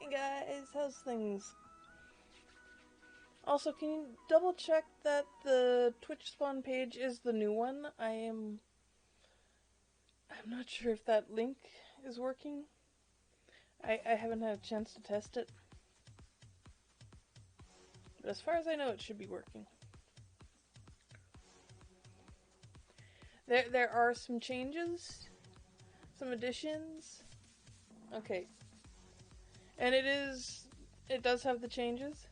Hey guys, how's things? Also, can you double check that the TwitchSpawn page is the new one? I'm not sure if that link is working. I haven't had a chance to test it. But as far as I know, it should be working. There are some changes, some additions. Okay. And it does have the changes.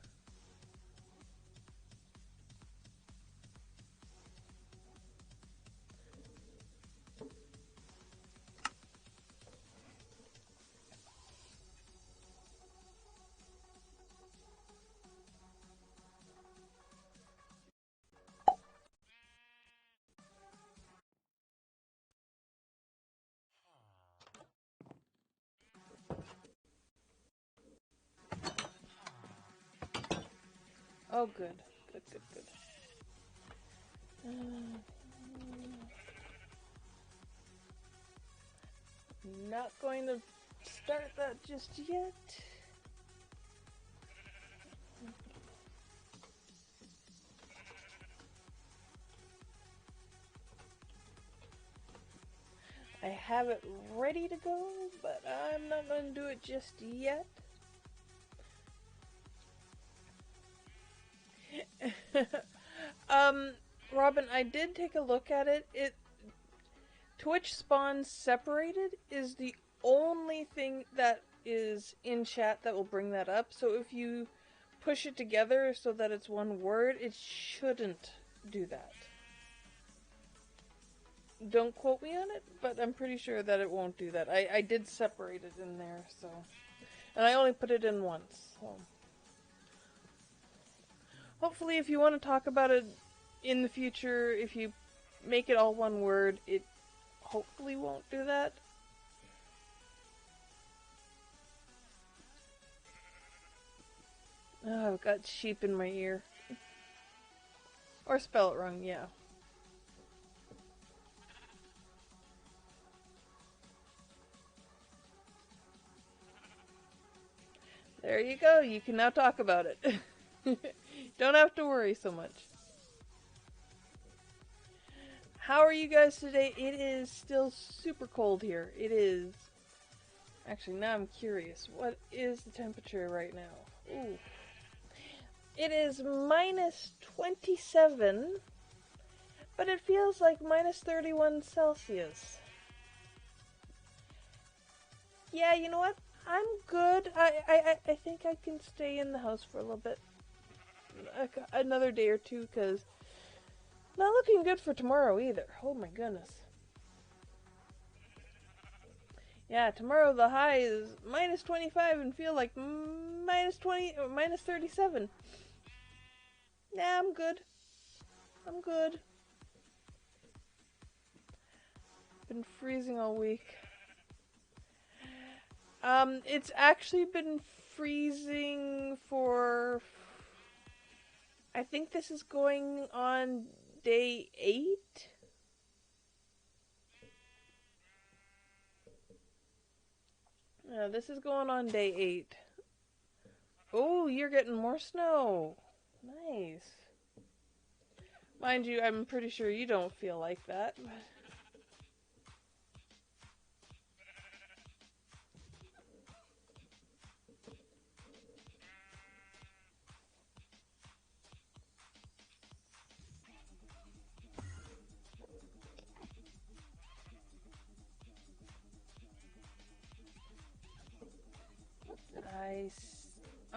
Oh, good. Good, good, good. Not going to start that just yet. I have it ready to go, but I'm not going to do it just yet. Robin, I did take a look at it. TwitchSpawn separated is the only thing that is in chat that will bring that up. So if you push it together so that it's one word, it shouldn't do that. Don't quote me on it, but I'm pretty sure that it won't do that. I did separate it in there, so. And I only put it in once, so. Hopefully, if you want to talk about it in the future, if you make it all one word, it hopefully won't do that. Oh, I've got sheep in my ear. Or spell it wrong, yeah. There you go, you can now talk about it. Don't have to worry so much. How are you guys today? It is still super cold here. It is. Actually, now I'm curious. What is the temperature right now? Ooh. It is minus 27, but it feels like minus 31 Celsius. Yeah, you know what? I'm good. I think I can stay in the house for a little bit. Another day or two, because not looking good for tomorrow either. Oh my goodness. Yeah, tomorrow the high is minus 25 and feel like minus 20 or minus 37. Nah, I'm good. I'm good. Been freezing all week. It's actually been freezing for, I think this is going on day 8. Yeah, this is going on day 8. Oh, you're getting more snow. Nice. Mind you, I'm pretty sure you don't feel like that.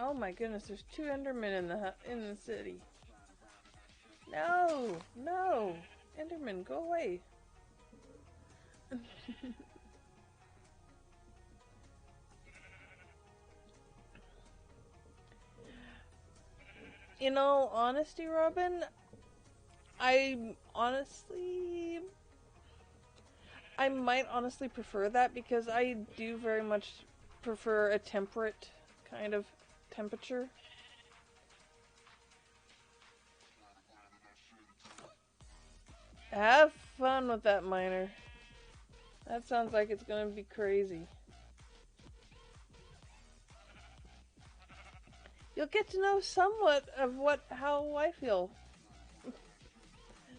Oh my goodness, there's 2 Endermen in the city. No, no, Enderman, go away. In all honesty, Robin, I might honestly prefer that because I do very much prefer a temperate kind of temperature. Have fun with that miner. That sounds like it's gonna be crazy. you'll get to know somewhat of how I feel.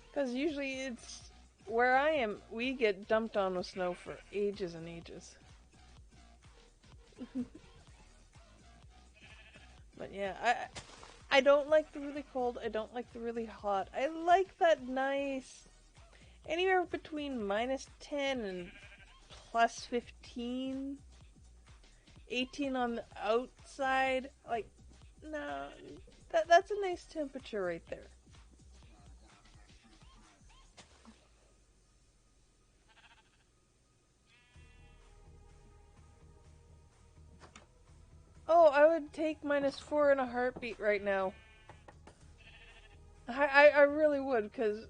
Because usually it's where I am, we get dumped on with snow for ages and ages. But yeah, I don't like the really cold, I don't like the really hot. I like that nice, anywhere between -10 and +15. 18 on the outside, like, no, that's a nice temperature right there. Oh, I would take -4 in a heartbeat right now. I really would, because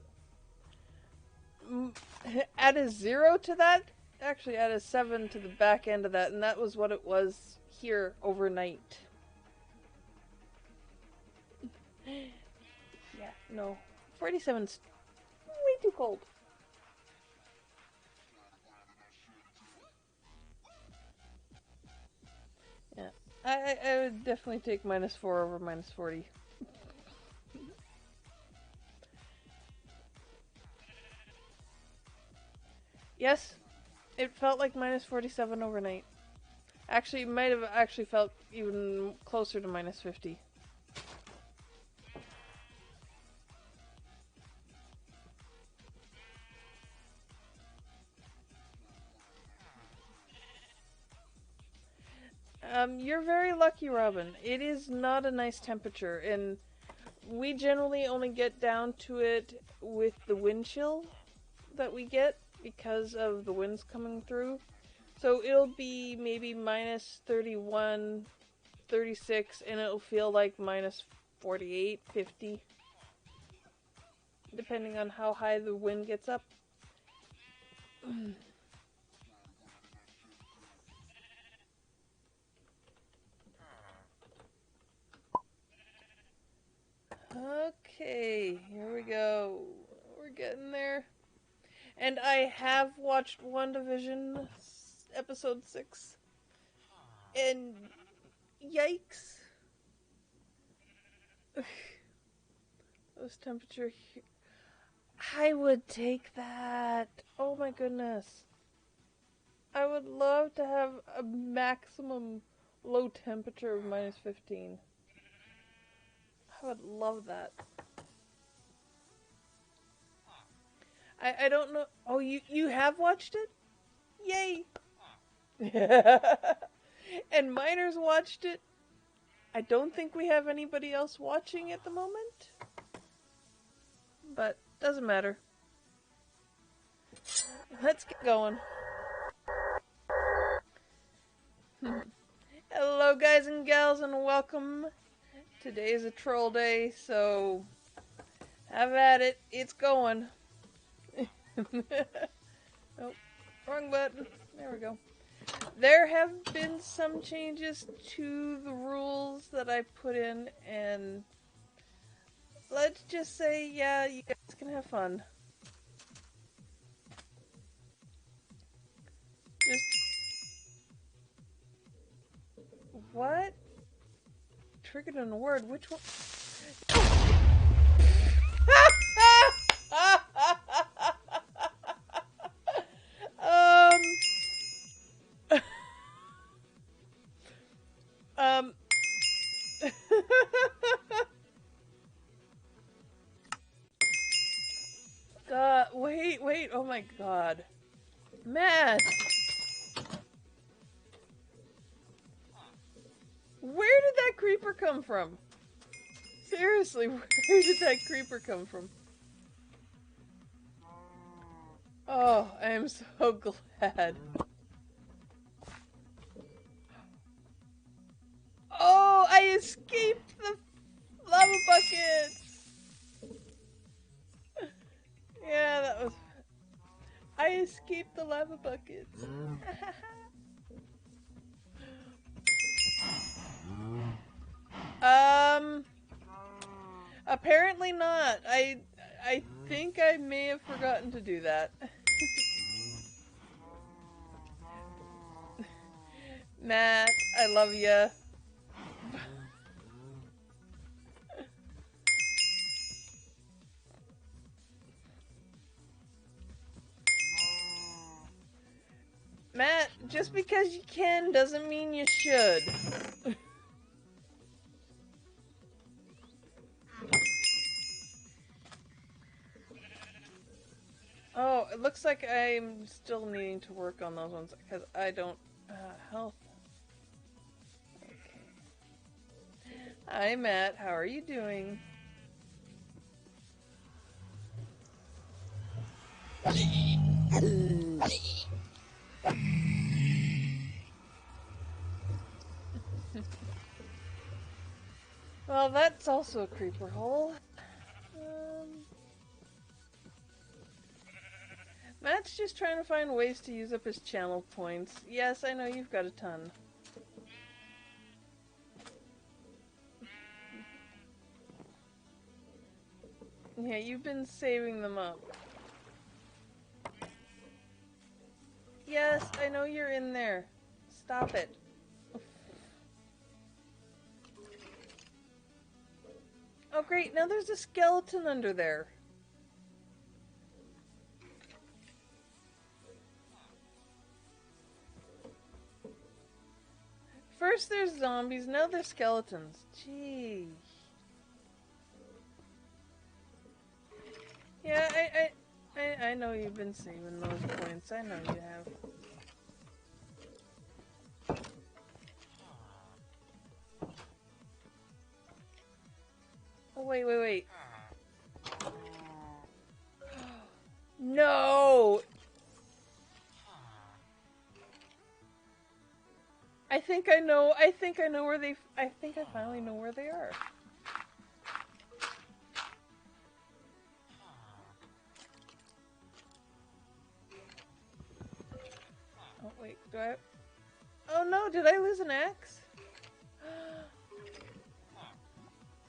add a 0 to that, actually add a 7 to the back end of that, and that was what it was here overnight. Yeah, no. 47's way too cold. Yeah, I would definitely take -4 over -40. Yes, it felt like -47 overnight. Actually, it might have actually felt even closer to -50. You're very lucky, Robin. It is not a nice temperature, and we generally only get down to it with the wind chill that we get because of the winds coming through. So it'll be maybe -31, 36, and it'll feel like -48, 50, depending on how high the wind gets up. Okay, here we go. We're getting there. And I have watched WandaVision episode 6. And yikes. Those temperature here. I would take that. Oh my goodness. I would love to have a maximum low temperature of -15. I would love that. I don't know. Oh, you have watched it? Yay! And Miners watched it. I don't think we have anybody else watching at the moment. But doesn't matter. Let's get going. Hello guys and gals and welcome. Today is a troll day, so have at it. It's going. Oh, wrong button. There we go. There have been some changes to the rules that I put in, and let's just say, yeah, you guys can have fun. Just... What? Triggered an word. Which one? um... um... God, wait, oh my god. Matt! Where did that creeper come from? Seriously, where did that creeper come from? Oh, I am so glad. Oh, I escaped the lava buckets! Yeah, that was... I escaped the lava buckets. Apparently not. I think I may have forgotten to do that. Matt, I love ya. Matt, just because you can doesn't mean you should. Oh, it looks like I'm still needing to work on those ones because I don't health. Okay. Hi Matt, how are you doing? Well, that's also a creeper hole. Matt's just trying to find ways to use up his channel points. Yes, I know you've got a ton. Yeah, you've been saving them up. Yes, I know you're in there. Stop it. Oh great, now there's a skeleton under there. First there's zombies, now there's skeletons. Gee. Yeah, I know you've been saving those points. I know you have. Oh, wait. No! I think I know where I think I finally know where they are. Oh, wait, do I... Oh no, did I lose an axe?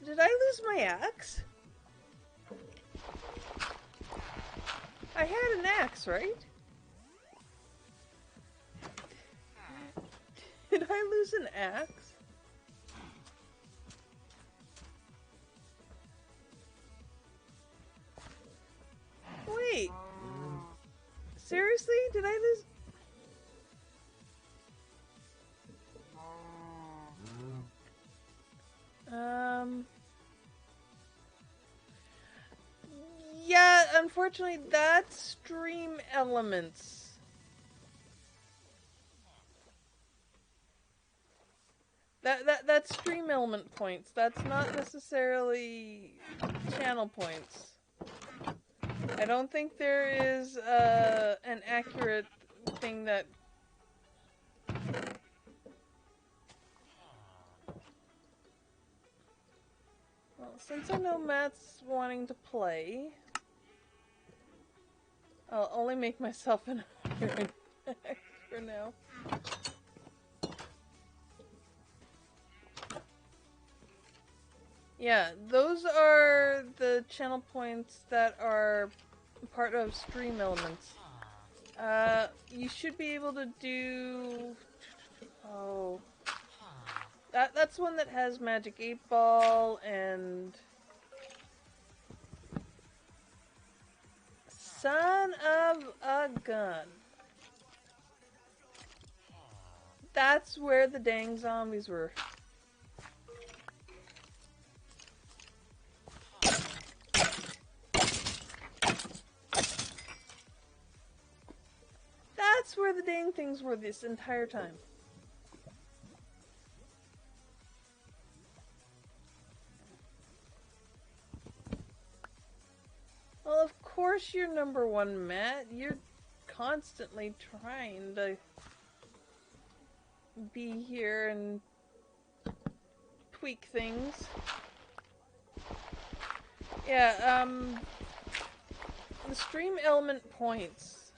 Did I lose my axe? I had an axe, right? Did I lose an axe? Wait. Seriously? Did I lose... Yeah, unfortunately, that's stream elements. That's stream element points. That's not necessarily channel points. I don't think there is an accurate thing that... Well, since I know Matt's wanting to play, I'll only make myself an iron axe for now. Yeah, those are the channel points that are part of stream elements. You should be able to do... Oh... That's one that has Magic 8 Ball and... Son of a gun. That's where the dang zombies were. That's where the dang things were this entire time. Well, of course you're number one, Matt. You're constantly trying to be here and tweak things. Yeah, the stream element points.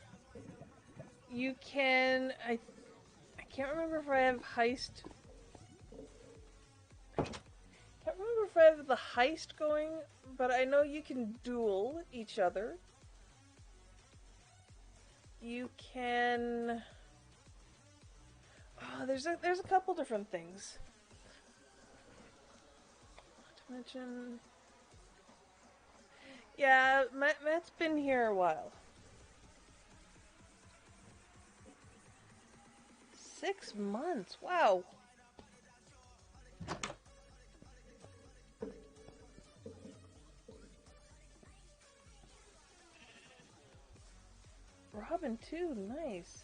You can... I can't remember if I have heist... Can't remember if I have the heist going, but I know you can duel each other. You can... Oh, there's a couple different things. Not to mention... Yeah, Matt's been here a while. 6 months. Wow. Robin too, nice.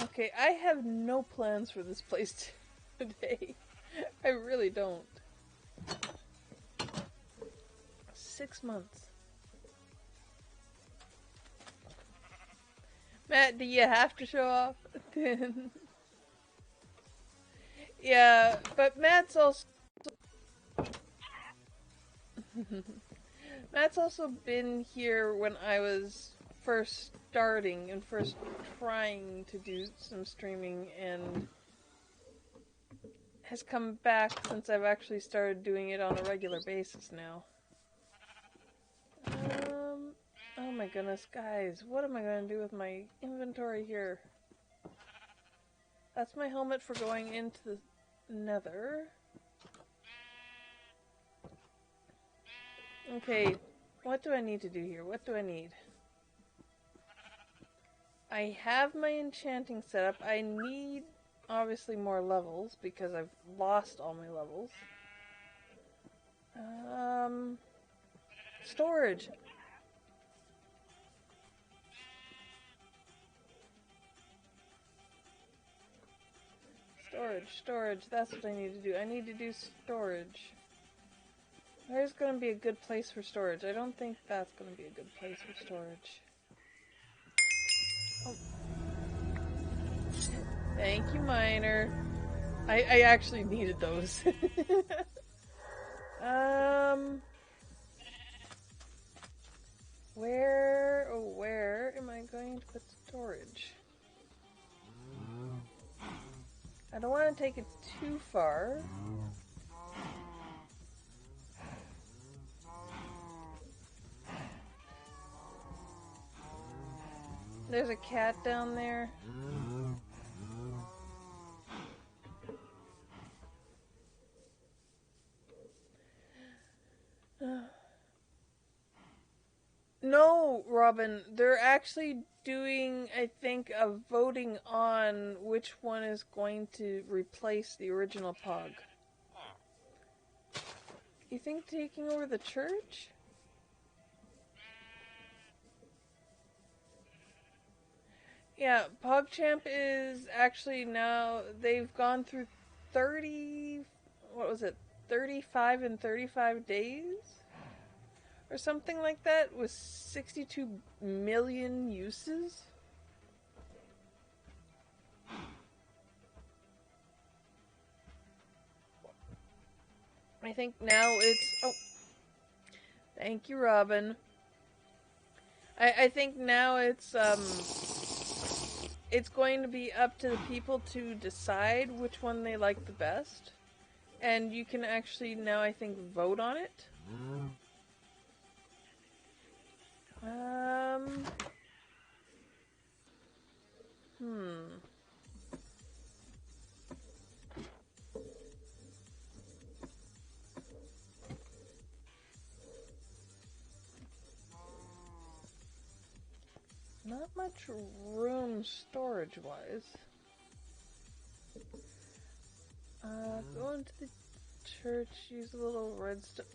Okay, I have no plans for this place today. I really don't. 6 months. Matt, do you have to show off? Yeah, but Matt's also Matt's also been here when I was first starting and first trying to do some streaming, and has come back since I've actually started doing it on a regular basis now. Oh my goodness, guys, what am I going to do with my inventory here? That's my helmet for going into the nether. Okay, what do I need to do here? What do I need? I have my enchanting set up. I need, obviously, more levels because I've lost all my levels. Storage. Storage. That's what I need to do. I need to do storage. Where's going to be a good place for storage? I don't think that's going to be a good place for storage. Oh. Thank you, miner. I actually needed those. Where am I going to put storage? I don't want to take it too far. There's a cat down there. No, Robin, they're actually doing, I think, a voting on which one is going to replace the original Pog. You think taking over the church? Yeah, PogChamp is actually now, they've gone through 30, what was it, 35 and 35 days? Or something like that, with 62 million uses? I think now it's... Oh. Thank you, Robin. I think now it's going to be up to the people to decide which one they like the best. And you can actually now, I think, vote on it. Not much room storage-wise. Go into the church, use a little redstone.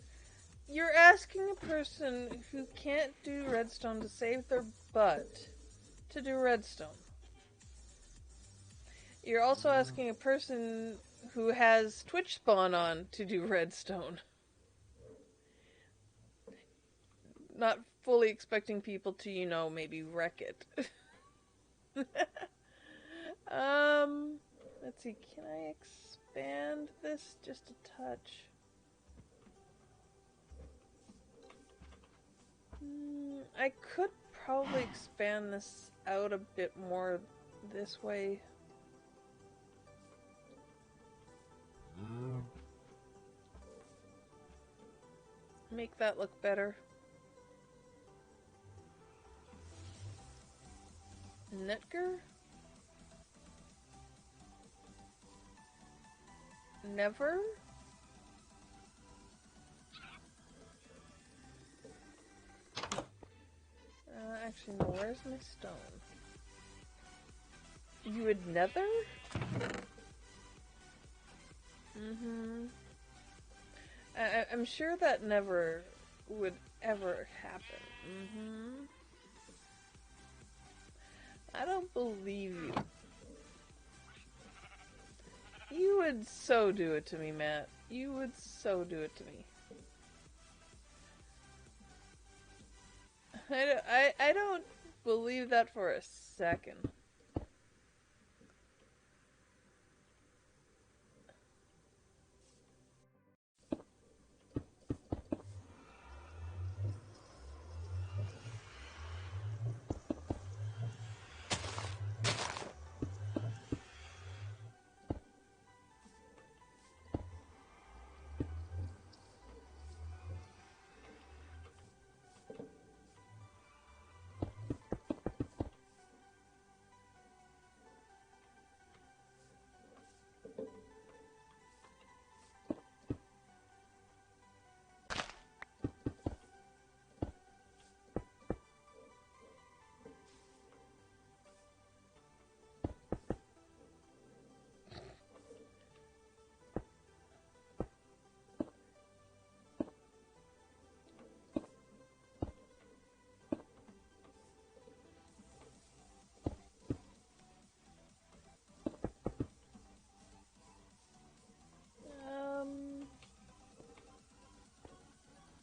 You're asking a person who can't do redstone to save their butt to do redstone. You're also asking a person who has TwitchSpawn on to do redstone. Not fully expecting people to, you know, maybe wreck it. Let's see, can I expand this just a touch? I could probably expand this out a bit more this way. Make that look better. Netger? Never? Actually, no, where's my stone? You would never? Mm-hmm. I'm sure that never would ever happen. Mm-hmm. I don't believe you. You would so do it to me, Matt. You would so do it to me. I don't believe that for a second.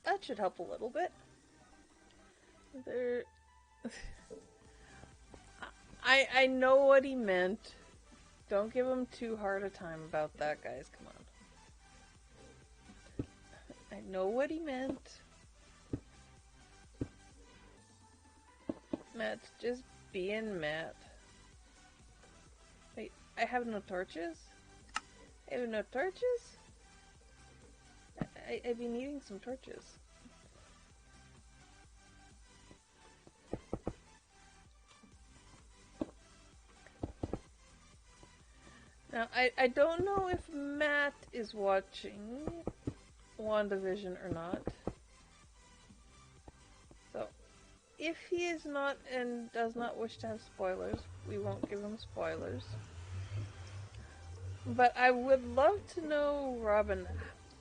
That should help a little bit. There... I know what he meant. Don't give him too hard a time about that, guys. Come on. I know what he meant. Matt's just being Matt. Wait, I have no torches? I have no torches? I've been needing some torches. Now, I don't know if Matt is watching WandaVision or not. So, if he is not and does not wish to have spoilers, we won't give him spoilers. But I would love to know, Robin,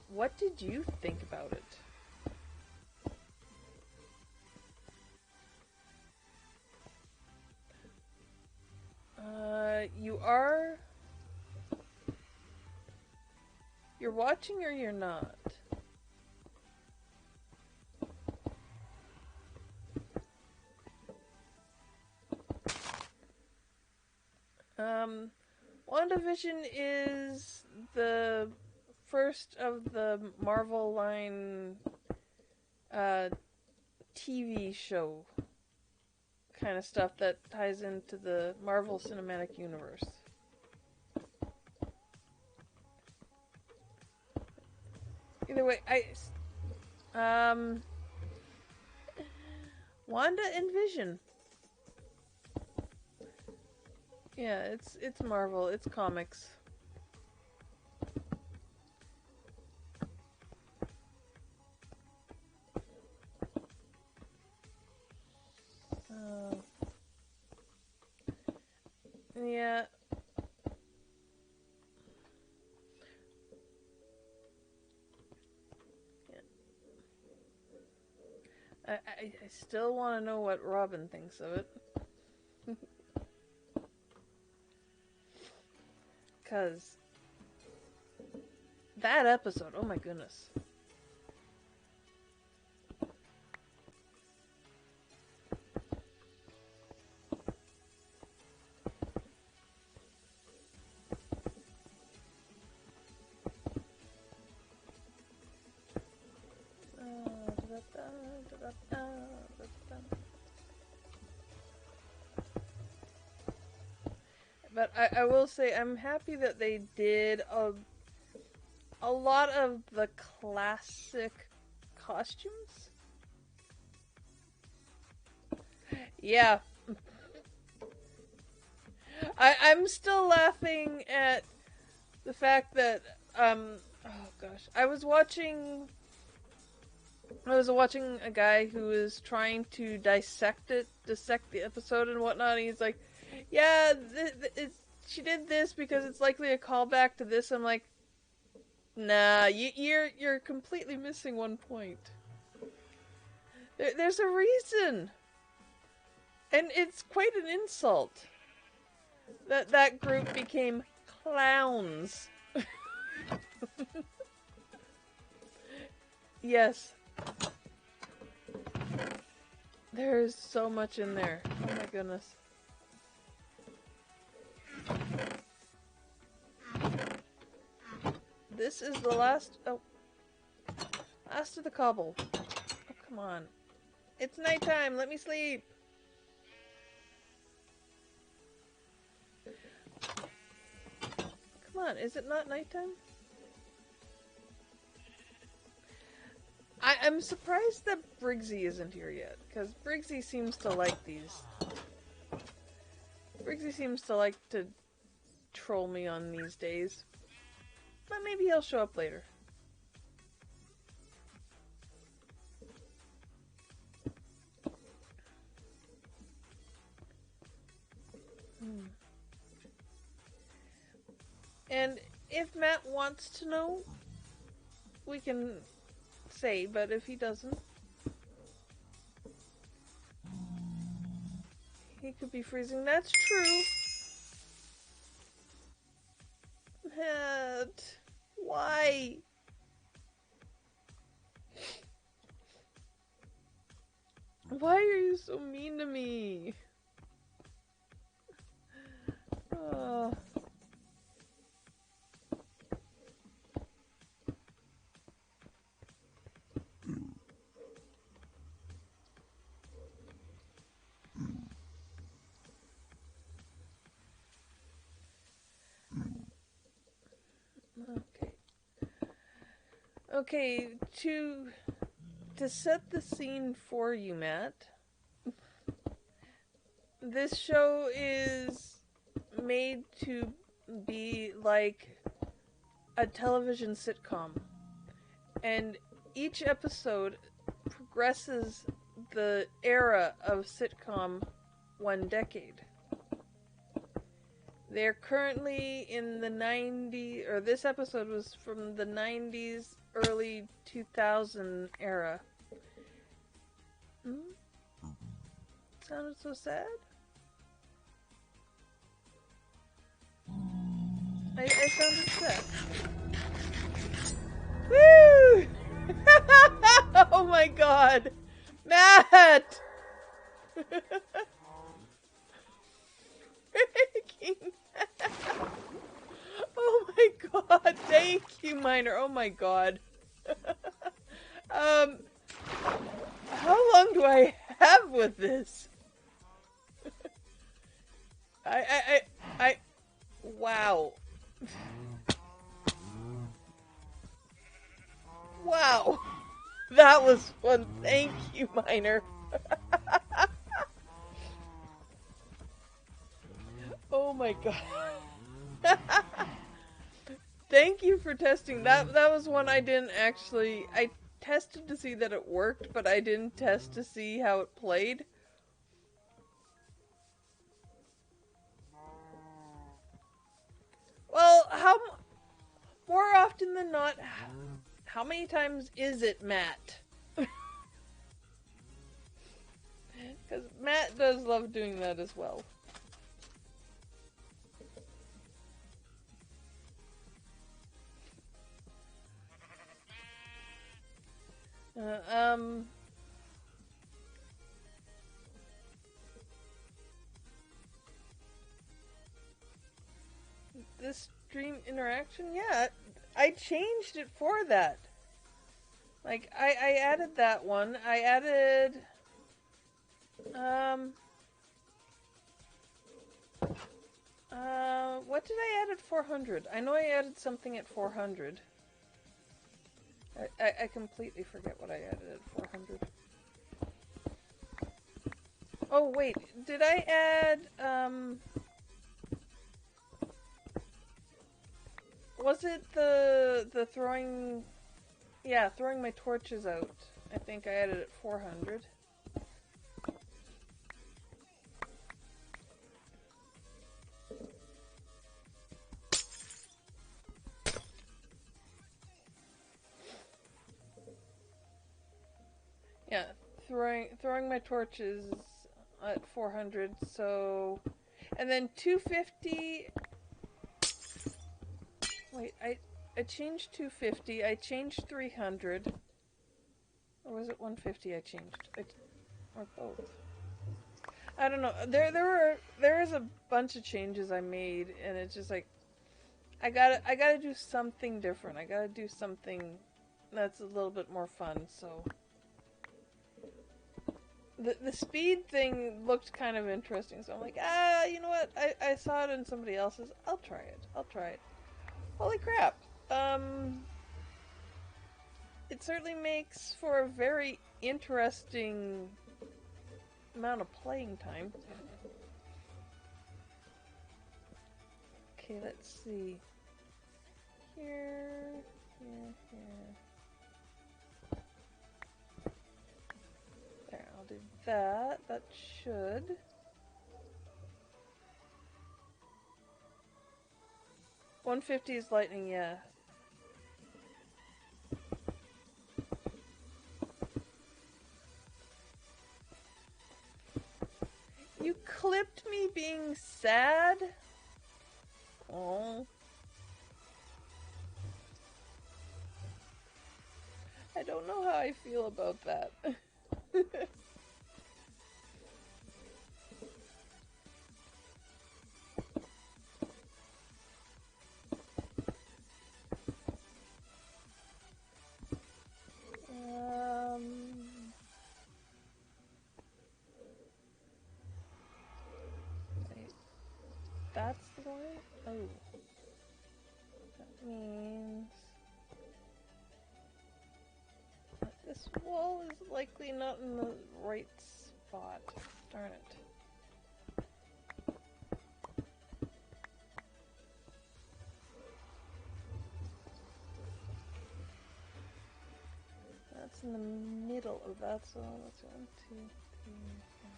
what did you think about it? You're watching or you're not? WandaVision is the first of the Marvel line TV show kind of stuff that ties into the Marvel Cinematic Universe. Either way, Wanda and Vision. Yeah, it's Marvel, it's comics. Yeah. I still want to know what Robin thinks of it. Because that episode, oh my goodness. But I will say I'm happy that they did a lot of the classic costumes. Yeah. I'm still laughing at the fact that, oh gosh, I was watching a guy who was trying to dissect the episode and whatnot, and he's like, Yeah, she did this because it's likely a callback to this. I'm like, nah, you're completely missing one point. There's a reason, and it's quite an insult that group became clowns. Yes, there's so much in there. Oh my goodness. This is the last. Oh, last of the cobble. Oh, come on. It's nighttime. Let me sleep. Come on. Is it not nighttime? I'm surprised that Briggsy isn't here yet, because Briggsy seems to like these. Briggsy seems to like to troll me on these days. But maybe he'll show up later. And if Matt wants to know, we can say, but if he doesn't, he could be freezing. That's true. Matt, why? Why are you so mean to me? Oh. Okay. Okay, to set the scene for you, Matt, this show is made to be like a television sitcom. And each episode progresses the era of sitcom one decade. They're currently in the 90s, or this episode was from the 90s, early 2000 era. Sounded so sad? I sounded sad. Woo! Oh my god! Matt! Freaking Matt! Oh my god, thank you, Miner. Oh my god. How long do I have with this? Wow. Wow. That was fun. Thank you, Miner. Oh my god. Thank you for testing. That was one I didn't actually... I tested to see that it worked, but I didn't test to see how it played. Well, more often than not, how many times is it, Matt? Because Matt does love doing that as well. This stream interaction? Yeah, I changed it for that. Like, I added that one. I added... what did I add at 400? I know I added something at 400. I completely forget what I added at 400. Oh, wait. Did I add, was it the throwing... Yeah, throwing my torches out. I think I added at 400. throwing my torches at 400, so... And then 250... Wait, I changed 250, I changed 300. Or was it 150 I changed? Or both. I don't know. There is a bunch of changes I made, and it's just like I gotta do something different. I gotta do something that's a little bit more fun. So the speed thing looked kind of interesting. So I'm like, you know what? I saw it in somebody else's. I'll try it. I'll try it. Holy crap! It certainly makes for a very interesting amount of playing time. Okay, let's see. Here. There, I'll do that. That should. $150 is lightning, yeah. You clipped me being sad? Oh. I don't know how I feel about that. Wait. That's the one? Oh. That means... This wall is likely not in the right spot. Darn it. That's in the middle of that, so that's 1, 2, 3, 4.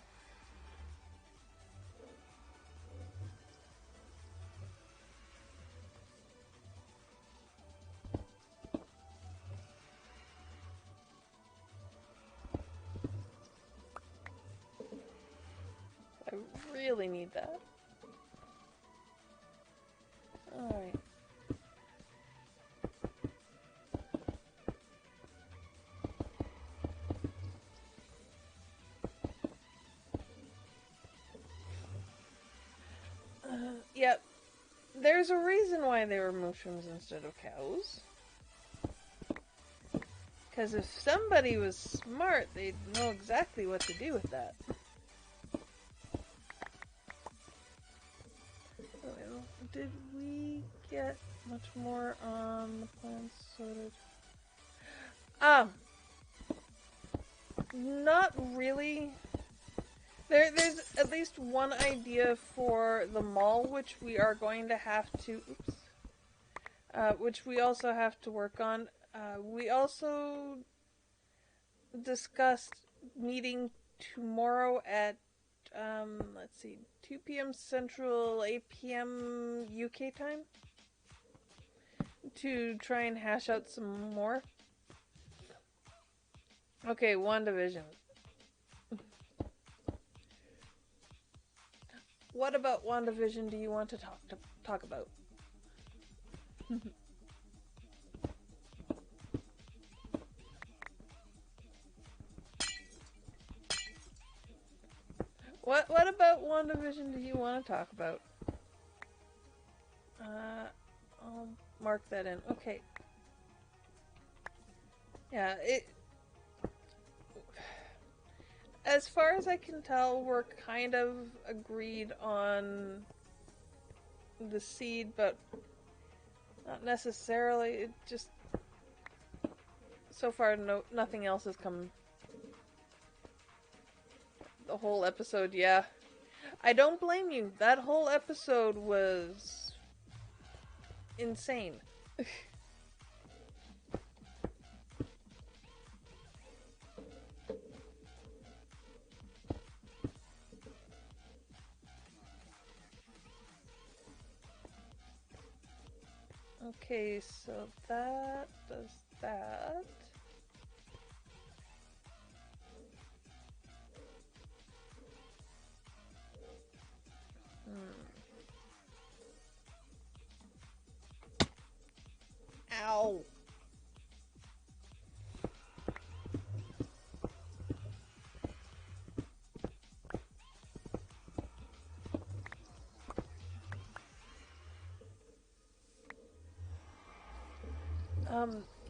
I really need that. Alright. Yep. There's a reason why they were mushrooms instead of cows. Because if somebody was smart, they'd know exactly what to do with that. Did we get much more on the plants sorted? Not really. There's at least one idea for the mall, which we are going to have to... Oops. Which we also have to work on. We also discussed meeting tomorrow at, let's see, 2 p.m. Central, 8 p.m. UK time, to try and hash out some more. Okay, WandaVision. What about WandaVision do you want to talk about? What about WandaVision do you want to talk about? I'll mark that in. Okay. Yeah, as far as I can tell, we're kind of agreed on the seed, but not necessarily. It just... So far, nothing else has come. The whole episode, yeah. I don't blame you. That whole episode was... insane. Okay, so that does that.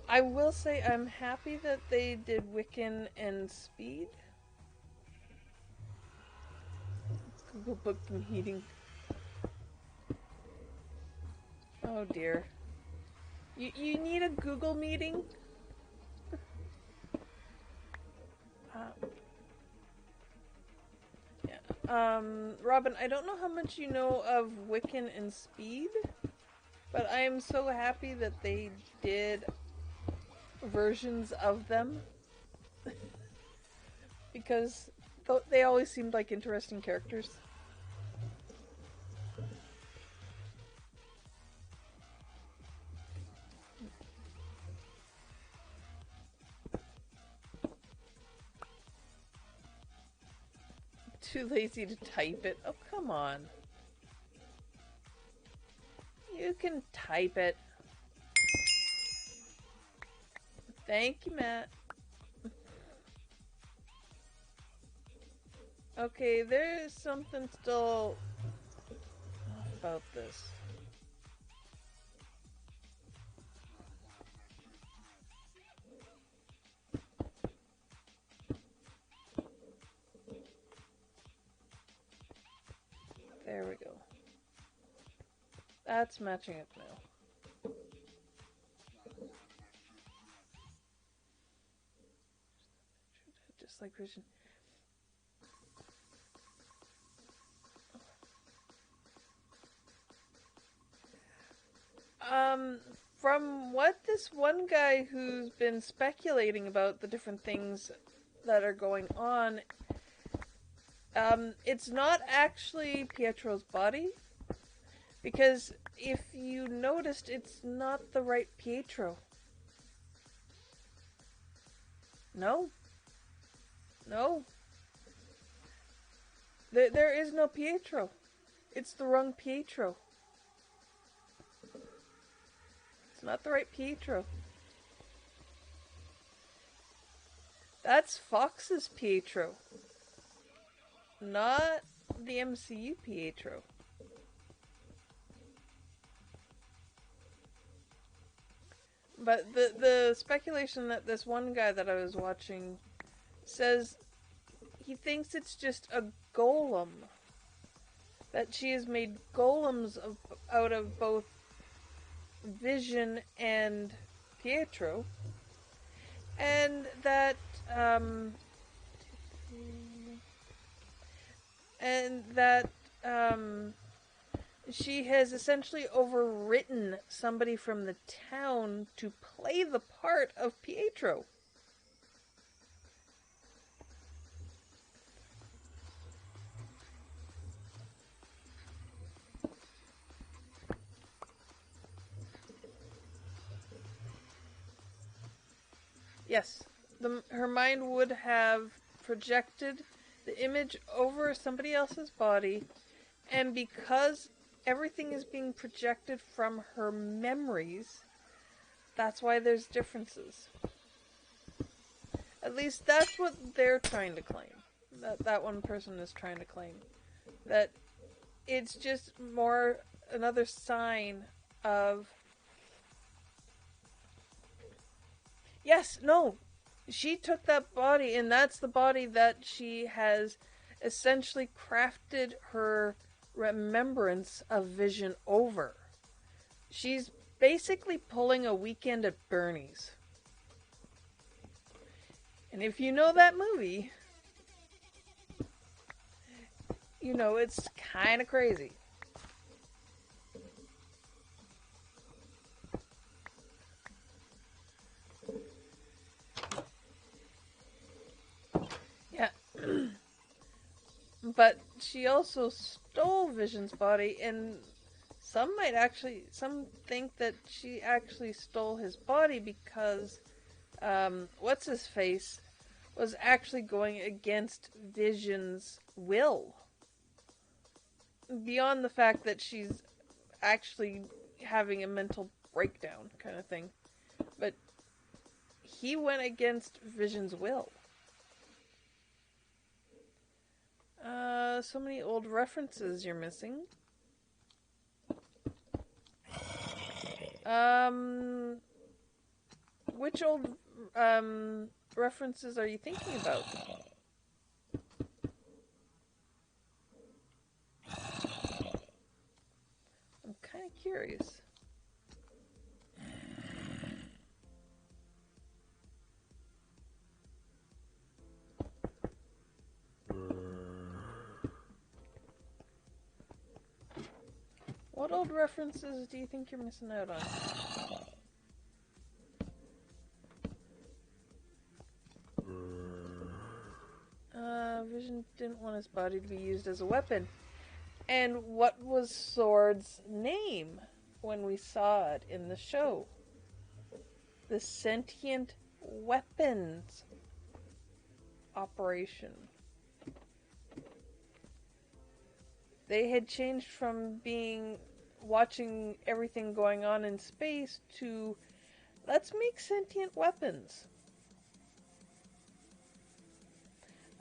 I will say I'm happy that they did Wiccan and Speed. Google Book meeting. Oh dear. You need a Google meeting? Yeah. Robin, I don't know how much you know of Wiccan and Speed, but I am so happy that they did versions of them. Because they always seemed like interesting characters. Too lazy to type it. Oh, come on. You can type it. Thank you, Matt. Okay, there is something still off about this. There we go. That's matching up now. Just like vision. From what this one guy who's been speculating about the different things that are going on, it's not actually Pietro's body, because if you noticed, it's not the right Pietro. No. No. There is no Pietro. It's the wrong Pietro. It's not the right Pietro. That's Fox's Pietro. Not the MCU Pietro. But the speculation that this one guy that I was watching says he thinks it's just a golem. That she has made golems out of both Vision and Pietro. And that, she has essentially overwritten somebody from the town to play the part of Pietro. Yes, her mind would have projected the image over somebody else's body, and because everything is being projected from her memories, that's why there's differences. At least that's what they're trying to claim. That one person is trying to claim. That it's just more another sign of... Yes, no. She took that body, and that's the body that she has essentially crafted her remembrance of Vision over. She's basically pulling a Weekend at Bernie's. And if you know that movie, you know it's kind of crazy. Yeah. But she also stole Vision's body, and some think that she actually stole his body because what's-his-face was actually going against Vision's will. Beyond the fact that she's actually having a mental breakdown kind of thing. But he went against Vision's will. So many old references you're missing. which old references are you thinking about? I'm kind of curious. What old references do you think you're missing out on? Vision didn't want his body to be used as a weapon. And what was Sword's name when we saw it in the show? The Sentient Weapons Operation. They had changed from watching everything going on in space to let's make sentient weapons.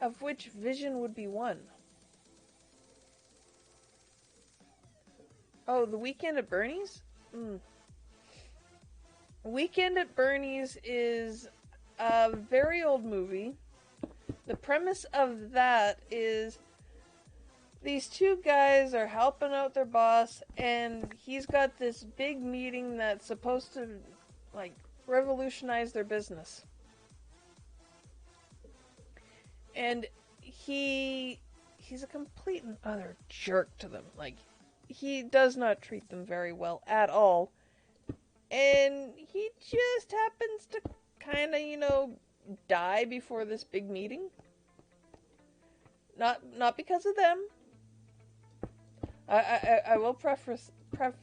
Of which Vision would be one. Oh, The Weekend at Bernie's? Weekend at Bernie's is a very old movie. The premise of that is these two guys are helping out their boss, and he's got this big meeting that's supposed to, like, revolutionize their business. And he's a complete and utter jerk to them. Like, he does not treat them very well at all. And he just happens to kind of, die before this big meeting. Not because of them. I will preface that?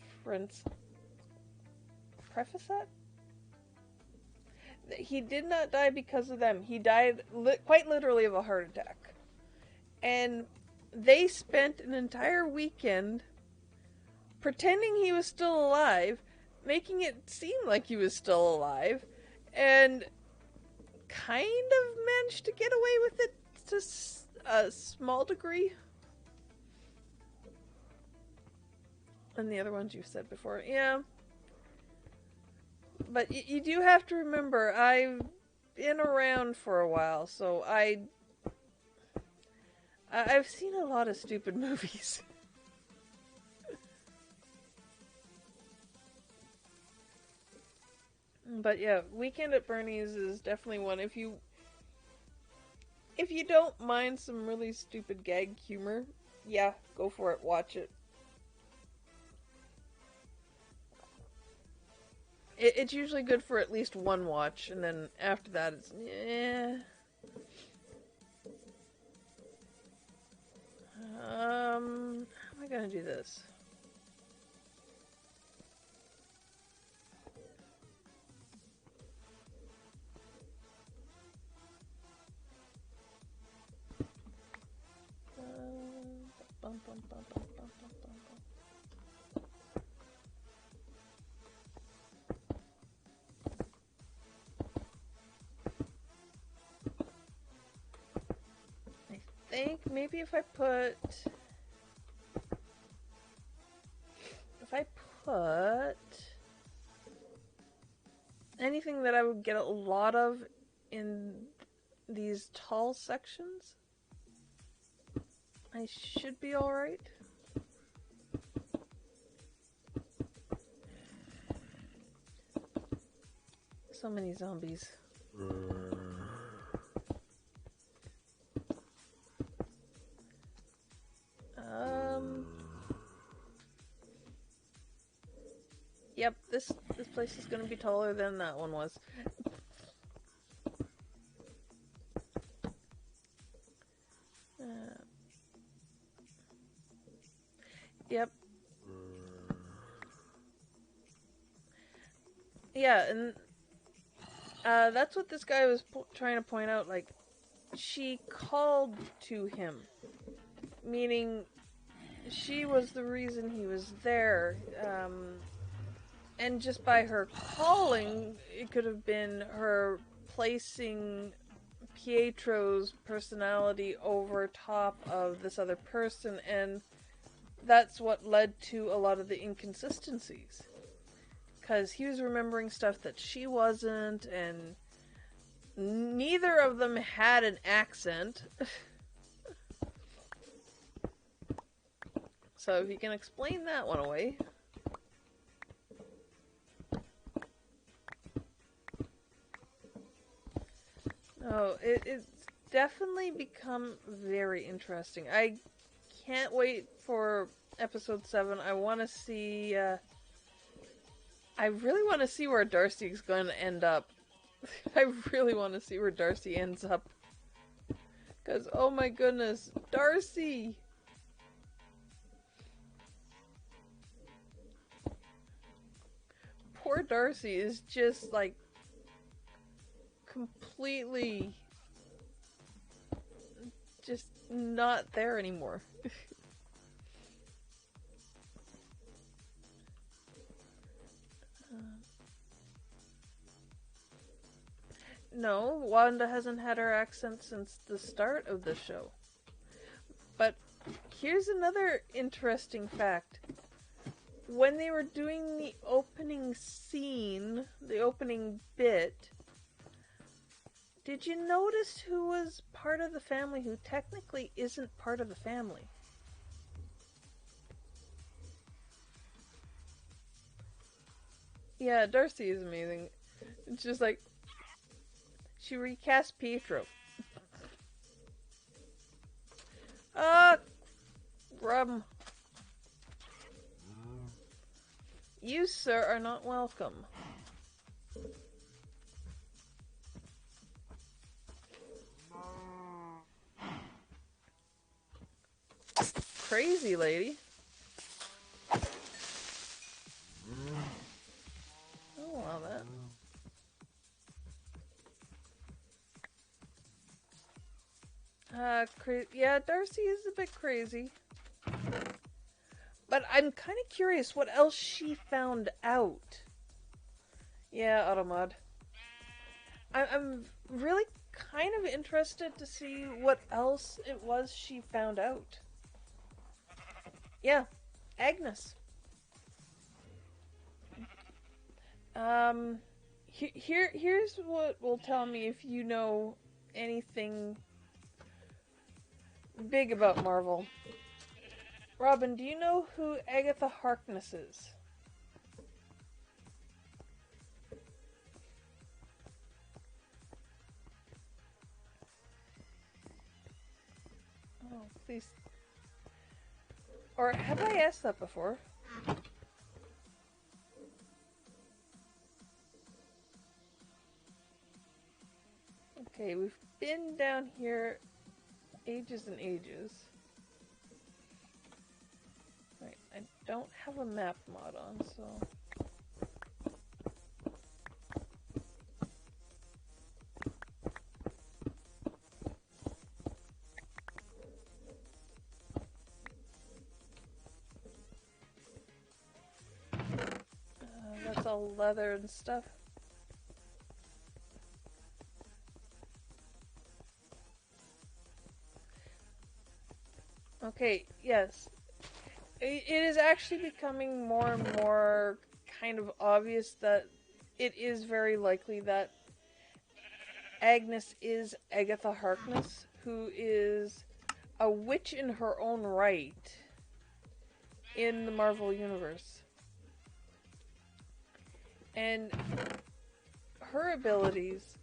He did not die because of them. He died quite literally of a heart attack. And they spent an entire weekend pretending he was still alive, making it seem like he was still alive, and kind of managed to get away with it to a small degree. And the other ones you've said before, yeah. But you do have to remember, I've been around for a while, so I've seen a lot of stupid movies. But yeah, Weekend at Bernie's is definitely one. If you don't mind some really stupid gag humor, yeah, go for it, watch it. It's usually good for at least one watch, and then after that it's, how am I gonna do this? I think maybe if I put anything that I would get a lot of in these tall sections, I should be alright. So many zombies. Yep, this place is gonna be taller than that one was. Yep. Yeah, and that's what this guy was trying to point out. Like, she called to him, meaning she was the reason he was there. And just by her calling, it could have been her placing Pietro's personality over top of this other person, and that's what led to a lot of the inconsistencies. because he was remembering stuff that she wasn't, and neither of them had an accent. So if you can explain that one away. Oh, it's definitely become very interesting. I can't wait for episode 7. I want to see, I really want to see where Darcy's going to end up. I really want to see where Darcy ends up. Because, oh my goodness, Darcy! Poor Darcy is just, like, completely just not there anymore. No, Wanda hasn't had her accent since the start of the show. But here's another interesting fact. When they were doing the opening scene, the opening bit, did you notice who was part of the family who technically isn't part of the family? Yeah, Darcy is amazing. It's just like, she recast Pietro. Rum. You, sir, are not welcome. Crazy lady. I'll allow that. Yeah, Darcy is a bit crazy. But I'm kind of curious what else she found out. Yeah, Automod. I'm really kind of interested to see what else it was she found out. Yeah, Agnes. Here's what will tell me if you know anything big about Marvel. Robin, do you know who Agatha Harkness is? Oh, please. Or have I asked that before? Okay, we've been down here ages and ages. Right, I don't have a map mod on, so... that's all leather and stuff. Okay, yes. It is actually becoming more and more kind of obvious that it is very likely that Agnes is Agatha Harkness, who is a witch in her own right in the Marvel Universe. And her abilities...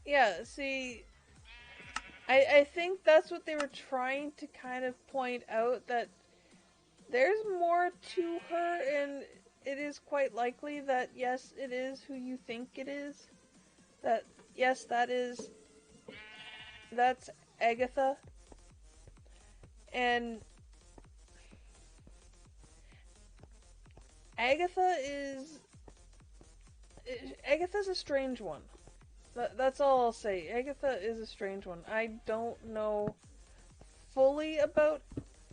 Yeah, see, I think that's what they were trying to kind of point out, that there's more to her, and it is quite likely that, yes, it is who you think it is. That, yes, that's Agatha. And Agatha's a strange one. That's all I'll say. Agatha is a strange one. I don't know fully about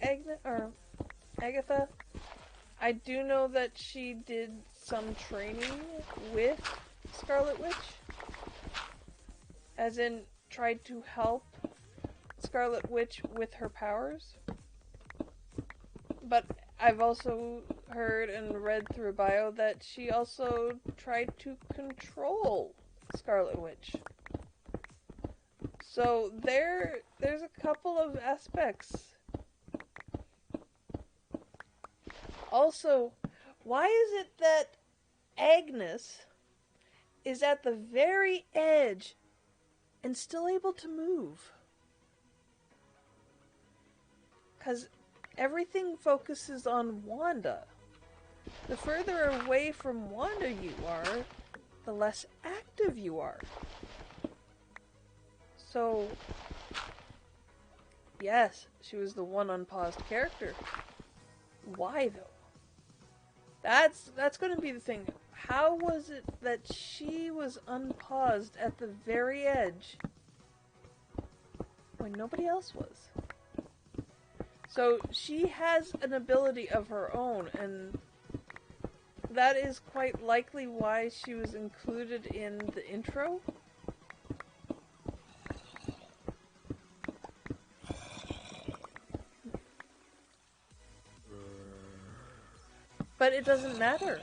Agatha. I do know that she did some training with Scarlet Witch. As in, tried to help Scarlet Witch with her powers. But I've also heard and read through a bio that she also tried to control Scarlet Witch. So there's a couple of aspects. Also, why is it that Agnes is at the very edge and still able to move? Because everything focuses on Wanda. The further away from Wanda you are, the less active you are. So, yes, she was the one unpaused character. Why though? That's going to be the thing. How was it that she was unpaused at the very edge when nobody else was? So she has an ability of her own, and that is quite likely why she was included in the intro. But it doesn't matter.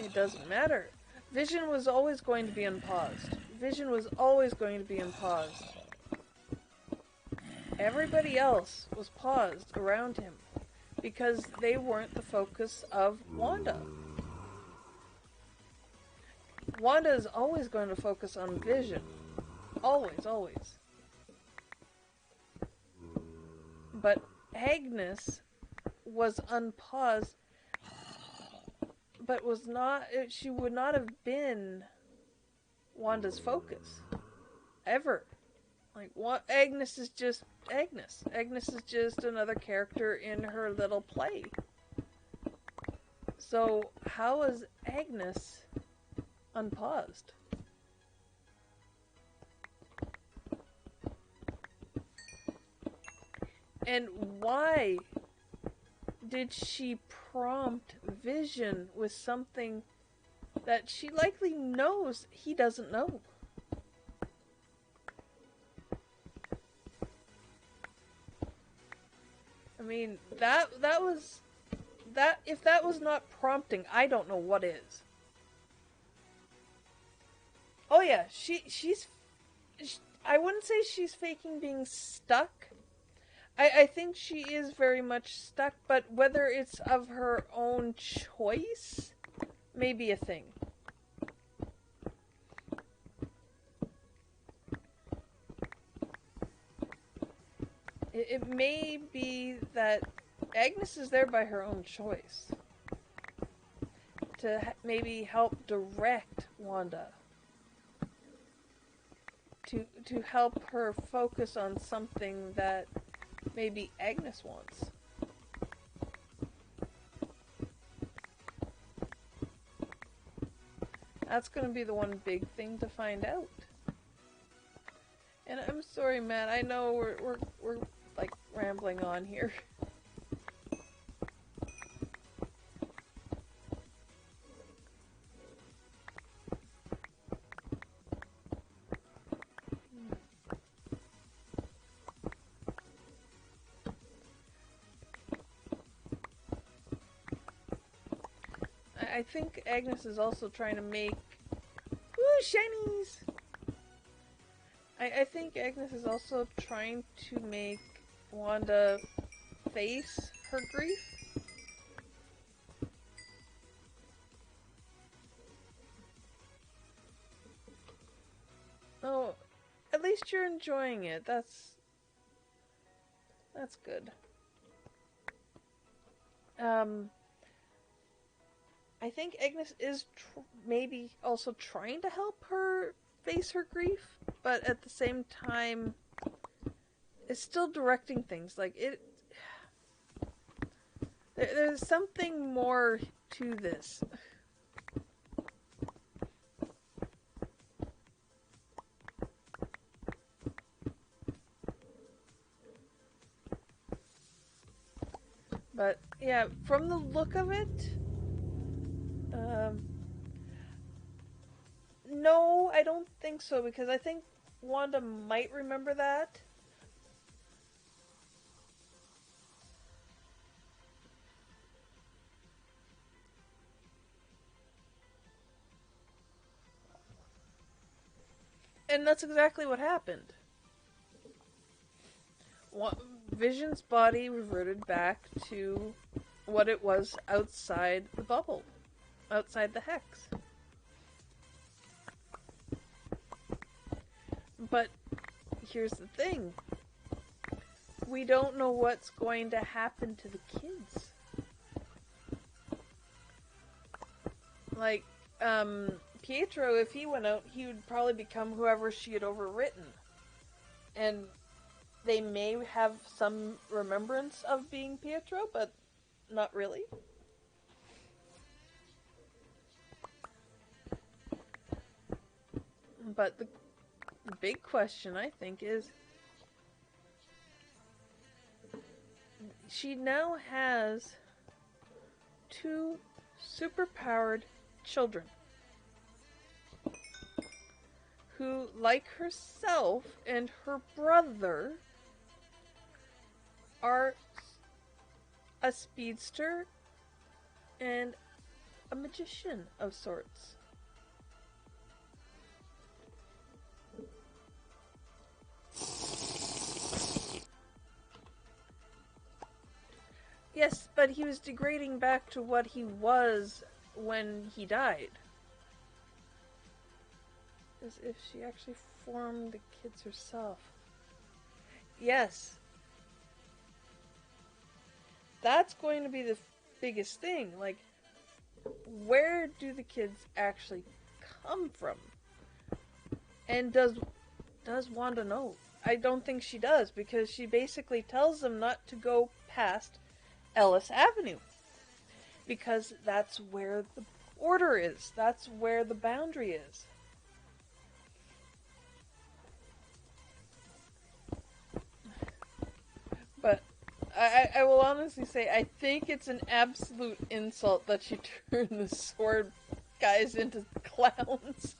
It doesn't matter. Vision was always going to be unpaused. Vision was always going to be unpaused. Everybody else was paused around him because they weren't the focus of Wanda. Wanda is always going to focus on Vision. Always, always. But Agnes was unpaused, but was not, she would not have been Wanda's focus. Ever. Like, Agnes is just Agnes. Agnes is just another character in her little play. So, how is Agnes unpaused? And why did she prompt Vision with something that she likely knows he doesn't know? I mean, that was if that was not prompting, I don't know what is. Oh yeah, she's I wouldn't say she's faking being stuck. I think she is very much stuck, but whether it's of her own choice may be a thing. It may be that Agnes is there by her own choice. To maybe help direct Wanda. To help her focus on something that maybe Agnes wants. That's going to be the one big thing to find out. And I'm sorry, Matt. I know we're like rambling on here. I think Agnes is also trying to make... Ooh, shinies! I think Agnes is also trying to make Wanda face her grief. Oh, at least you're enjoying it. That's good. I think Agnes is maybe also trying to help her face her grief, but at the same time, is still directing things. Like, there's something more to this. But, yeah, from the look of it, no, I don't think so, because I think Wanda might remember that. And that's exactly what happened. Vision's body reverted back to what it was outside the bubble, outside the hex. But here's the thing. We don't know what's going to happen to the kids. Like, Pietro, if he went out, he would probably become whoever she had overwritten. And they may have some remembrance of being Pietro, but not really. But the big question, I think, is she now has 2 superpowered children who, like herself and her brother, are a speedster and a magician of sorts. Yes, but he was degrading back to what he was when he died. As if she actually formed the kids herself. Yes. That's going to be the biggest thing. Like, where do the kids actually come from? And does Wanda know? I don't think she does, because she basically tells them not to go past Ellis Avenue. Because that's where the border is. That's where the boundary is. But I will honestly say, I think it's an absolute insult that she turned the sword guys into clowns.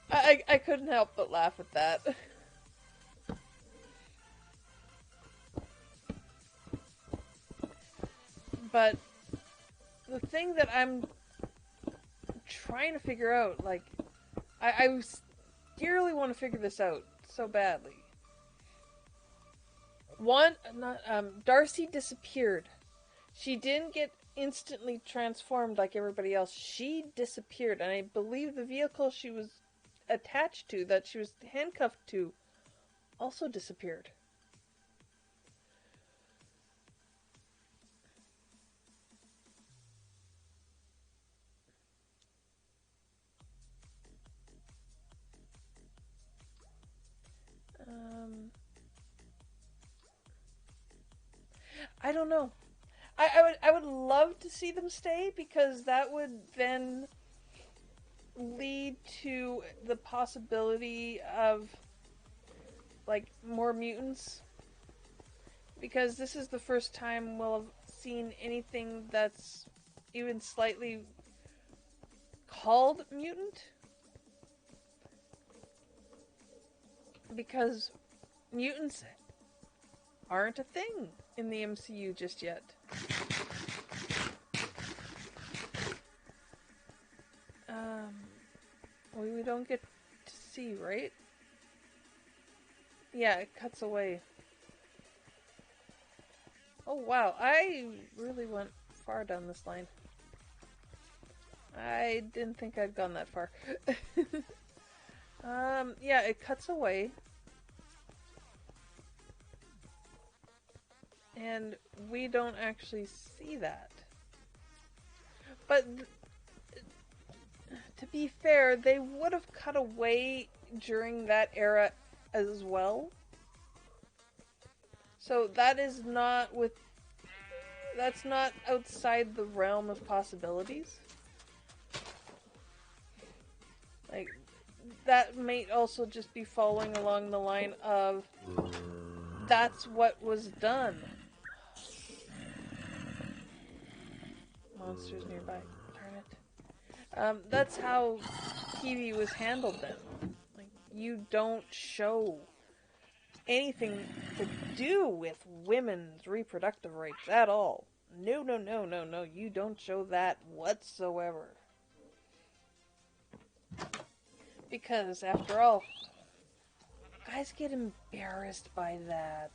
I couldn't help but laugh at that. But the thing that I'm trying to figure out, like, I dearly want to figure this out so badly. Darcy disappeared. She didn't get instantly transformed like everybody else. She disappeared, and I believe the vehicle she was attached to, that she was handcuffed to, also disappeared. I don't know. I would love to see them stay, because that would then lead to the possibility of, like, more mutants. Because this is the first time we'll have seen anything that's even slightly called mutant. Because mutants aren't a thing in the MCU just yet. We don't get to see, right? Yeah, it cuts away. Oh wow, I really went far down this line. I didn't think I'd gone that far. Yeah, it cuts away. And we don't actually see that. But to be fair, they would have cut away during that era as well. So that is not that's not outside the realm of possibilities. Like, that might also just be following along the line of that's what was done. Monsters nearby. Darn it. That's how TV was handled then. Like, you don't show anything to do with women's reproductive rights at all. No, no, no, no, no. You don't show that whatsoever. Because, after all, guys get embarrassed by that.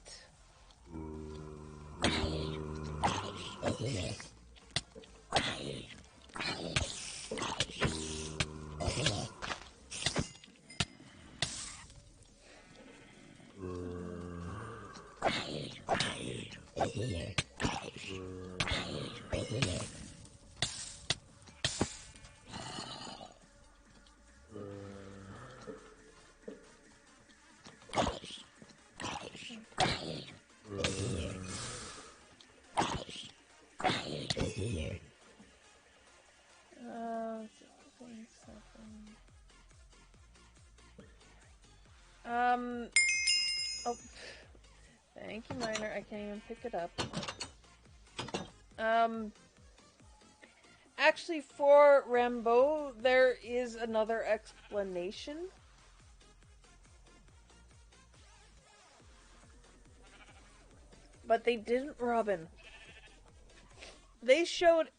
Oh, thank you, Miner. I can't even pick it up. Actually, for Rambo, there is another explanation. But they didn't, Robin. They showed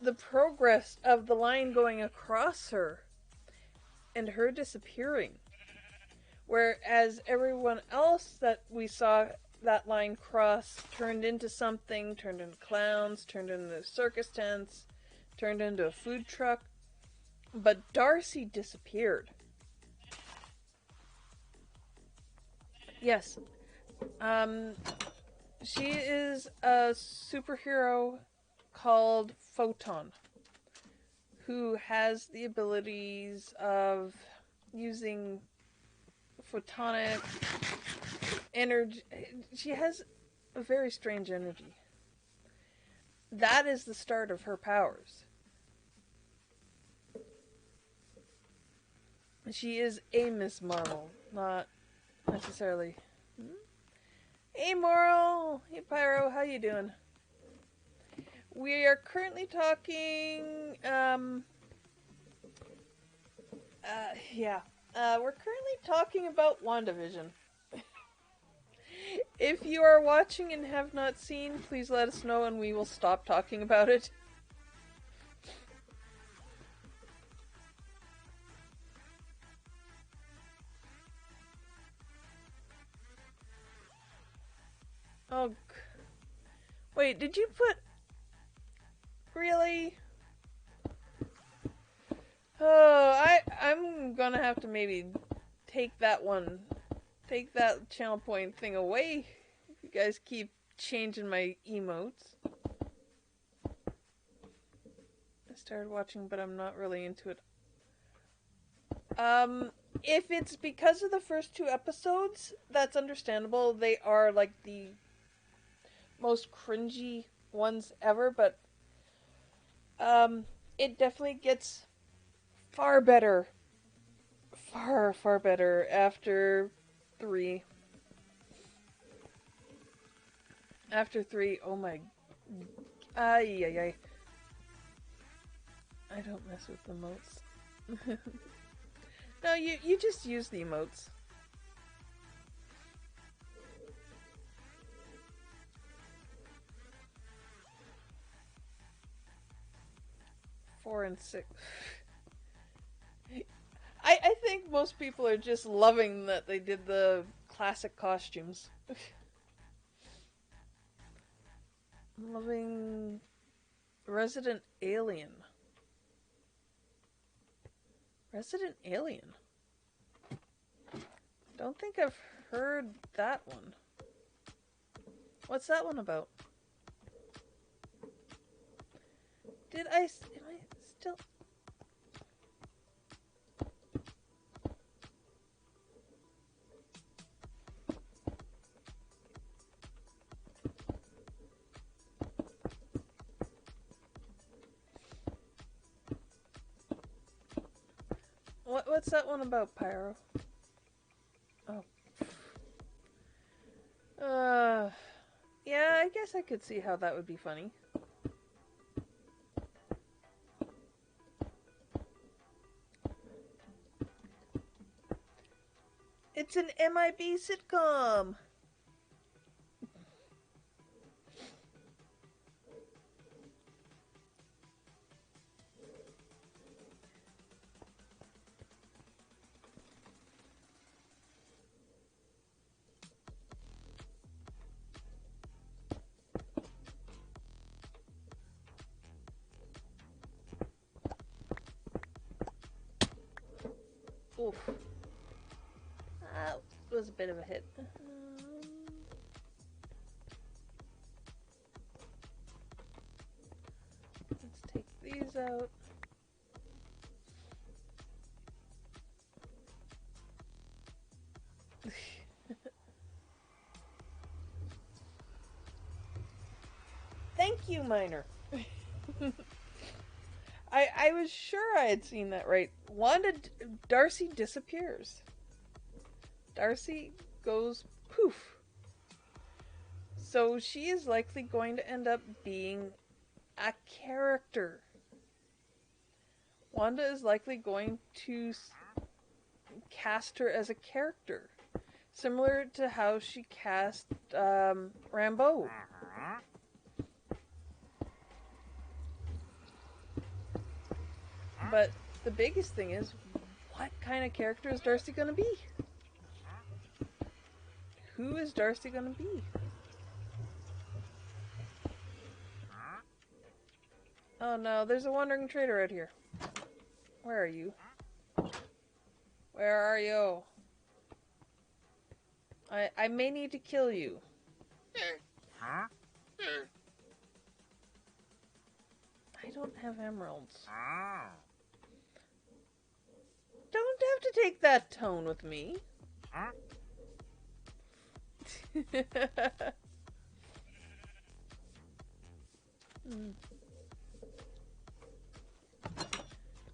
the progress of the line going across her and her disappearing. Whereas everyone else that we saw that line cross turned into something, turned into clowns, turned into circus tents, turned into a food truck. But Darcy disappeared. Yes. She is a superhero called Photon, who has the abilities of using photonic energy. She has a very strange energy. That is the start of her powers. She is a Miss Marvel, not necessarily. Hey, Moral! Hey, Pyro, how you doing? We are currently talking, we're currently talking about WandaVision. If you are watching and have not seen, please let us know and we will stop talking about it. Oh, wait, did you put... Really? Oh, I'm gonna have to maybe take that channel point thing away. If you guys keep changing my emotes. I started watching, but I'm not really into it. If it's because of the first 2 episodes, that's understandable. They are like the most cringy ones ever, but it definitely gets far better. Far, far better after 3. After 3, oh my... Ay. I don't mess with the emotes. No, you just use the emotes. Four and 6. I think most people are just loving that they did the classic costumes. I'm loving Resident Alien. Resident Alien? Don't think I've heard that one. What's that one about? Am I still... What's that one about, Pyro? Oh. Yeah, I guess I could see how that would be funny. It's an MIB sitcom. Oof. That was a bit of a hit. Let's take these out. Thank you, Miner. I was sure I had seen that right. Darcy disappears. Darcy goes poof. So she is likely going to end up being a character. Wanda is likely going to cast her as a character. Similar to how she cast Rambeau. But the biggest thing is, what kind of character is Darcy going to be? Who is Darcy going to be? Oh no, there's a wandering trader out here. Where are you? Where are you? I may need to kill you. I don't have emeralds. Don't have to take that tone with me.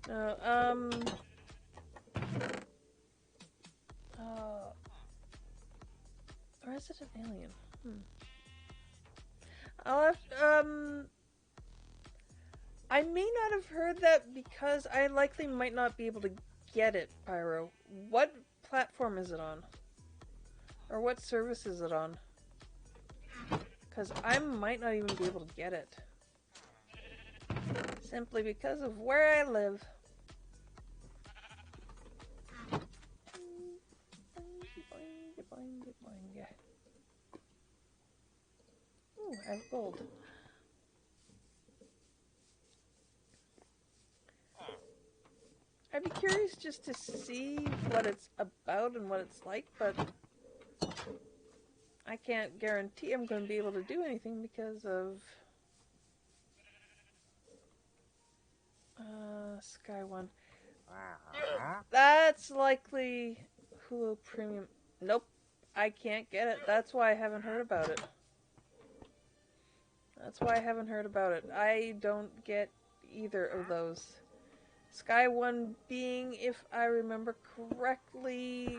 No, or is it an alien? I'll have I may not have heard that because I likely might not be able to get it, Pyro. What platform is it on? Or what service is it on? Because I might not even be able to get it. Simply because of where I live. Ooh, I have gold. I'd be curious just to see what it's about and what it's like, but I can't guarantee I'm going to be able to do anything because of Sky One. That's likely Hulu Premium. Nope, I can't get it. That's why I haven't heard about it. That's why I haven't heard about it. I don't get either of those. Sky One being, if I remember correctly,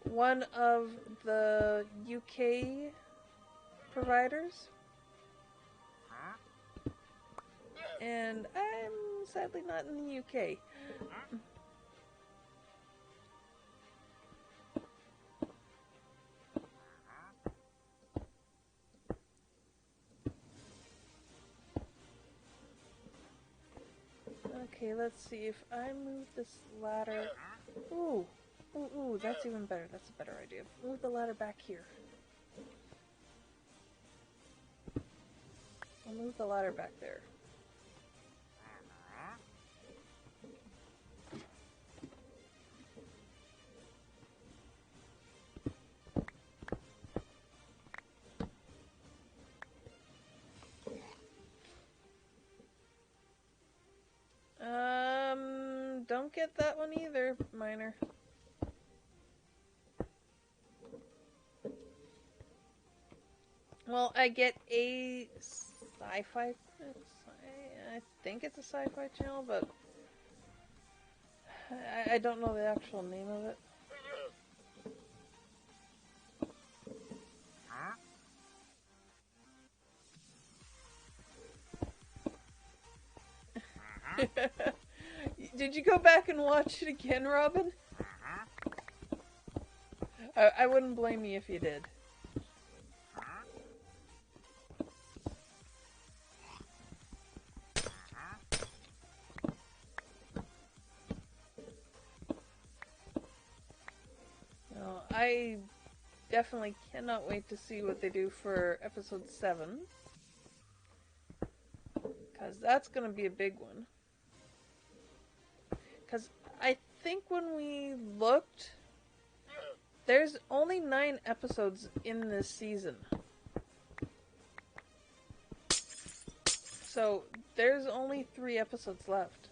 one of the UK providers. And I'm sadly not in the UK. Okay, let's see if I move this ladder. Ooh, ooh, that's even better. That's a better idea. Move the ladder back here. I'll move the ladder back there. Don't get that one either, Miner. Well, I get a sci-fi... I think it's a sci-fi channel, but I don't know the actual name of it. Did you go back and watch it again, Robin? I wouldn't blame you if you did. No, I definitely cannot wait to see what they do for episode 7. Because that's going to be a big one. Because I think when we looked, there's only 9 episodes in this season. So there's only 3 episodes left.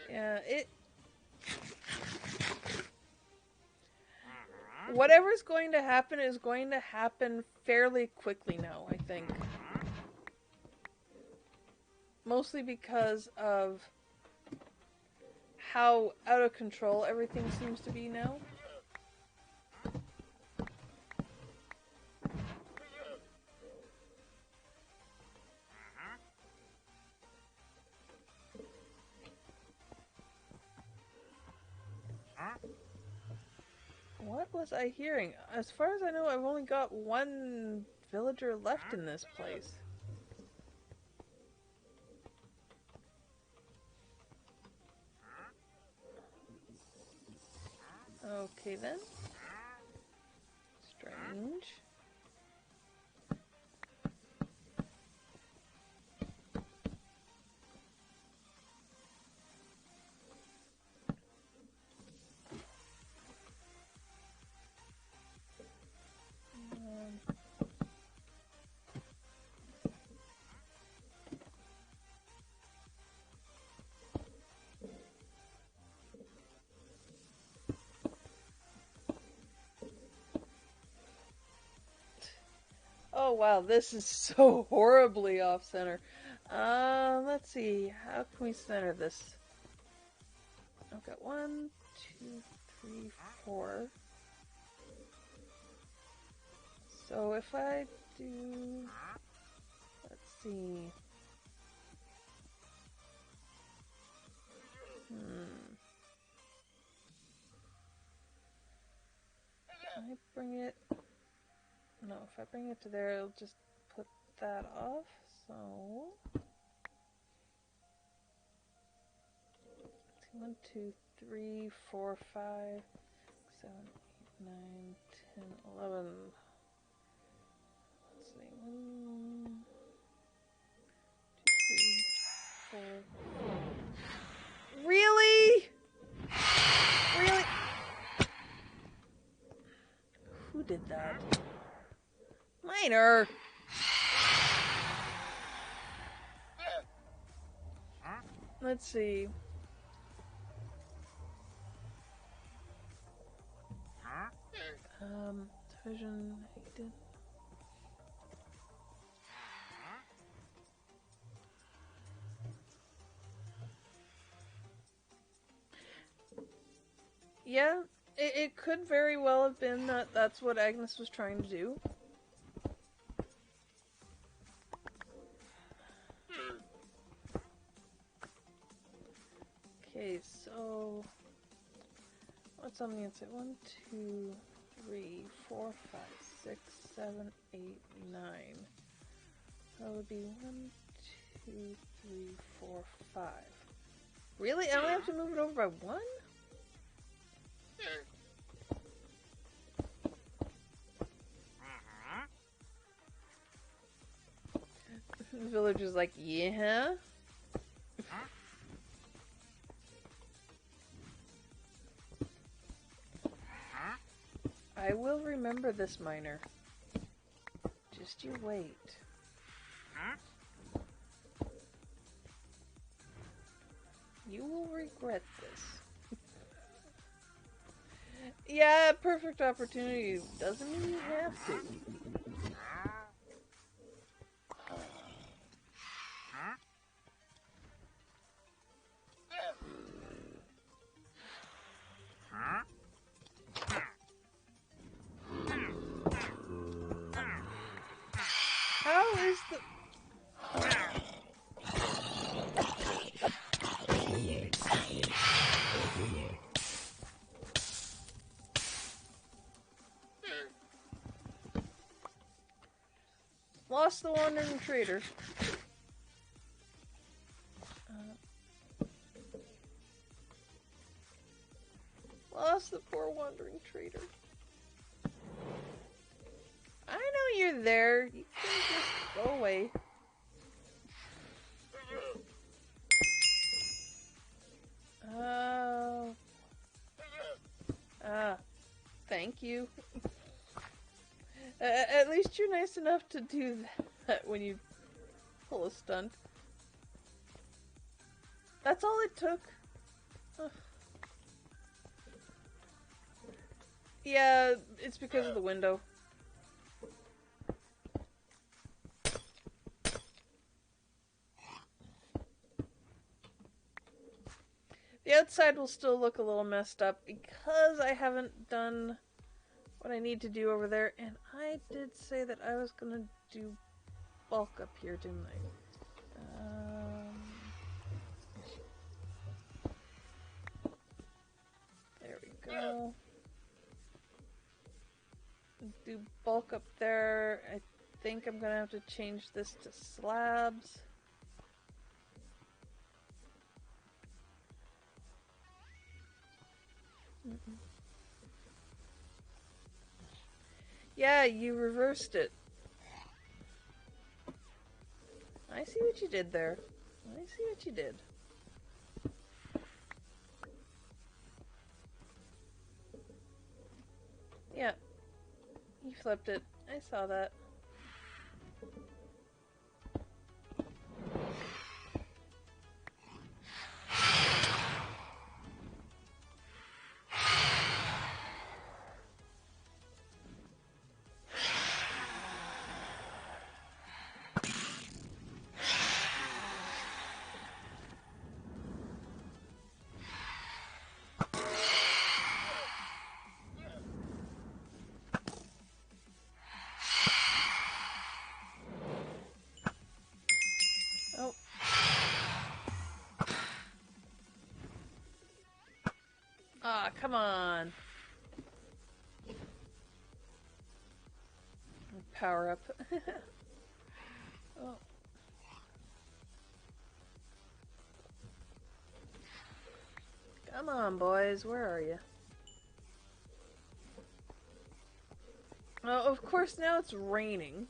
Yeah, whatever's going to happen is going to happen fairly quickly now, I think. Mostly because of how out of control everything seems to be now. What was I hearing? As far as I know, I've only got 1 villager left in this place. Okay then. Strange. Oh wow, this is so horribly off center. Let's see, how can we center this? I've got 1, 2, 3, 4. So if I do, let's see. I bring it. No, if I bring it to there, it'll just put that off. So 1, 2, 3, 4, 5, 7, 8, 9, 10, 11. Let's see. 1, 2, 3, 4. Really? Really? Who did that? Miner! Let's see. Division. He did. Yeah, it could very well have been that that's what Agnes was trying to do. Okay, so what's on the inside? 1, 2, 3, 4, 5, 6, 7, 8, 9. That would be 1, 2, 3, 4, 5. Really? I only have to move it over by 1? The villager's like, yeah. I will remember this, miner. Just you wait. You will regret this. Yeah, perfect opportunity doesn't mean you have to. Lost the wandering trader. Lost the poor wandering trader. I know you're there. You can just go away. Oh. Thank you. At least you're nice enough to do that when you pull a stunt. That's all it took. Yeah, it's because of the window. The outside will still look a little messed up because I haven't done what I need to do over there. And I did say that I was going to do bulk up here, didn't I? There we go. Do bulk up there. I think I'm going to have to change this to slabs. Yeah, you reversed it. I see what you did there. I see what you did. Yeah. You flipped it. I saw that. Oh. Ah, come on. Power up. Oh. Come on, boys. Where are you? Oh, of course, now it's raining.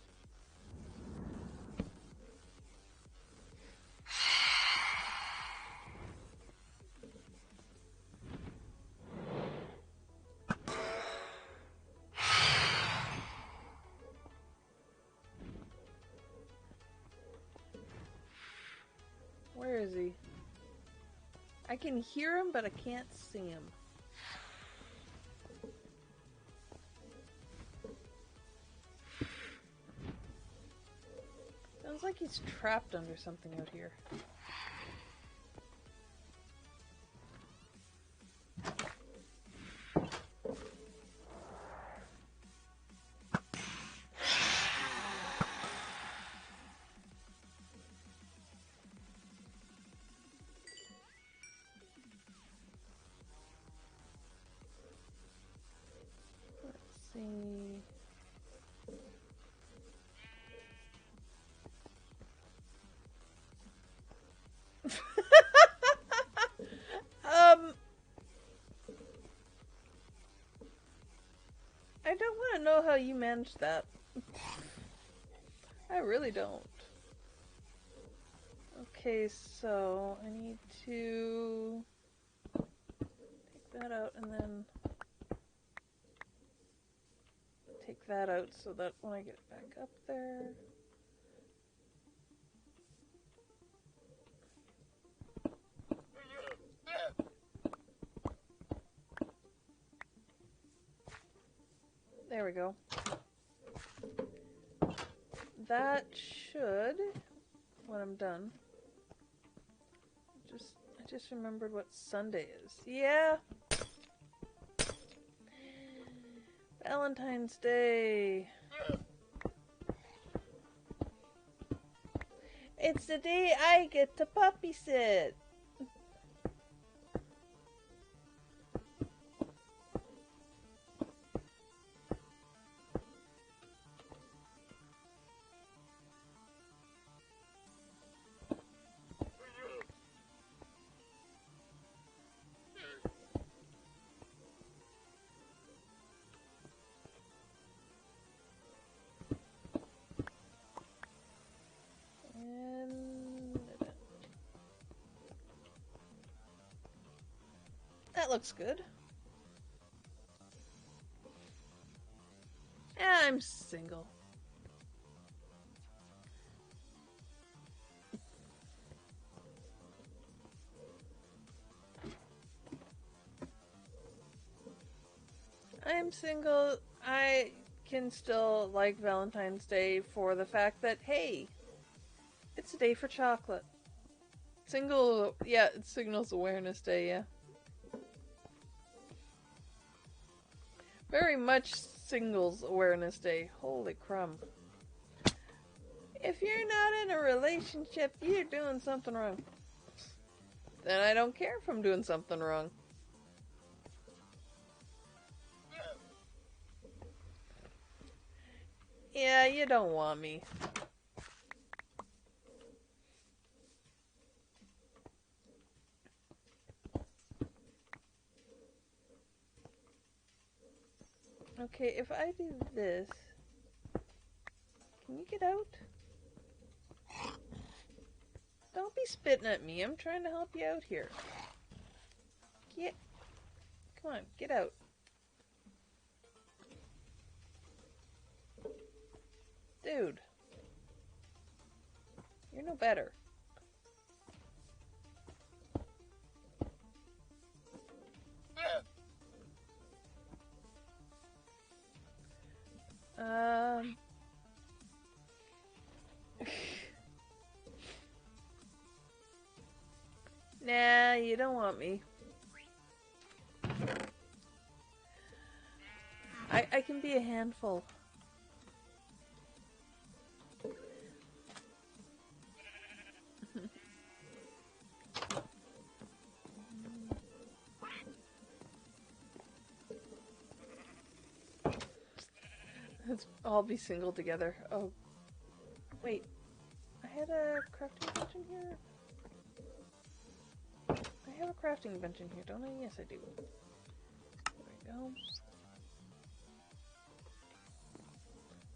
Where is he? I can hear him, but I can't see him. Sounds like he's trapped under something out here. Let's see. I don't want to know how you managed that. I really don't. Okay, so I need to take that out and then take that out so that when I get it back up there... There we go. That should, when I'm done. I just remembered what Sunday is. Yeah. Valentine's Day. It's the day I get to puppy sit. That looks good. I'm single. I'm single. I can still like Valentine's Day for the fact that, hey, it's a day for chocolate. Single, yeah, it's Singles Awareness Day, yeah. Very much Singles Awareness Day. Holy crumb. If you're not in a relationship, you're doing something wrong. Then I don't care if I'm doing something wrong. Yeah, you don't want me. Okay, if I do this... Can you get out? Don't be spitting at me. I'm trying to help you out here. Get... Come on, get out. Dude. You're no better. Nah, you don't want me. I can be a handful. Let's all be single together. Oh. Wait. I had a crafting bench in here? I have a crafting bench in here, don't I? Yes, I do. There we go.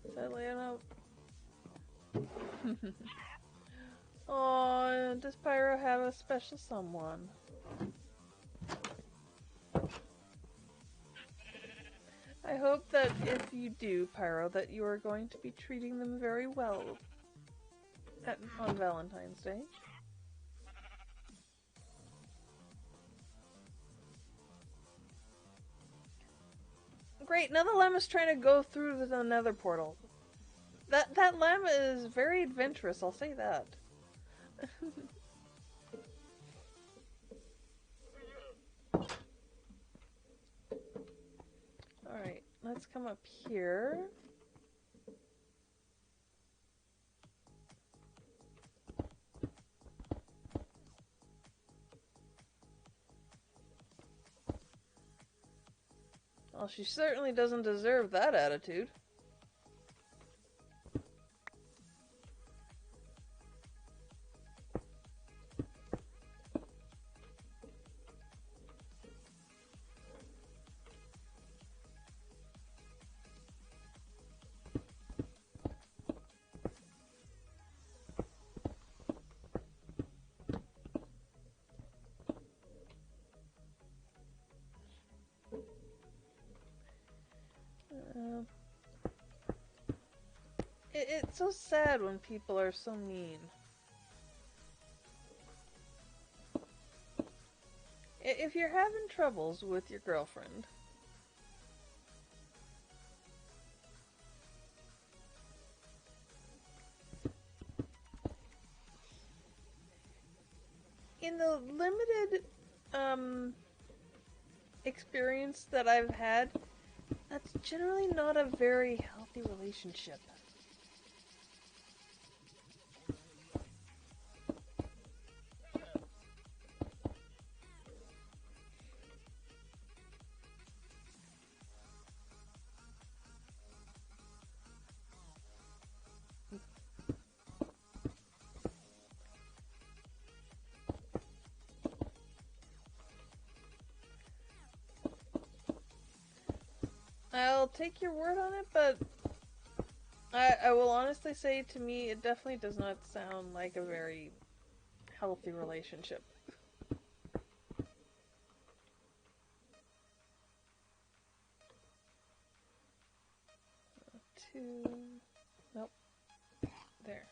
Is that laying out? Oh, does Pyro have a special someone? I hope that if you do, Pyro, that you are going to be treating them very well on Valentine's Day. Great, now the llama's trying to go through the nether portal. That llama is very adventurous, I'll say that. Alright, let's come up here. Well, she certainly doesn't deserve that attitude. It's so sad when people are so mean. If you're having troubles with your girlfriend, in the limited experience that I've had, that's generally not a very healthy relationship. I'll take your word on it, but I will honestly say, to me, it definitely does not sound like a very healthy relationship. 2. Nope. There.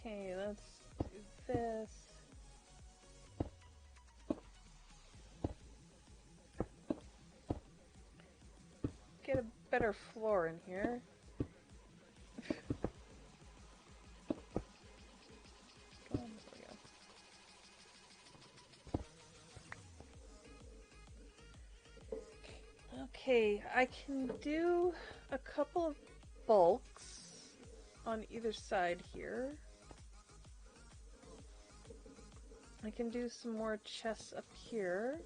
Okay, let's do this. Get a better floor in here. Come on, there we go. Okay, I can do a couple of bulks on either side here. I can do some more chests up here.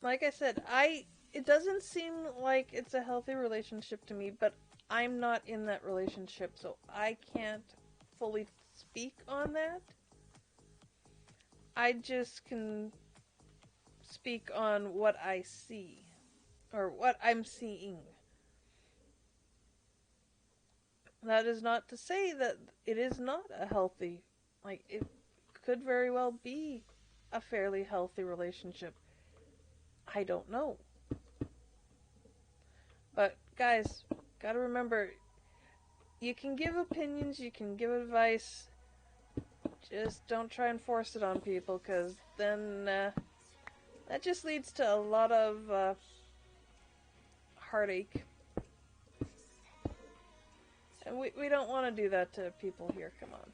Like I said, it doesn't seem like it's a healthy relationship to me, but I'm not in that relationship, so I can't fully speak on that. I just can speak on what I see, or what I'm seeing. That is not to say that it is not a healthy, like, it could very well be a fairly healthy relationship. I don't know. But, guys, gotta remember, you can give opinions, you can give advice, just don't try and force it on people, because then that just leads to a lot of heartache. And we don't want to do that to people here, come on.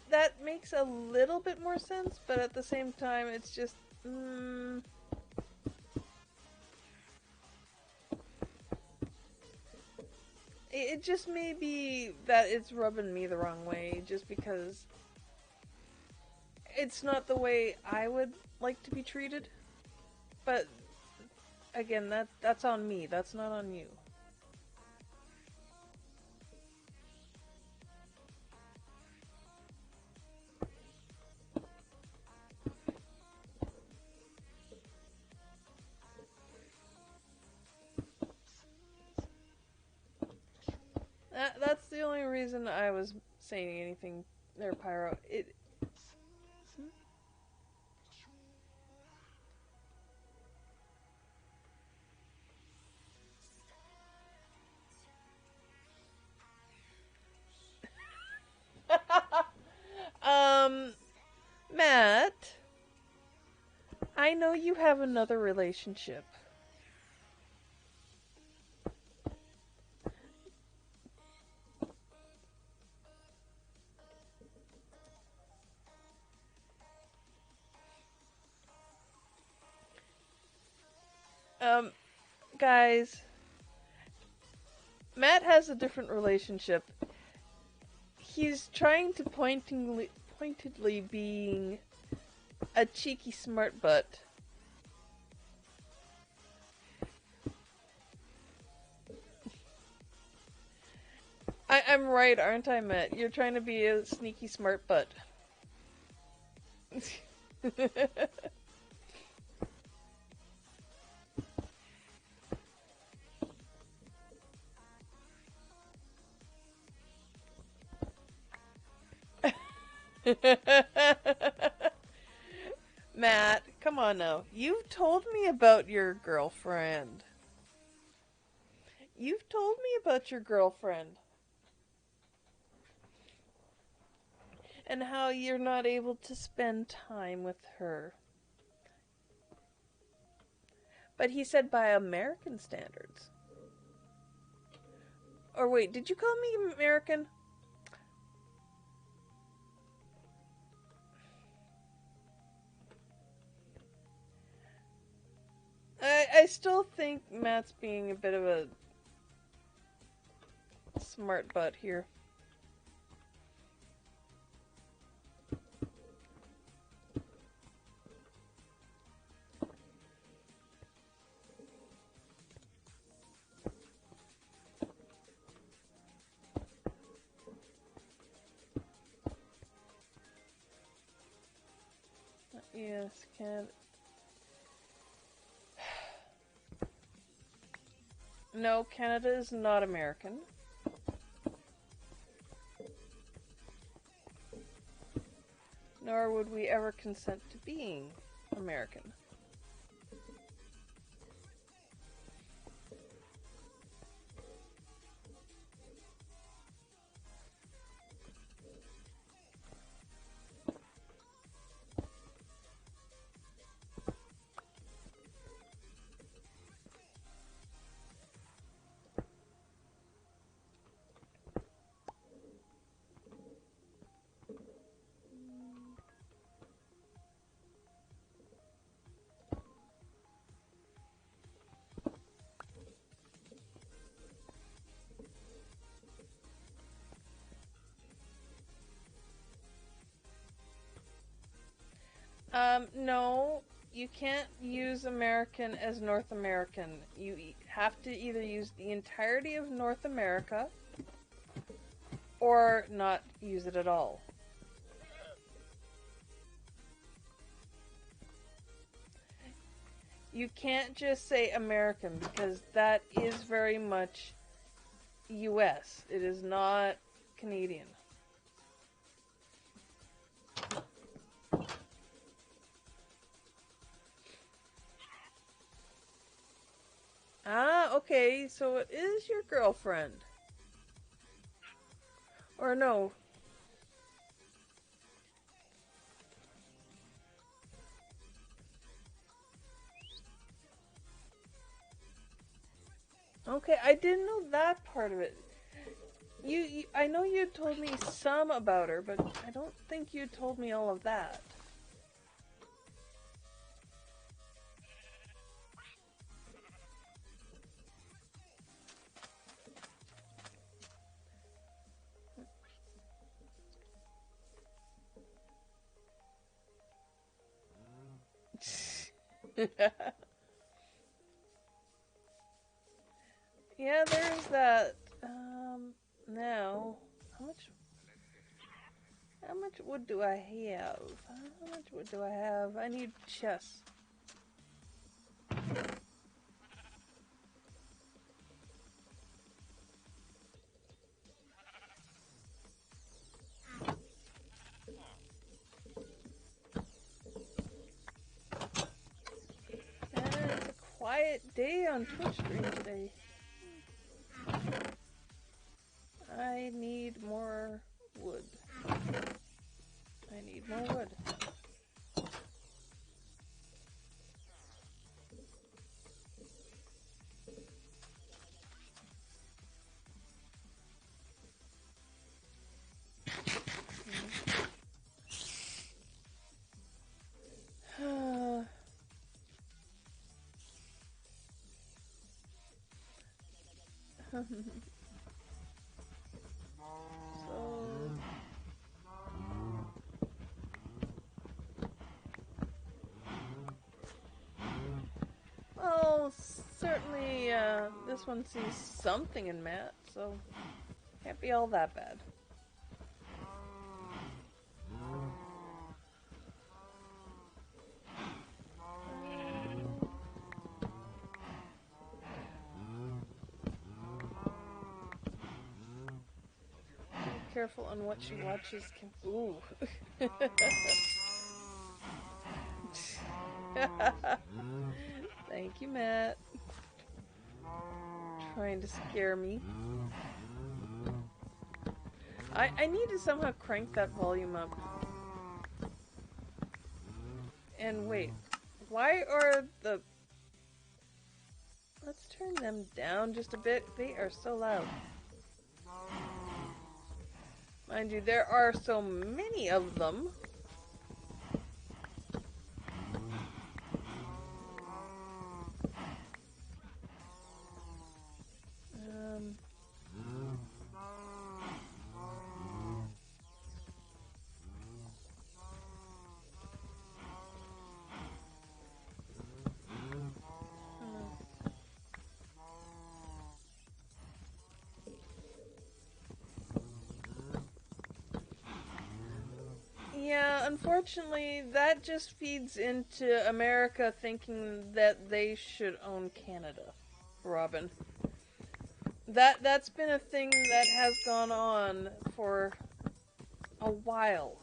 That makes a little bit more sense, but at the same time, it's just, it just may be that it's rubbing me the wrong way, just because it's not the way I would like to be treated. But again, that's on me. That's not on you. That's the only reason I was saying anything there, Pyro. um, Matt, I know you have another relationship. Guys, Matt has a different relationship. He's trying to pointedly being a cheeky smart butt. I'm right, aren't I, Matt? You're trying to be a sneaky smart butt. Matt, come on now. You've told me about your girlfriend. You've told me about your girlfriend. and how you're not able to spend time with her. But he said by American standards. Or wait, did you call me American? I still think Matt's being a bit of a smart butt here. Yes, can. No, Canada is not American. Nor would we ever consent to being American. No, you can't use American as North American. You have to either use the entirety of North America or not use it at all. You can't just say American because that is very much US. It is not Canadian. Ah, okay, so it is your girlfriend. Or no. Okay, I didn't know that part of it. I know you told me some about her, but I don't think you told me all of that. Yeah, there's that. Now, how much wood do I have? How much wood do I have? I need chests. And it's a quiet day on Twitch stream today. I need more wood. I need more wood. Well, certainly this one sees something in Matt, so can't be all that bad. Be careful on what she watches. Ooh. Thank you, Matt. Trying to scare me. I need to somehow crank that volume up. And wait, why are the... Let's turn them down just a bit. They are so loud. Mind you, there are so many of them. Yeah, unfortunately, that just feeds into America thinking that they should own Canada, Robin. That's been a thing that has gone on for a while.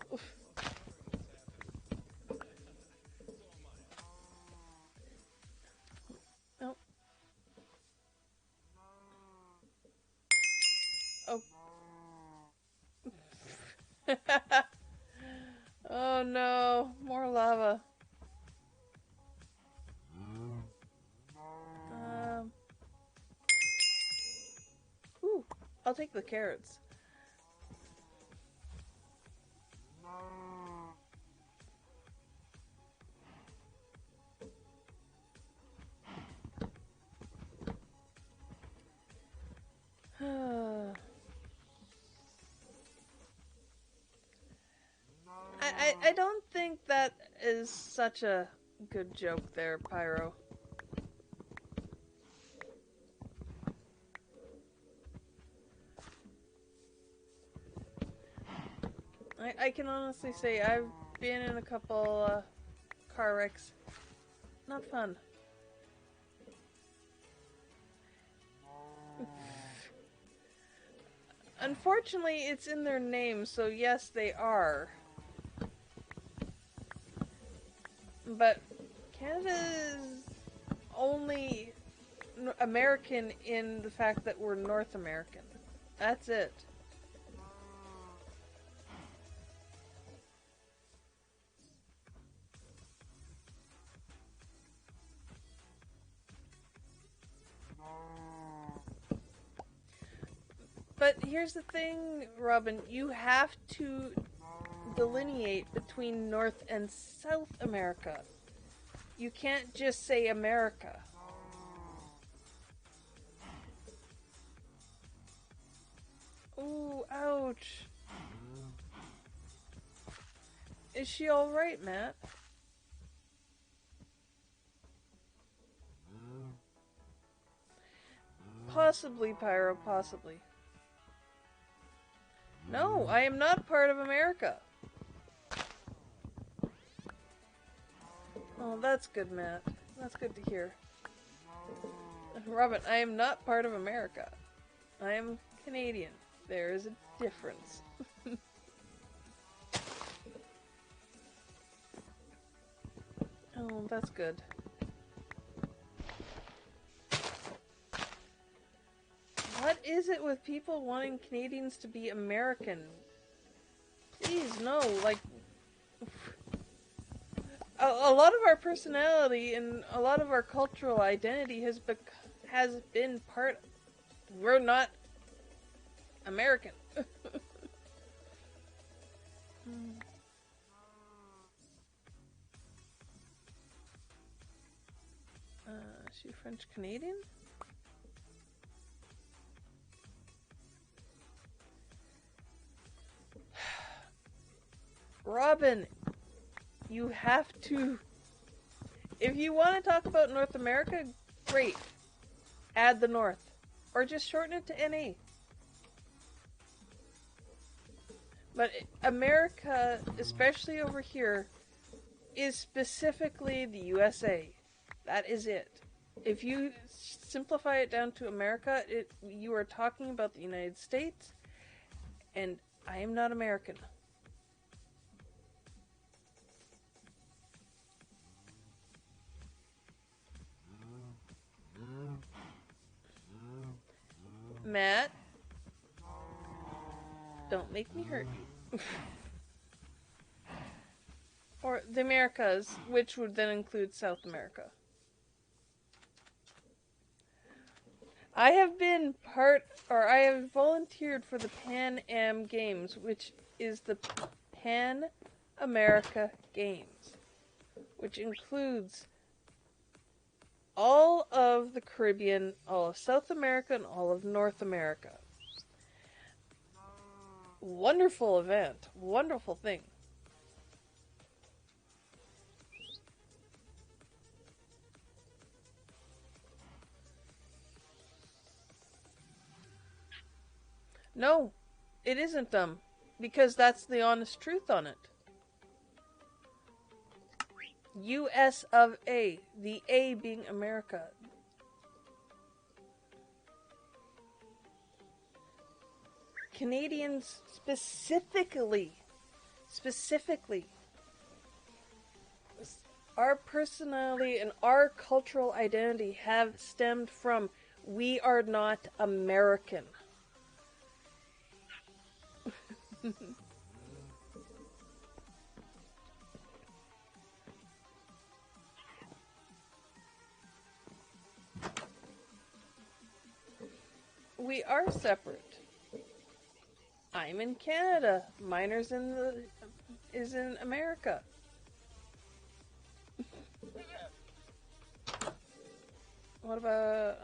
Oh. Oh. Oh no, more lava. Um. Ooh, I'll take the carrots. I don't think that is such a good joke there, Pyro. I can honestly say I've been in a couple car wrecks. Not fun. Unfortunately, it's in their name, so yes, they are. But Canada is only American in the fact that we're North American. That's it. But here's the thing, Robin. You have to delineate between North and South America. You can't just say America. Ooh, ouch. Is she alright, Matt? Possibly, Pyro, possibly. No, I am not part of America. Oh, that's good, Matt. That's good to hear. Robin, I am not part of America. I am Canadian. There is a difference. Oh, that's good. What is it with people wanting Canadians to be American? Please, no, like... A lot of our personality and a lot of our cultural identity has been part... We're not American. Is she French Canadian? Robin, you have to... If you want to talk about North America, great. Add the North. Or just shorten it to NA. But America, especially over here, is specifically the USA. That is it. If you simplify it down to America, you are talking about the United States, and I am not American. Matt? Don't make me hurt you. Or the Americas, which would then include South America. I have volunteered for the Pan Am Games, which is the Pan America Games, which includes all of the Caribbean, all of South America, and all of North America. Wonderful event. Wonderful thing. No, it isn't dumb, because that's the honest truth on it. US of A, the A being America. Canadians specifically, our personality and our cultural identity have stemmed from we are not American. We are separate. I'm in Canada. Miner's is in America. What about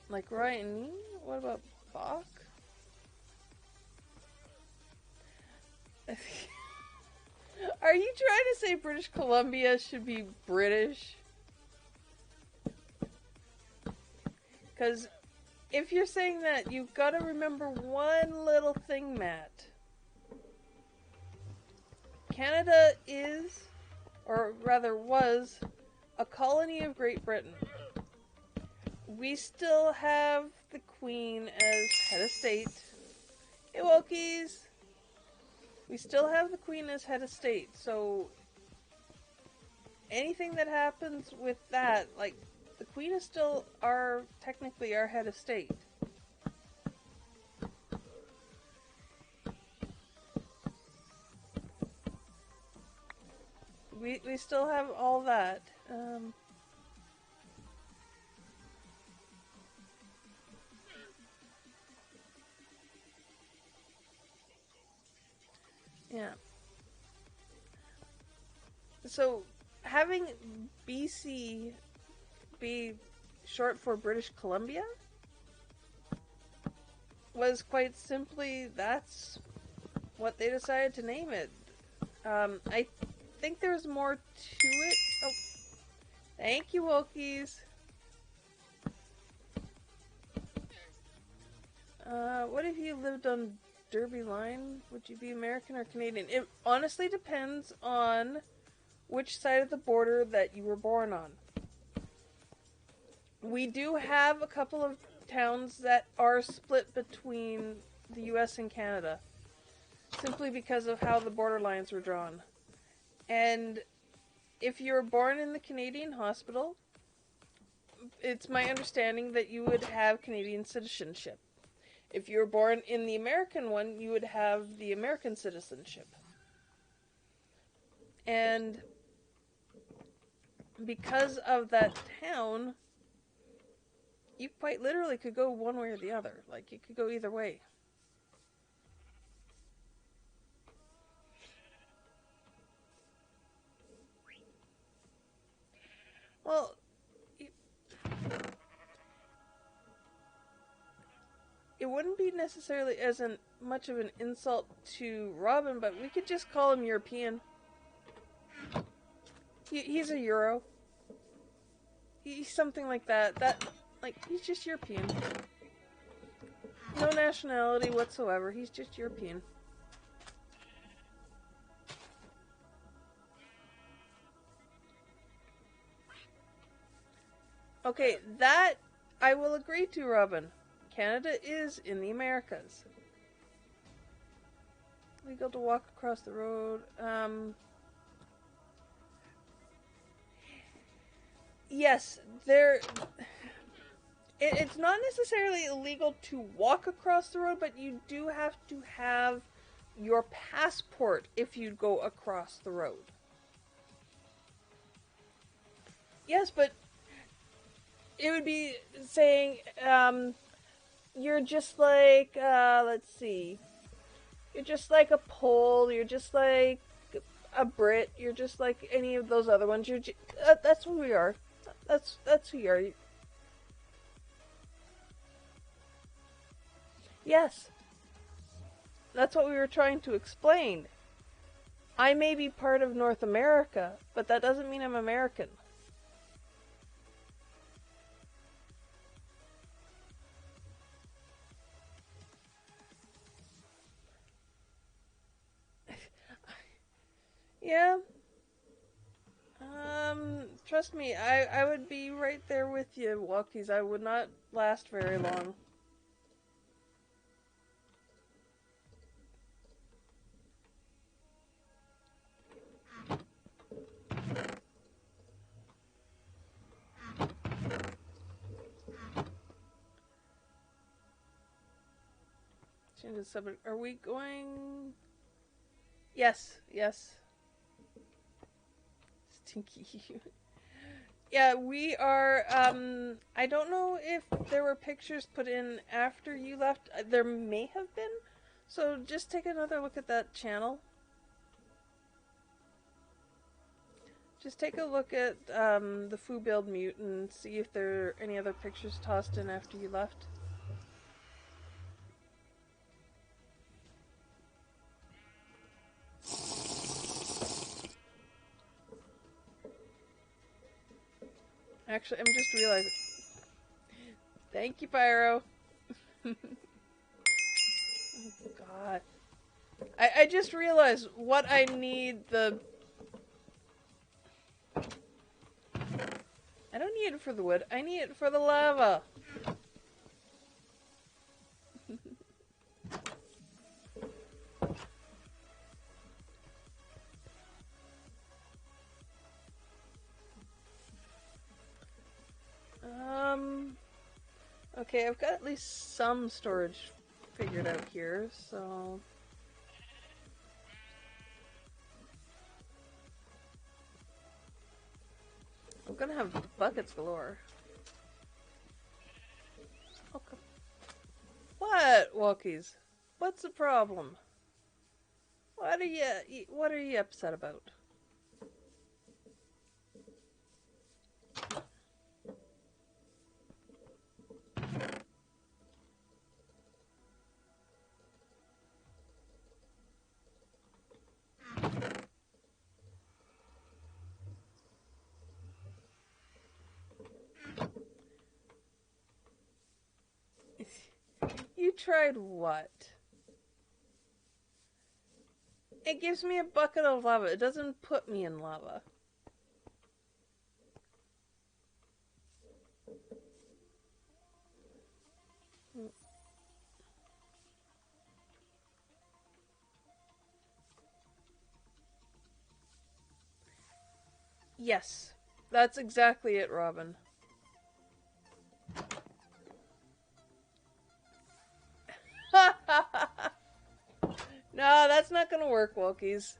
like Ryan? What about Bach? Are you trying to say British Columbia should be British? Because if you're saying that, you've got to remember one little thing, Matt. Canada is, or rather was, a colony of Great Britain. We still have the Queen as head of state. Hey, Wokies! We still have the Queen as head of state, so anything that happens with that, like, the Queen is still technically our head of state. We still have all that. Yeah. So, having BC be short for British Columbia was quite simply, that's what they decided to name it. I think there's more to it. Oh, thank you, Wokies. What if you lived on Derby Line? Would you be American or Canadian? It honestly depends on which side of the border that you were born on. We do have a couple of towns that are split between the US and Canada, simply because of how the border lines were drawn. And if you were born in the Canadian hospital, it's my understanding that you would have Canadian citizenship. If you were born in the American one, you would have the American citizenship. And because of that town, you quite literally could go one way or the other. Like, you could go either way. Well, it wouldn't be necessarily as much of an insult to Robin, but we could just call him European. He's a Euro. He's something like that. He's just European. No nationality whatsoever. He's just European. Okay, that I will agree to, Robin. Canada is in the Americas. Legal to walk across the road. Yes, it's not necessarily illegal to walk across the road, but you do have to have your passport if you go across the road. Yes, but it would be saying, you're just like, let's see, you're just like a Pole, you're just like a Brit, you're just like any of those other ones. That's who we are. That's who you are. Yes, that's what we were trying to explain. I may be part of North America, but that doesn't mean I'm American. Yeah. Trust me, I would be right there with you, Walkies. I would not last very long. Change the subject. Are we going? Yes, yes. Stinky. Yeah, we are, I don't know if there were pictures put in after you left. There may have been. So just take another look at that channel. Just take a look at the Foo Build Mute and see if there are any other pictures tossed in after you left. Actually, I'm just realizing. Thank you, Pyro. Oh, God. I just realized what I need the... I don't need it for the wood. I need it for the lava. Okay, I've got at least some storage figured out here, so... I'm gonna have buckets galore. Okay. What, Walkies? What's the problem? What are you upset about? You tried what? It gives me a bucket of lava. It doesn't put me in lava. Yes, that's exactly it, Robin. No, that's not gonna work, Walkies.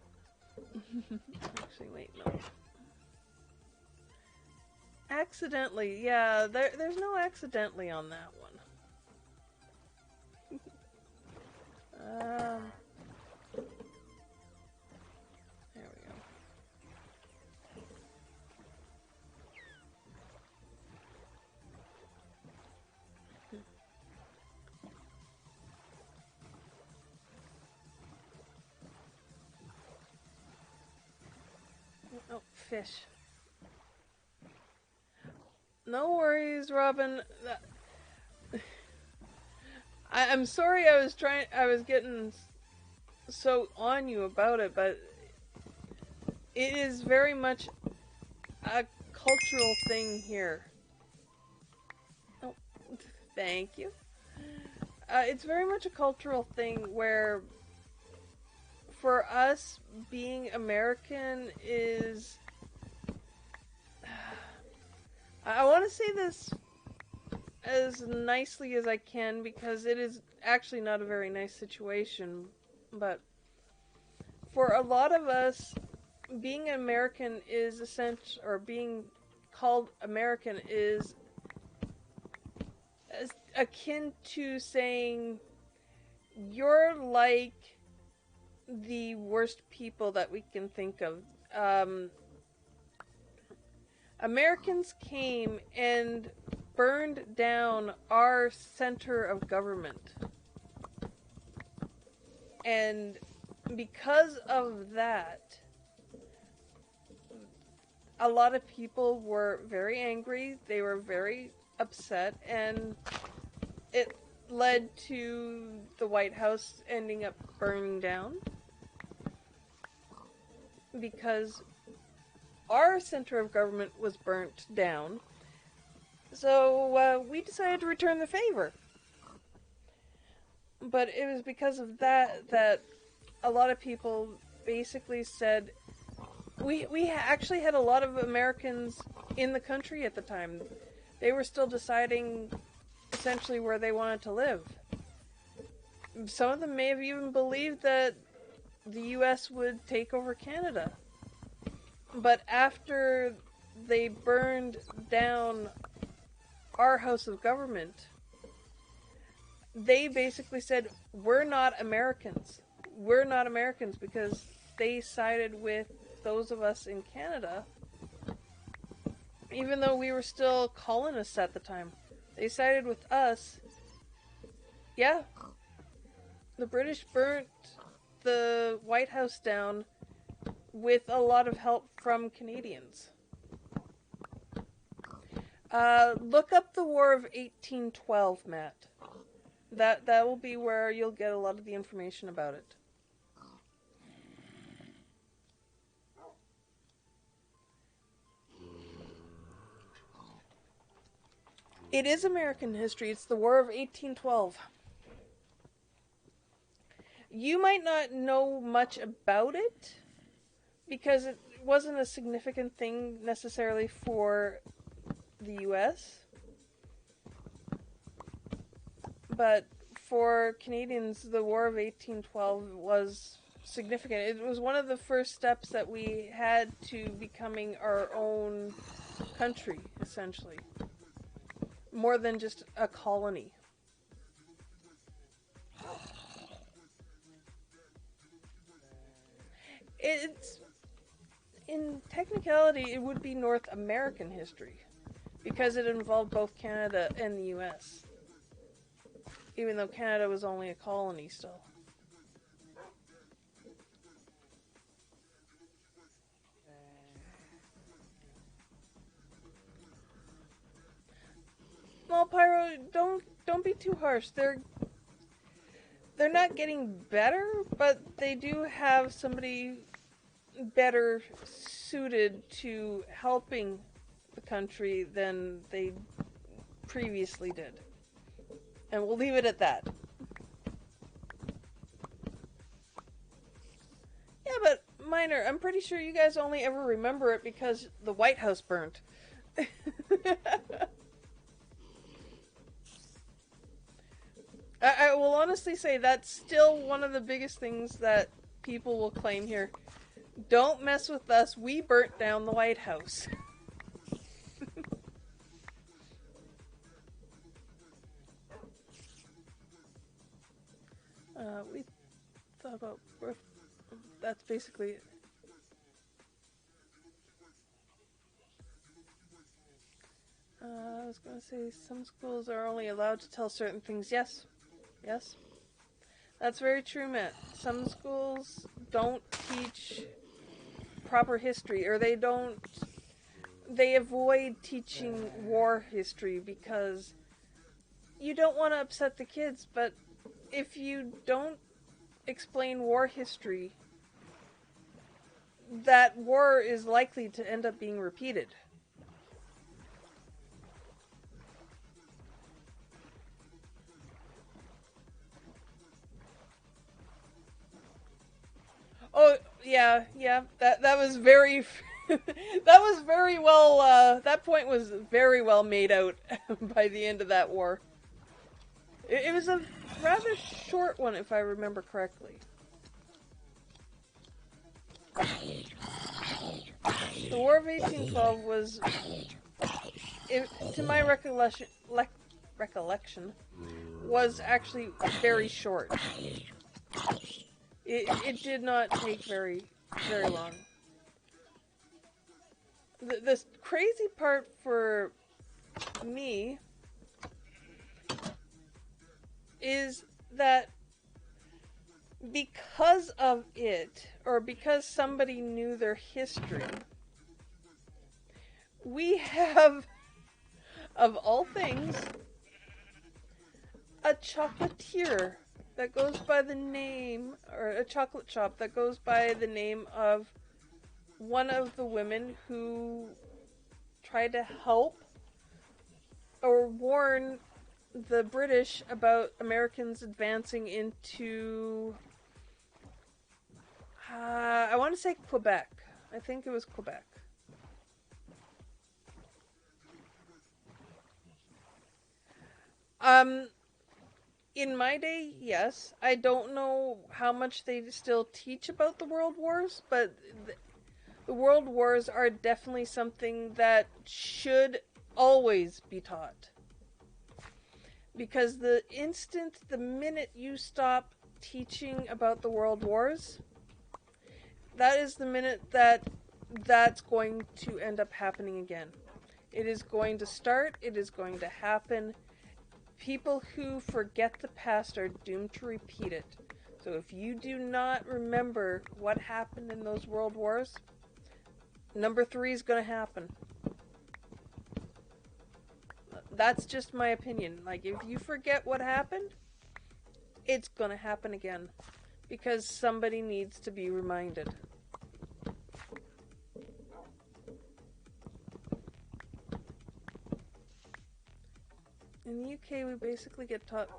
Actually, wait, no. Accidentally, yeah, there's no accidentally on that one. There we go. Oh, fish. No worries, Robin. I'm sorry I was getting so on you about it, but it is very much a cultural thing here. Oh, thank you. It's very much a cultural thing where, for us, being American is... I want to say this as nicely as I can because it is actually not a very nice situation. But for a lot of us, being American is essential, or being called American is akin to saying you're like the worst people that we can think of. Americans came and burned down our center of government. And because of that, a lot of people were very angry, they were very upset, and it led to the White House ending up burning down. Because our center of government was burnt down, so we decided to return the favor. But it was because of that a lot of people basically said, we actually had a lot of Americans in the country at the time. They were still deciding essentially where they wanted to live. Some of them may have even believed that the US would take over Canada. But after they burned down our House of Government, they basically said, we're not Americans. We're not Americans, because they sided with those of us in Canada, even though we were still colonists at the time. They sided with us. Yeah. The British burnt the White House down with a lot of help from Canadians. Look up the War of 1812, Matt. That will be where you'll get a lot of the information about it. It is American history. It's the War of 1812. You might not know much about it because it wasn't a significant thing necessarily for the US. But for Canadians, the War of 1812 was significant. It was one of the first steps that we had to becoming our own country, essentially. More than just a colony. It's, in technicality, it would be North American history, because it involved both Canada and the US. Even though Canada was only a colony still. Well, Pyro, don't be too harsh. They're not getting better, but they do have somebody better suited to helping the country than they previously did. And we'll leave it at that. Yeah, but Minor, I'm pretty sure you guys only ever remember it because the White House burnt. I will honestly say that's still one of the biggest things that people will claim here. Don't mess with us, we burnt down the White House. We thought about birth. That's basically it. I was going to say some schools are only allowed to tell certain things. Yes. Yes. That's very true, Matt. Some schools don't teach proper history, or they avoid teaching war history because you don't want to upset the kids, but if you don't explain war history, that war is likely to end up being repeated. Oh, yeah, that was very, That was very well, that point was very well made out by the end of that war. It was a rather short one, if I remember correctly. The War of 1812 was, to my recollection, was actually very short. It did not take very long. The crazy part for me is that because of it, or because somebody knew their history, we have, of all things, a chocolatier that goes by the name, or a chocolate shop that goes by the name of one of the women who tried to help or warn the British about Americans advancing into, I want to say Quebec. I think it was Quebec. In my day, yes. I don't know how much they still teach about the World Wars, but the World Wars are definitely something that should always be taught. Because the minute you stop teaching about the World Wars, that is the minute that's going to end up happening again. It is going to start, it is going to happen. People who forget the past are doomed to repeat it. So if you do not remember what happened in those world wars, number 3 is going to happen. That's just my opinion. Like, if you forget what happened, it's going to happen again. Because somebody needs to be reminded. In the UK, we basically get taught...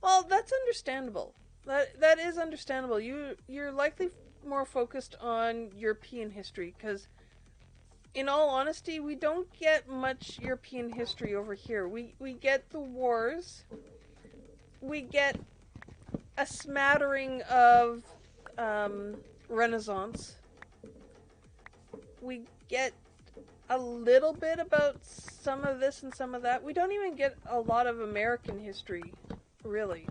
Well, that's understandable. That is understandable. You're likely more focused on European history, because, in all honesty, we don't get much European history over here. We get the wars. We get a smattering of Renaissance. We get a little bit about some of this and some of that. We don't even get a lot of American history, really.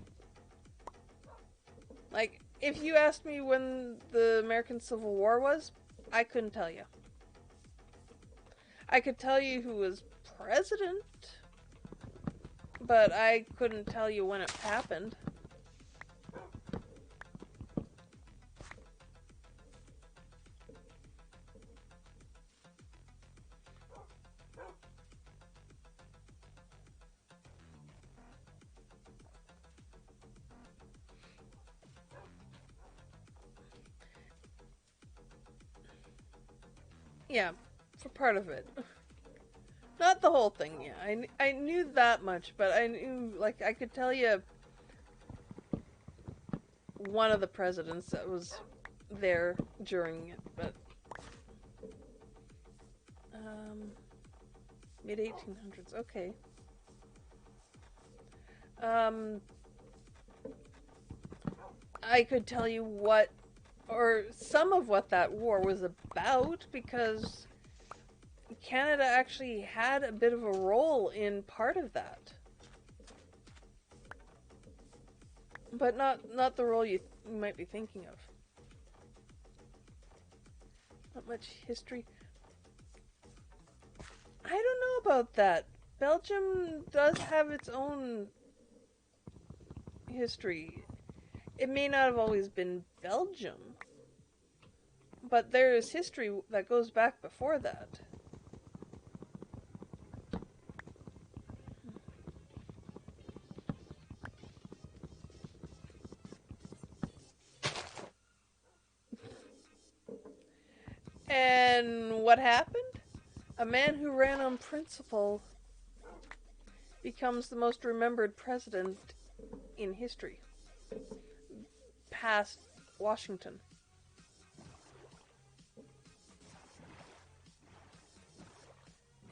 Like, if you asked me when the American Civil War was, I couldn't tell you. I could tell you who was president, but I couldn't tell you when it happened. Yeah, for part of it. Not the whole thing, yeah. I knew that much, but I knew, like, I could tell you one of the presidents that was there during it, but mid-1800s, okay. I could tell you what, or some of what that war was about, because Canada actually had a bit of a role in part of that. But not the role you might be thinking of. Not much history. I don't know about that. Belgium does have its own history. It may not have always been Belgium, but there is history that goes back before that. And what happened? A man who ran on principle becomes the most remembered president in history, past Washington.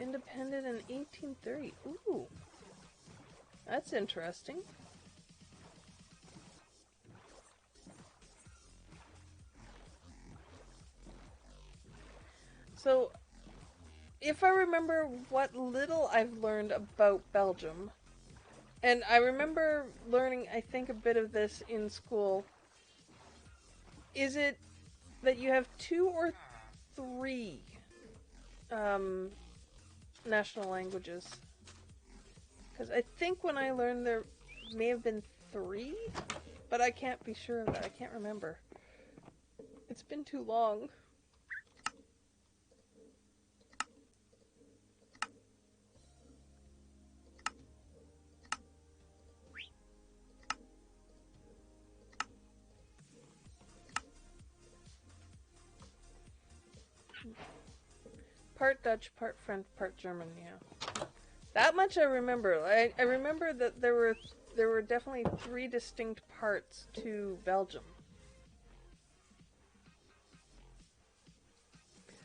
Independent in 1830. Ooh. That's interesting. So, if I remember what little I've learned about Belgium, and I remember learning, I think, a bit of this in school, is it that you have 2 or 3 national languages? Because I think when I learned there may have been 3, but I can't be sure of that. I can't remember. It's been too long. Part Dutch, part French, part German, yeah. That much I remember. I remember that there were definitely 3 distinct parts to Belgium.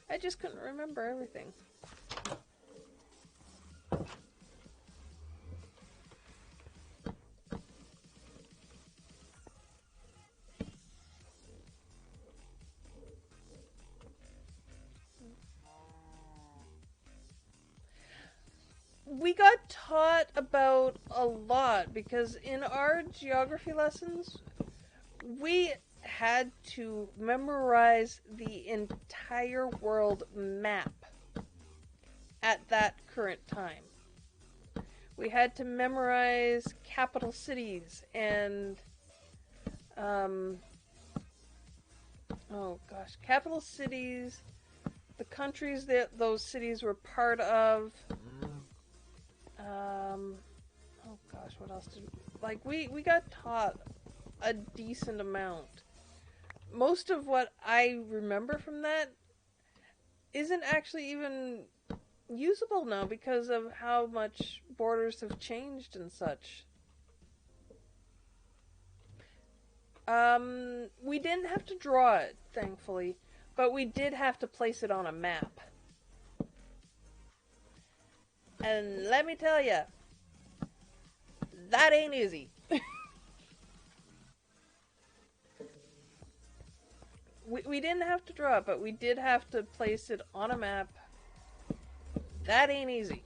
I just couldn't remember everything. We got taught about a lot because in our geography lessons, we had to memorize the entire world map at that current time. We had to memorize capital cities and capital cities, the countries that those cities were part of. What else did we got taught a decent amount. Most of what I remember from that isn't actually even usable now because of how much borders have changed and such. We didn't have to draw it, thankfully, but we did have to place it on a map. And let me tell you, that ain't easy. we didn't have to draw it, but we did have to place it on a map. That ain't easy.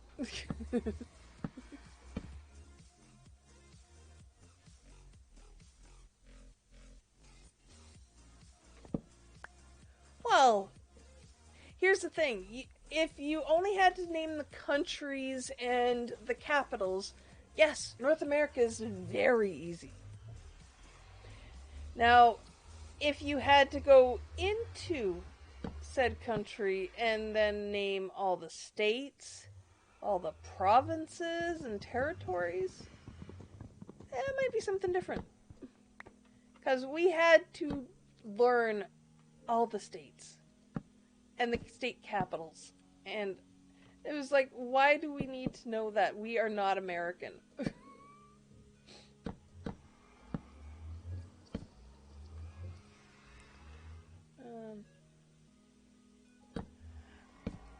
Well, here's the thing. If you only had to name the countries and the capitals, yes, North America is very easy. Now, if you had to go into said country and then name all the states, all the provinces and territories, it might be something different. Because we had to learn all the states and the state capitals. And it was like, why do we need to know that? We are not American.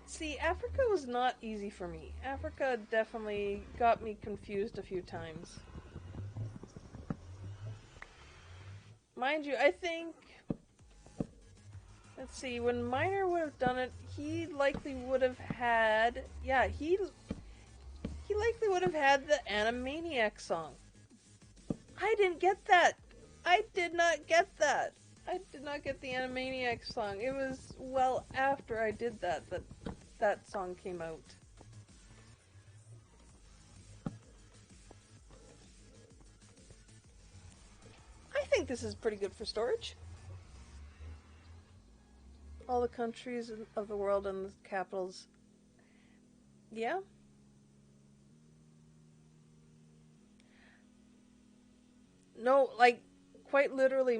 See, Africa was not easy for me. Africa definitely got me confused a few times. Mind you, I think... Let's see, when Miner would have done it, he likely would have had... Yeah, he likely would have had the Animaniac song. I didn't get that. I did not get that. I did not get the Animaniac song. It was well after I did that song came out. I think this is pretty good for storage. All the countries of the world and the capitals. Yeah. No, like, quite literally,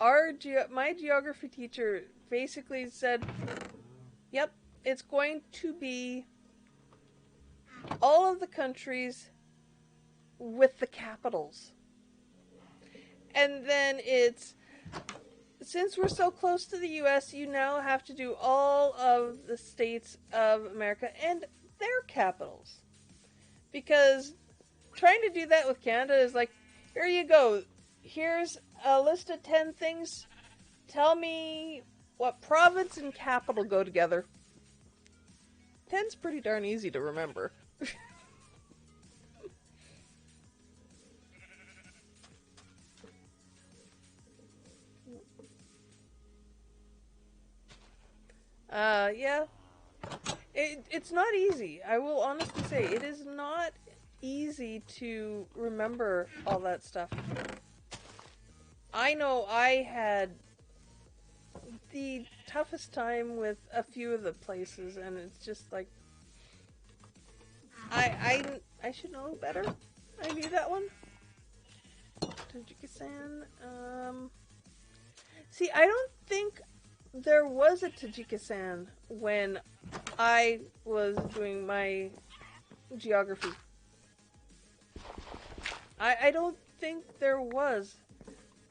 my geography teacher basically said, yep, it's going to be all of the countries with the capitals. And then it's, since we're so close to the US, you now have to do all of the states of America. And their capitals. Because trying to do that with Canada is like, here you go. Here's a list of 10 things. Tell me what province and capital go together. 10's pretty darn easy to remember. Yeah. It's not easy. I will honestly say, it is not easy to remember all that stuff. I know I had the toughest time with a few of the places, and it's just like, I should know better. I knew that one. Tajikistan. See, I don't think there was a Tajikistan when I was doing my geography. I don't think there was.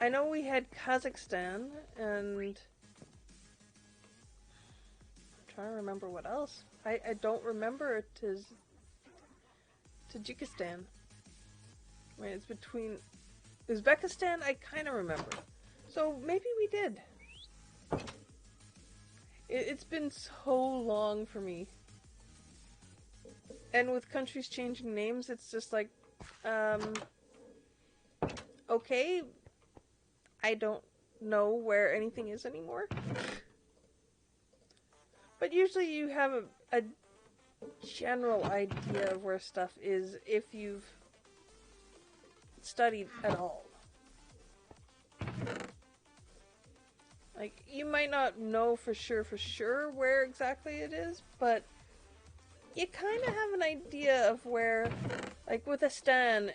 I know we had Kazakhstan, and I'm trying to remember what else. I don't remember Tajikistan. Wait, it's between Uzbekistan. I kind of remember. So maybe we did. It's been so long for me. And with countries changing names, it's just like, okay, I don't know where anything is anymore. But usually you have a general idea of where stuff is if you've studied at all. Like, you might not know for sure where exactly it is, but you kind of have an idea of where, like with a stan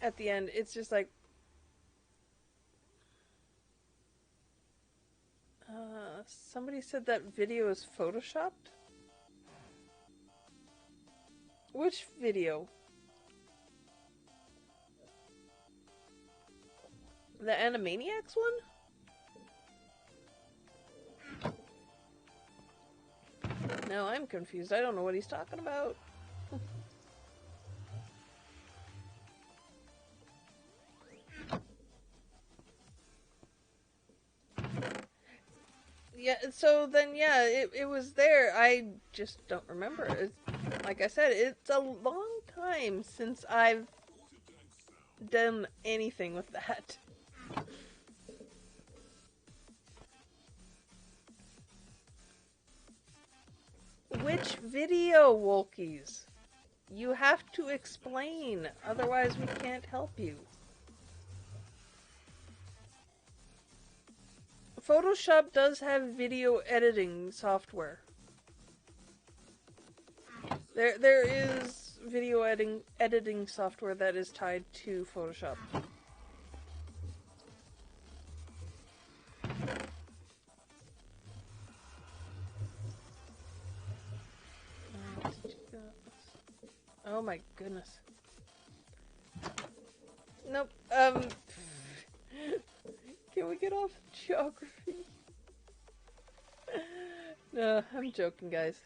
at the end, it's just like, somebody said that video is photoshopped? Which video? The Animaniacs one? No, I'm confused. I don't know what he's talking about. Yeah, so then, yeah, it was there. I just don't remember. Like I said, it's a long time since I've done anything with that. Which video, Wolkies? You have to explain, otherwise we can't help you. Photoshop does have video editing software. There is video editing software that is tied to Photoshop. Oh my goodness. Nope. Can we get off geography? No, I'm joking, guys.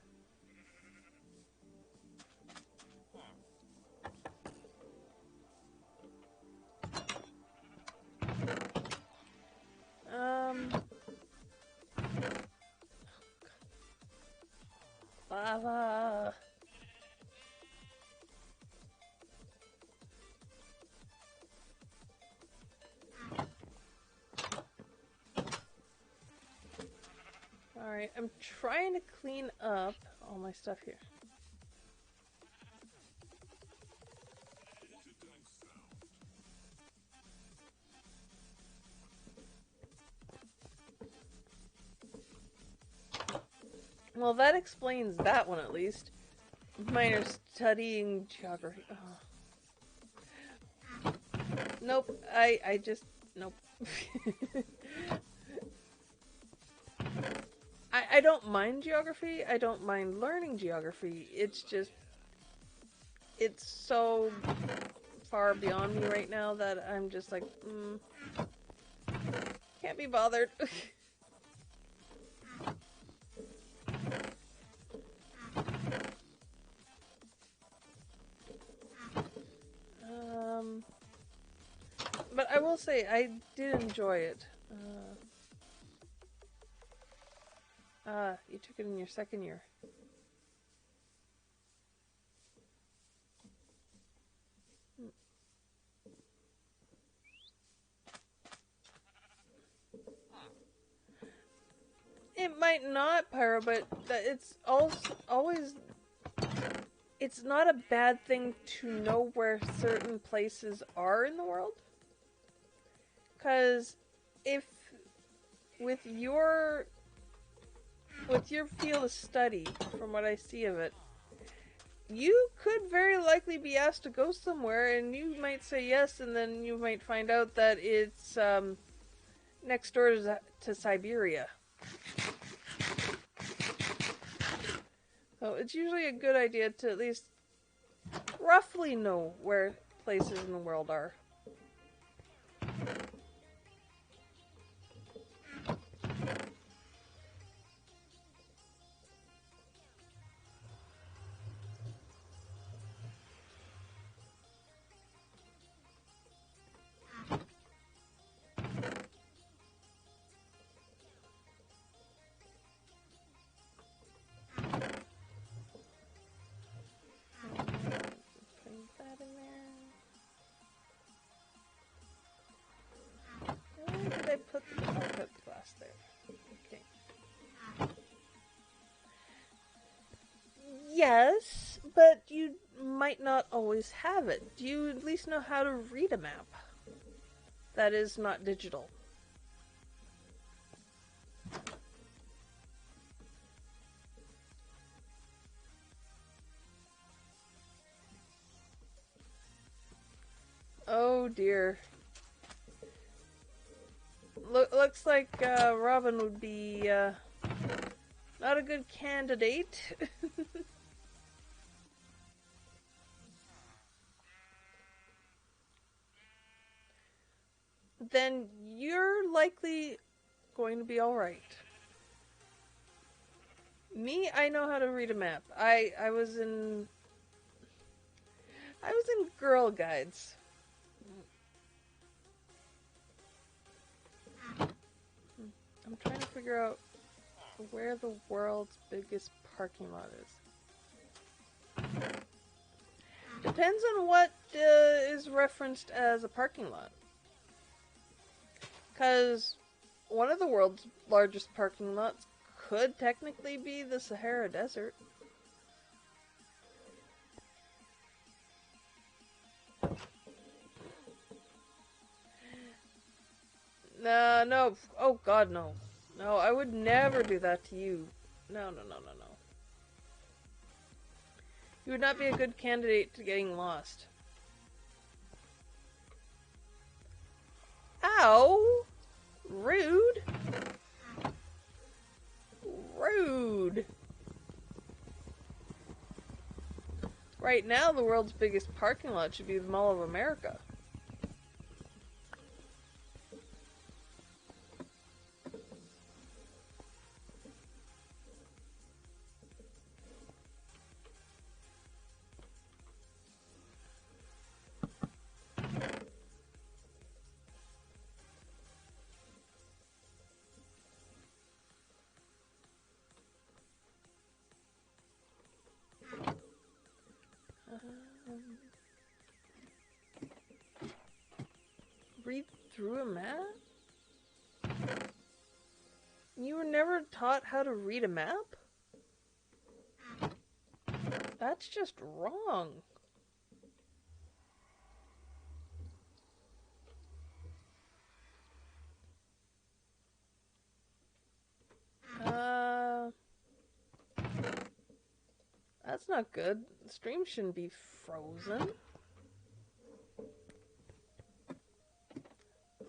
Lava. Alright, I'm trying to clean up all my stuff here. Well, that explains that one at least. Mine are studying geography. Oh. Nope, I just... Nope. I don't mind geography. I don't mind learning geography. It's just... It's so far beyond me right now that I'm just like, can't be bothered. But I will say, I did enjoy it. You took it in your second year. It might not, Pyro, but it's also always... It's not a bad thing to know where certain places are in the world. Because if... With your field of study, from what I see of it, you could very likely be asked to go somewhere, and you might say yes, and then you might find out that it's next door to Siberia. So it's usually a good idea to at least roughly know where places in the world are. Where did I put the glass there? Okay. Yes, but you might not always have it. Do you at least know how to read a map that is not digital? Oh dear. Looks like Robin would be not a good candidate. Then you're likely going to be alright. Me, I know how to read a map. I was in Girl Guides. I'm trying to figure out where the world's biggest parking lot is. Depends on what is referenced as a parking lot. Because one of the world's largest parking lots could technically be the Sahara Desert. No. Oh God, no. No, I would never do that to you. No. You would not be a good candidate to getting lost. Ow! Rude! Rude! Right now, the world's biggest parking lot should be the Mall of America. Read through a map? You were never taught how to read a map? That's just wrong. That's not good. The stream shouldn't be frozen.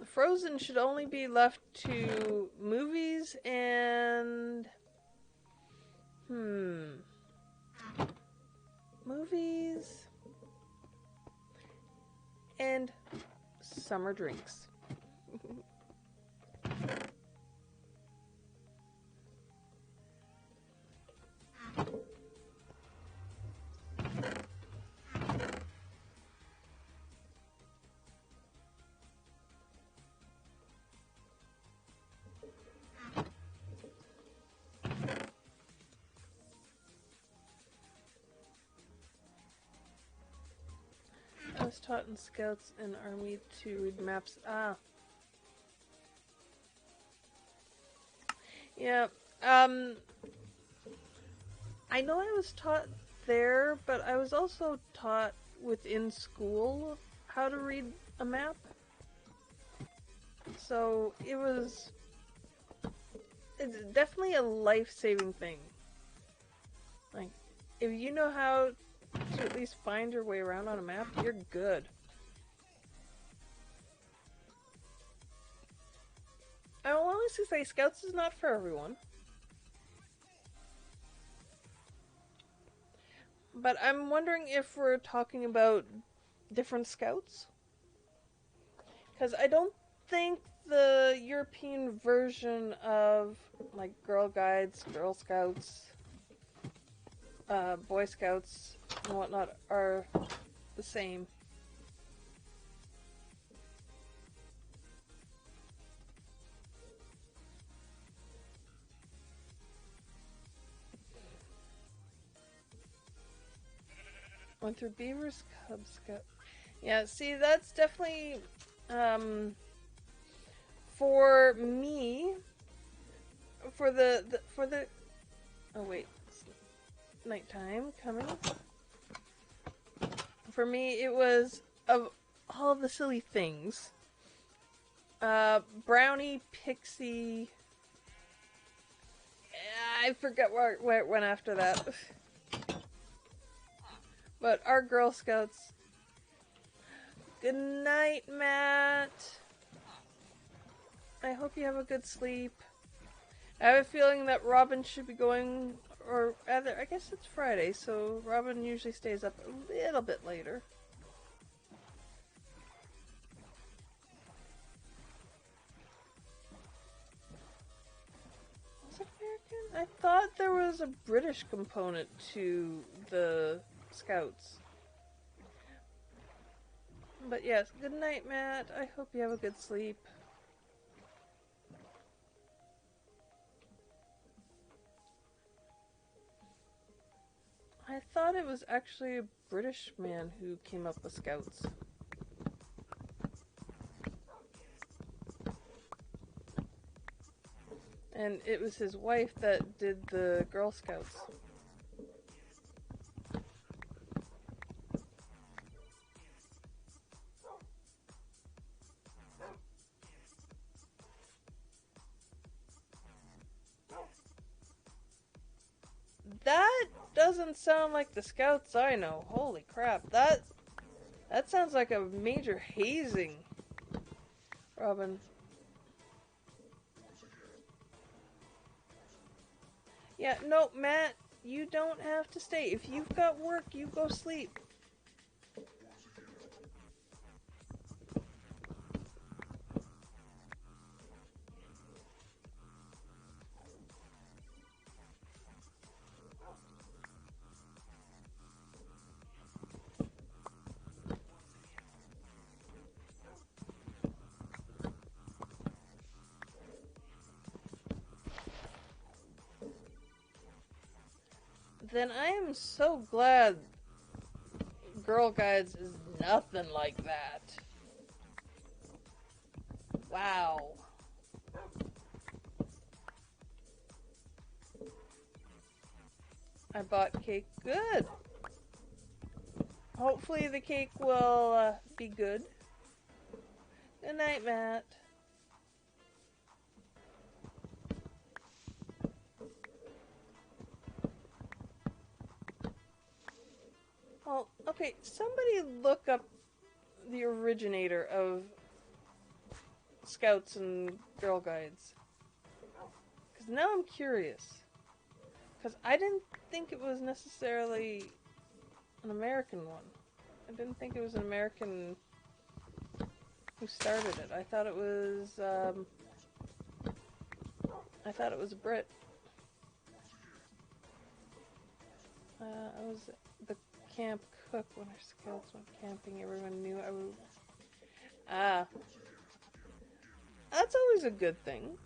Frozen should only be left to movies and... Movies... and summer drinks. was taught in Scouts and Army to read maps. Ah. Yeah. I know I was taught there, but I was also taught within school how to read a map. So it's definitely a life-saving thing. Like, if you know how to at least find your way around on a map, you're good. I will honestly say Scouts is not for everyone. But I'm wondering if we're talking about different Scouts? Because I don't think the European version of, like, Girl Guides, Girl Scouts, Boy Scouts, and whatnot are the same. Went through Beaver's Cub Scout. Yeah, see, that's definitely, for me, for the, oh wait, it's nighttime coming. For me, it was, of all the silly things, Brownie, Pixie, I forget where it went after that. But our Girl Scouts. Good night, Matt. I hope you have a good sleep. I have a feeling that Robin should be going, or rather, I guess it's Friday, so Robin usually stays up a little bit later. Was it American? I thought there was a British component to the Scouts. But yes, good night, Matt. I hope you have a good sleep. I thought it was actually a British man who came up with Scouts. And it was his wife that did the Girl Scouts. That doesn't sound like the Scouts I know. Holy crap. That sounds like a major hazing, Robin. Yeah, no, Matt, you don't have to stay. If you've got work, you go sleep. Then I am so glad Girl Guides is nothing like that. Wow. I bought cake. Good. Hopefully the cake will be good. Good night, Matt. Well, okay, somebody look up the originator of Scouts and Girl Guides. Because now I'm curious. Because I didn't think it was necessarily an American one. I didn't think it was an American who started it. I thought it was, a Brit. I was the camp cook when our Scouts went camping. Everyone knew I would... Ah. That's always a good thing.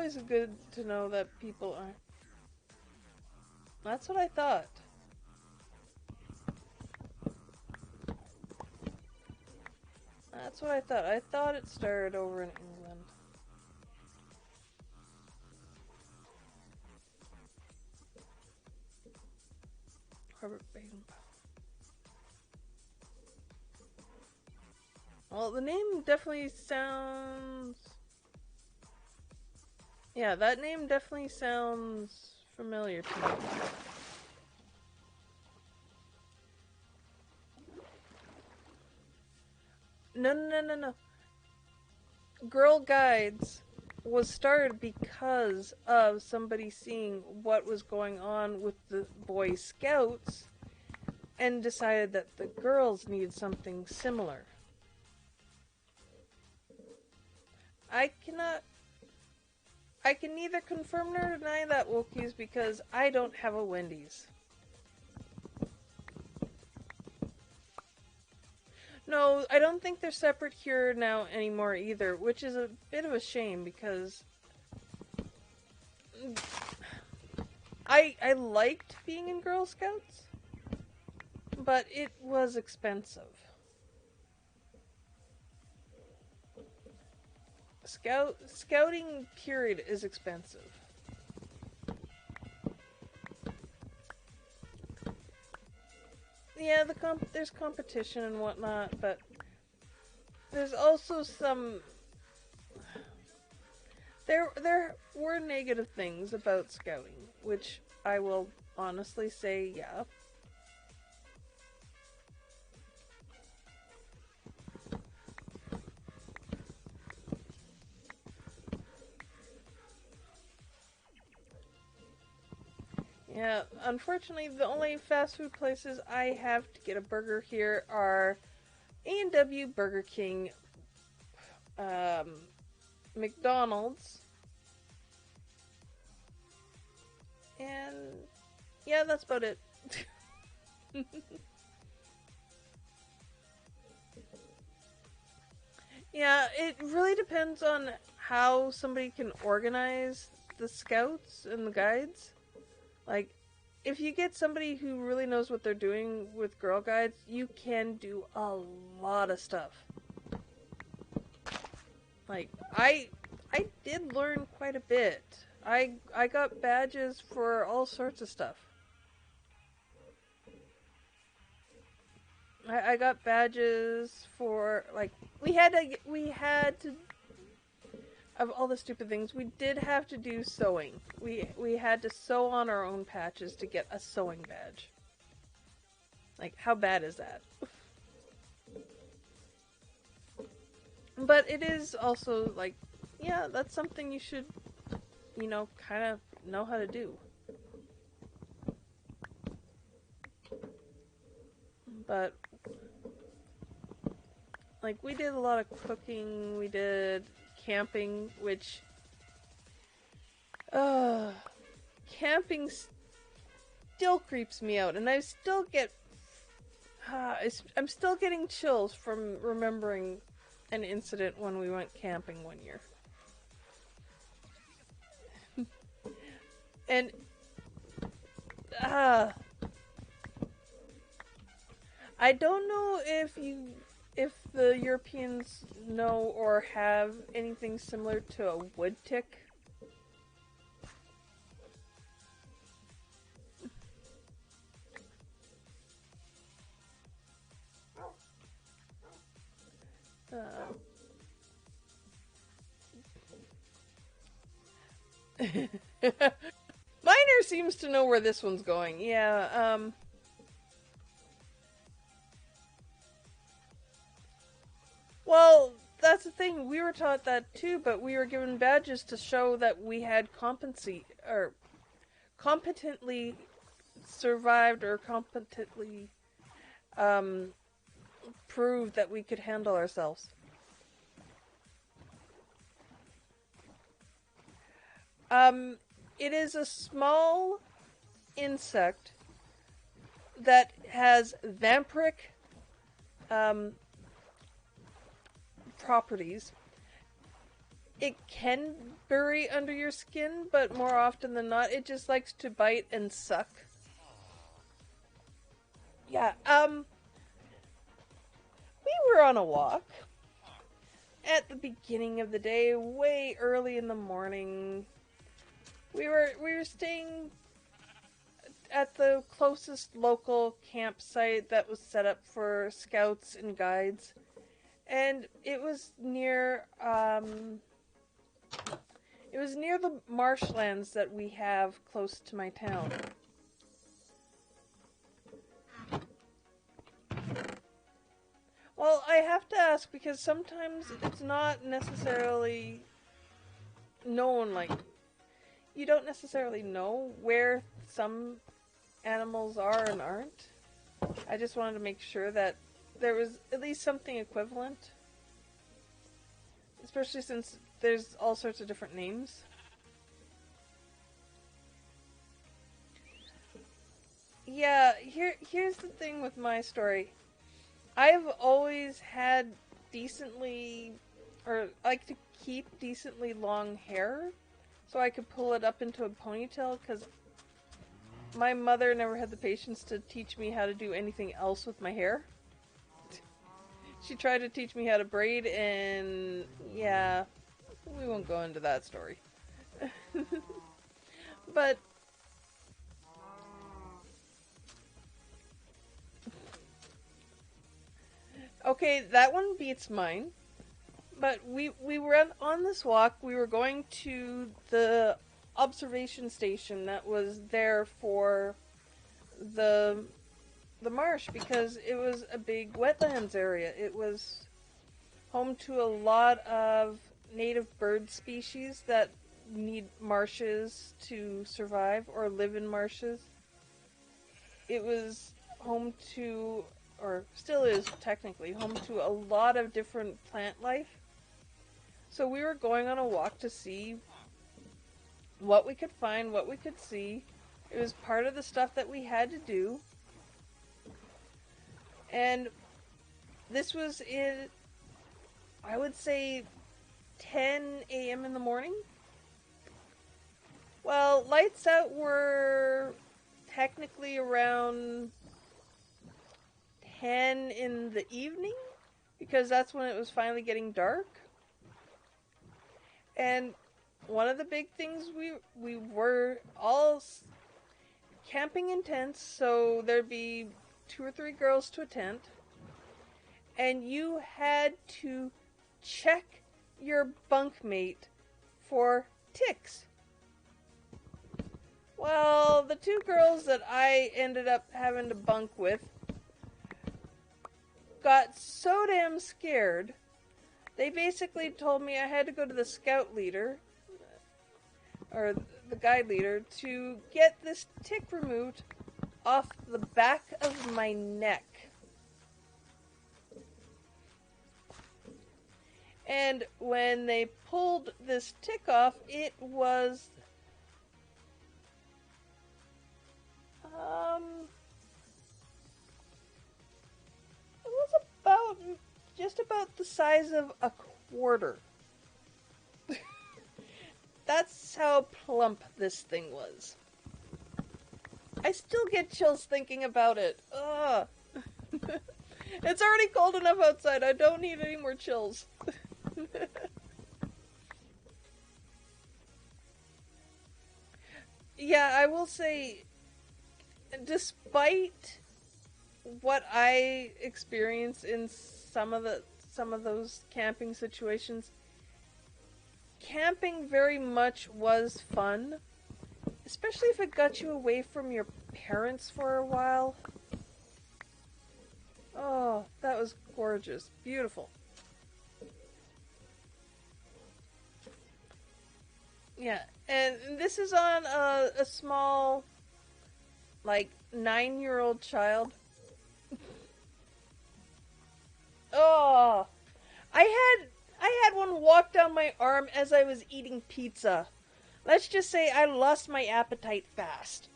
always good to know that people aren't. That's what I thought. That's what I thought. I thought it started over in England. Herbert Baden-Powell. Well, the name definitely sounds... Yeah, that name definitely sounds familiar to me. No. Girl Guides was started because of somebody seeing what was going on with the Boy Scouts and decided that the girls need something similar. I can neither confirm nor deny that, Wokies, because I don't have a Wendy's. No, I don't think they're separate here now anymore either, which is a bit of a shame because I liked being in Girl Scouts, but it was expensive. Scouting period is expensive. Yeah, there's competition and whatnot, but there's also some... There were negative things about scouting, which I will honestly say, yeah. Yeah, unfortunately, the only fast food places I have to get a burger here are A&W, Burger King, McDonald's, and yeah, that's about it. Yeah, it really depends on how somebody can organize the scouts and the guides. Like, if you get somebody who really knows what they're doing with Girl Guides, you can do a lot of stuff. Like, I did learn quite a bit. I got badges for all sorts of stuff. I got badges for, like, we had to of all the stupid things, we did have to do sewing. We had to sew on our own patches to get a sewing badge. Like, how bad is that? But it is also, like, yeah, that's something you should, kind of know how to do. But, like, we did a lot of cooking, we did camping, which, camping still creeps me out, and I still get, I'm still getting chills from remembering an incident when we went camping one year. And, I don't know if the Europeans know or have anything similar to a wood tick. Miner seems to know where this one's going. Yeah, well, that's the thing. We were taught that too, but we were given badges to show that we had competently survived or competently proved that we could handle ourselves. It is a small insect that has vampiric properties. it can bury under your skin, but more often than not, it just likes to bite and suck. Yeah, we were on a walk at the beginning of the day, way early in the morning. We were staying at the closest local campsite that was set up for scouts and guides. And it was near the marshlands that we have close to my town. Well, I have to ask because sometimes it's not necessarily known, like, you don't necessarily know where some animals are and aren't. I just wanted to make sure that there was at least something equivalent. Especially since there's all sorts of different names. Yeah, here's the thing with my story. I've always had decently, or like to keep decently long hair, so I could pull it up into a ponytail, because my mother never had the patience to teach me how to do anything else with my hair. She tried to teach me how to braid, and yeah, we won't go into that story. But okay, that one beats mine. But we were on this walk. We were going to the observation station that was there for the marsh, because it was a big wetlands area. It was home to a lot of native bird species that need marshes to survive or live in marshes. It was home to, or still is technically, home to a lot of different plant life. So we were going on a walk to see what we could find, what we could see. It was part of the stuff that we had to do. And this was in, I would say, 10 a.m. in the morning. Well, lights out were technically around 10 in the evening, because that's when it was finally getting dark. And one of the big things, we were all camping in tents, so there'd be 2 or 3 girls to a tent, and you had to check your bunkmate for ticks. Well, the 2 girls that I ended up having to bunk with got so damn scared, they basically told me I had to go to the scout leader, or the guide leader, to get this tick removed off the back of my neck. And when they pulled this tick off, it was about just about the size of a quarter. That's how plump this thing was. I still get chills thinking about it. Ugh. It's already cold enough outside. I don't need any more chills. Yeah, I will say, despite what I experience in some of those camping situations, camping very much was fun, especially if it got you away from your parents for a while. Oh, that was gorgeous. Beautiful. Yeah, and this is on a small, like, 9-year-old child. Oh, I had one walk down my arm as I was eating pizza. Let's just say I lost my appetite fast.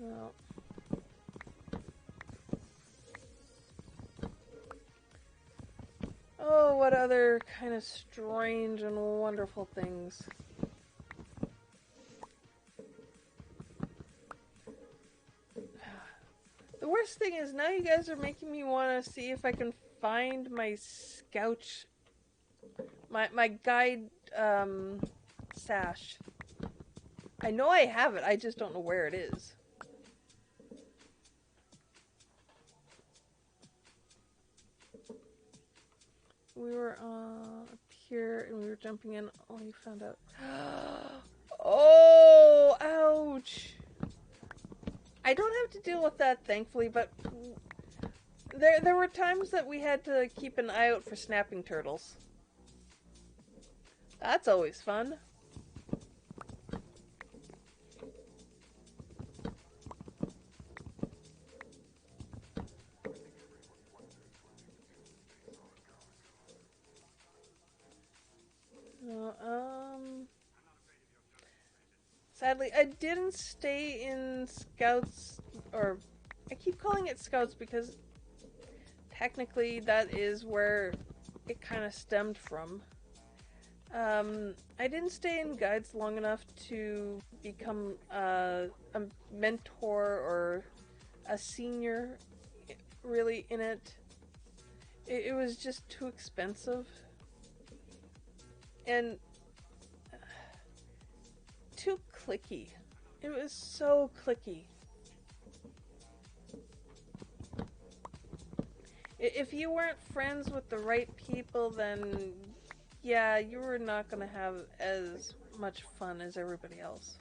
Well. Oh, what other kind of strange and wonderful things. The worst thing is now you guys are making me want to see if I can find my Scouch, my guide sash. I know I have it, I just don't know where it is. We were up here and we were jumping in. Oh, you found out. Oh, ouch. I don't have to deal with that, thankfully, but there were times that we had to keep an eye out for snapping turtles. That's always fun. Sadly, I didn't stay in Scouts, or I keep calling it Scouts because technically that is where it kind of stemmed from. I didn't stay in guides long enough to become a mentor or a senior really in it. It was just too expensive. And too clicky. It was so clicky. If you weren't friends with the right people, then yeah, you were not going to have as much fun as everybody else.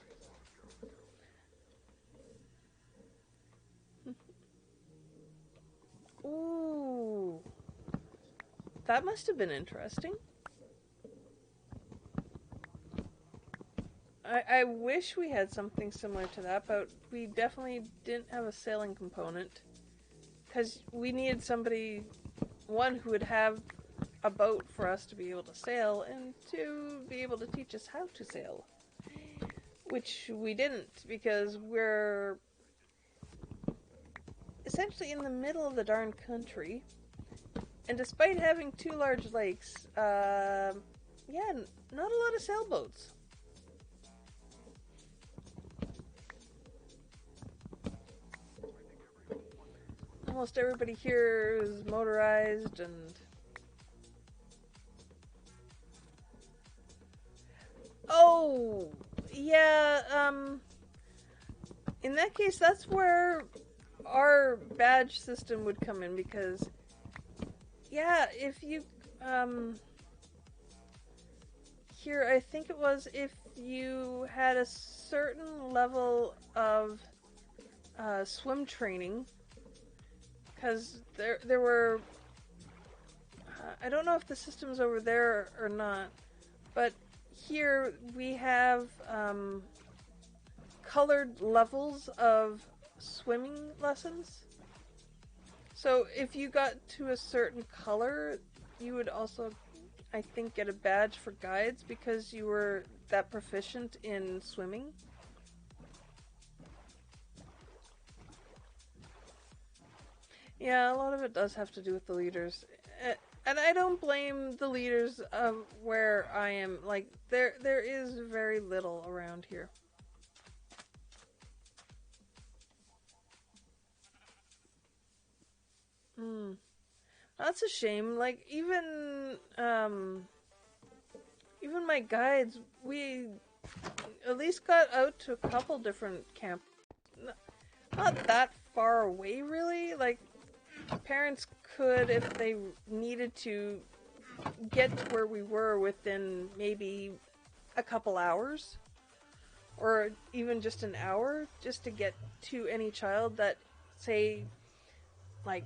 Ooh. That must have been interesting. I wish we had something similar to that, but we definitely didn't have a sailing component. Because we needed somebody, one, who would have a boat for us to be able to sail, and two, be able to teach us how to sail. Which we didn't, because we're essentially in the middle of the darn country. And despite having 2 large lakes, yeah, not a lot of sailboats. Almost everybody here is motorized and... Oh! Yeah, in that case, that's where our badge system would come in, because... Yeah, if you... Here, I think it was if you had a certain level of swim training, because there were, I don't know if the system's over there or not, but here we have colored levels of swimming lessons. So if you got to a certain color, you would also, I think, get a badge for guides because you were that proficient in swimming. Yeah, a lot of it does have to do with the leaders. And I don't blame the leaders of where I am. Like, there is very little around here. That's a shame. Like, even my guides, we at least got out to a couple different camps. Not that far away, really. Like, parents could, if they needed to, get to where we were within maybe a couple hours. Or even just an hour, just to get to any child that, say, like,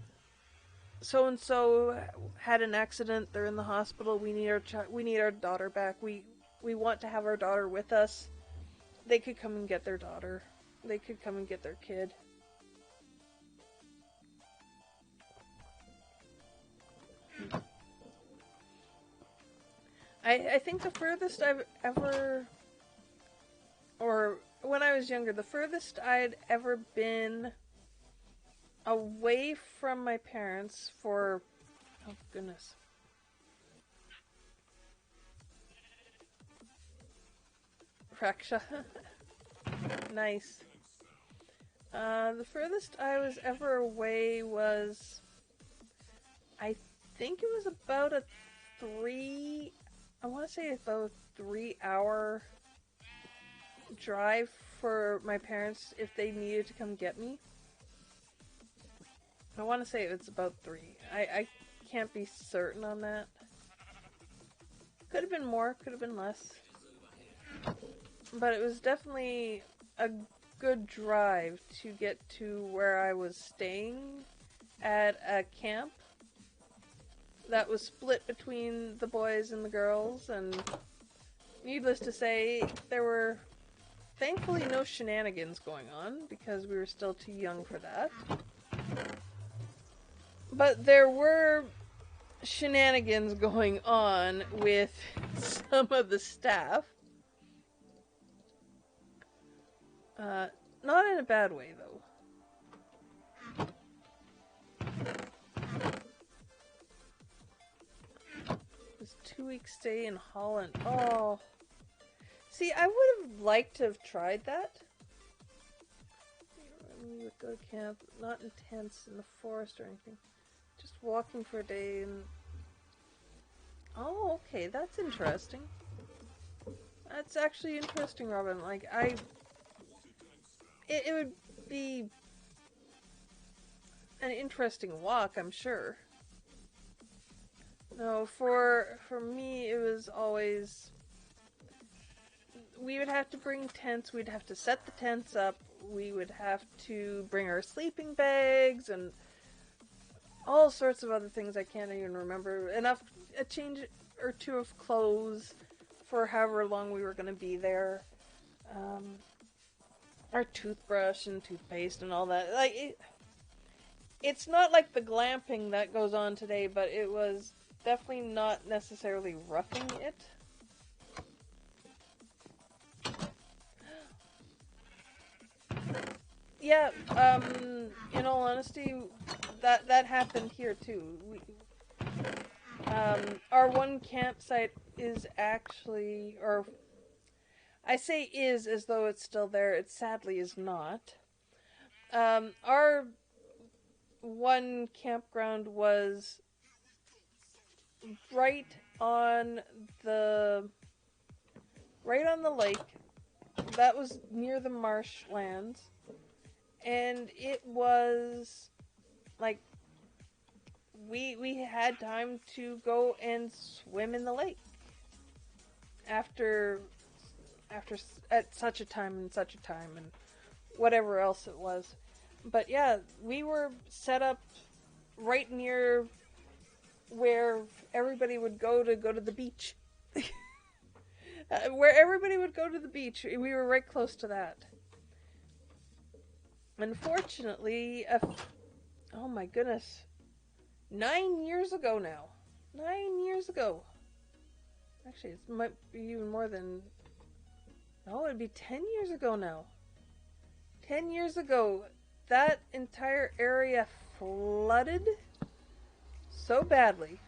so-and-so had an accident, they're in the hospital, we need our daughter back, we want to have our daughter with us. They could come and get their daughter. They could come and get their kid. I think the furthest I've ever, or when when I was younger, the furthest I'd ever been away from my parents for, oh goodness, Raksha. Nice. The furthest I was ever away was, I think it was about a I want to say about a 3-hour drive for my parents if they needed to come get me. I want to say it's about 3. I can't be certain on that. Could have been more, could have been less. But it was definitely a good drive to get to where I was staying at a camp that was split between the boys and the girls, and needless to say, there were thankfully no shenanigans going on because we were still too young for that. But there were shenanigans going on with some of the staff. Not in a bad way, though. It was a 2-week stay in Holland. Oh. See, I would have liked to have tried that. We would go to camp, not in tents in the forest or anything. Just walking for a day and... Oh, okay, that's interesting. That's actually interesting, Robin. Like, It would be an interesting walk, I'm sure. No, for me, it was always... We would have to bring tents, we'd have to set the tents up, we would have to bring our sleeping bags, and all sorts of other things I can't even remember. A change or two of clothes for however long we were going to be there. Our toothbrush and toothpaste and all that. Like, it's not like the glamping that goes on today, but it was definitely not necessarily roughing it. Yeah, in all honesty, that happened here too. Our one campsite is actually, or I say is as though it's still there, it sadly is not. Our one campground was right on the lake. That was near the marshlands. And it was like we had time to go and swim in the lake after at such a time and such a time and whatever else it was. But yeah, we were set up right near where everybody would go to the beach. Where everybody would go to the beach, we were right close to that. Unfortunately, oh my goodness, 9 years ago now. 9 years ago. Actually, it might be even more than... No, it'd be 10 years ago now. 10 years ago, that entire area flooded so badly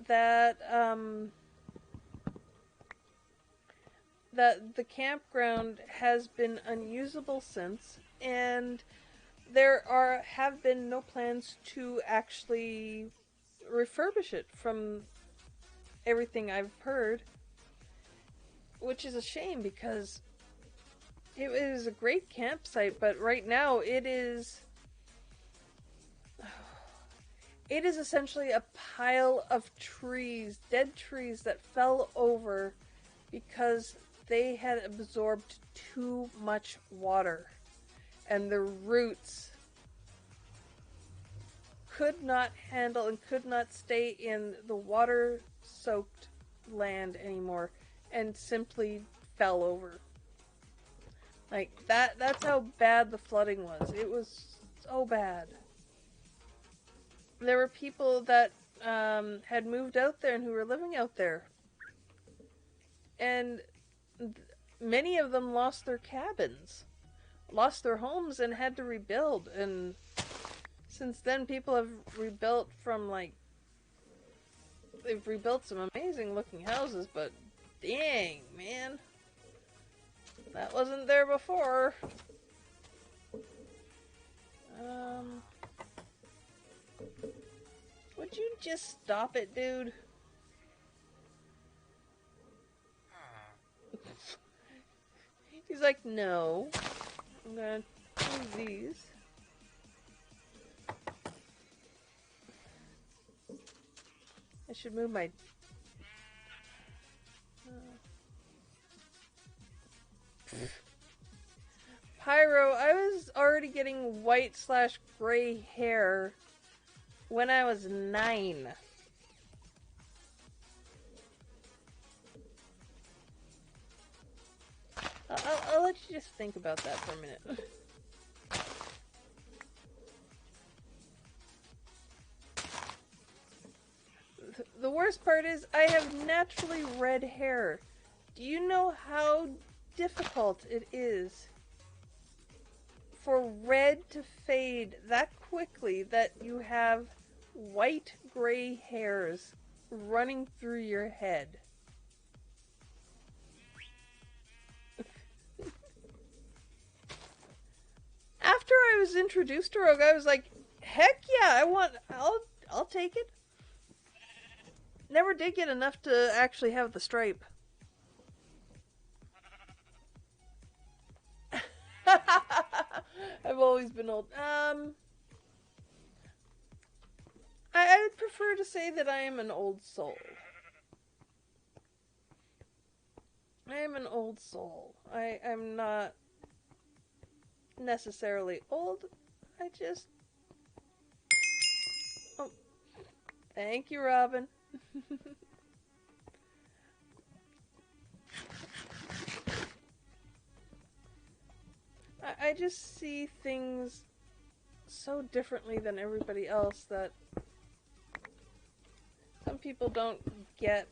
that that the campground has been unusable since, and there have been no plans to actually refurbish it from everything I've heard, which is a shame because it is a great campsite, but right now it is essentially a pile of trees, dead trees that fell over because they had absorbed too much water, and the roots could not handle and could not stay in the water-soaked land anymore, and simply fell over. Like, that's how bad the flooding was. It was so bad. There were people that had moved out there and who were living out there. And many of them lost their cabins, lost their homes, and had to rebuild. And since then, people have rebuilt from, like, they've rebuilt some amazing looking houses, but dang, man. That wasn't there before. Would you just stop it, dude? He's like, no. I'm gonna use these. I should move my... Pyro, I was already getting white/gray hair when I was 9. I'll let you just think about that for a minute. The worst part is I have naturally red hair. Do you know how difficult it is for red to fade that quickly that you have white-gray hairs running through your head? After I was introduced to Rogue, I was like, heck yeah, I'll take it. Never did get enough to actually have the stripe. I've always been old. I would prefer to say that I am an old soul. I am an old soul. I'm not necessarily old. I just... Oh. Thank you, Robin. I just see things so differently than everybody else that some people don't get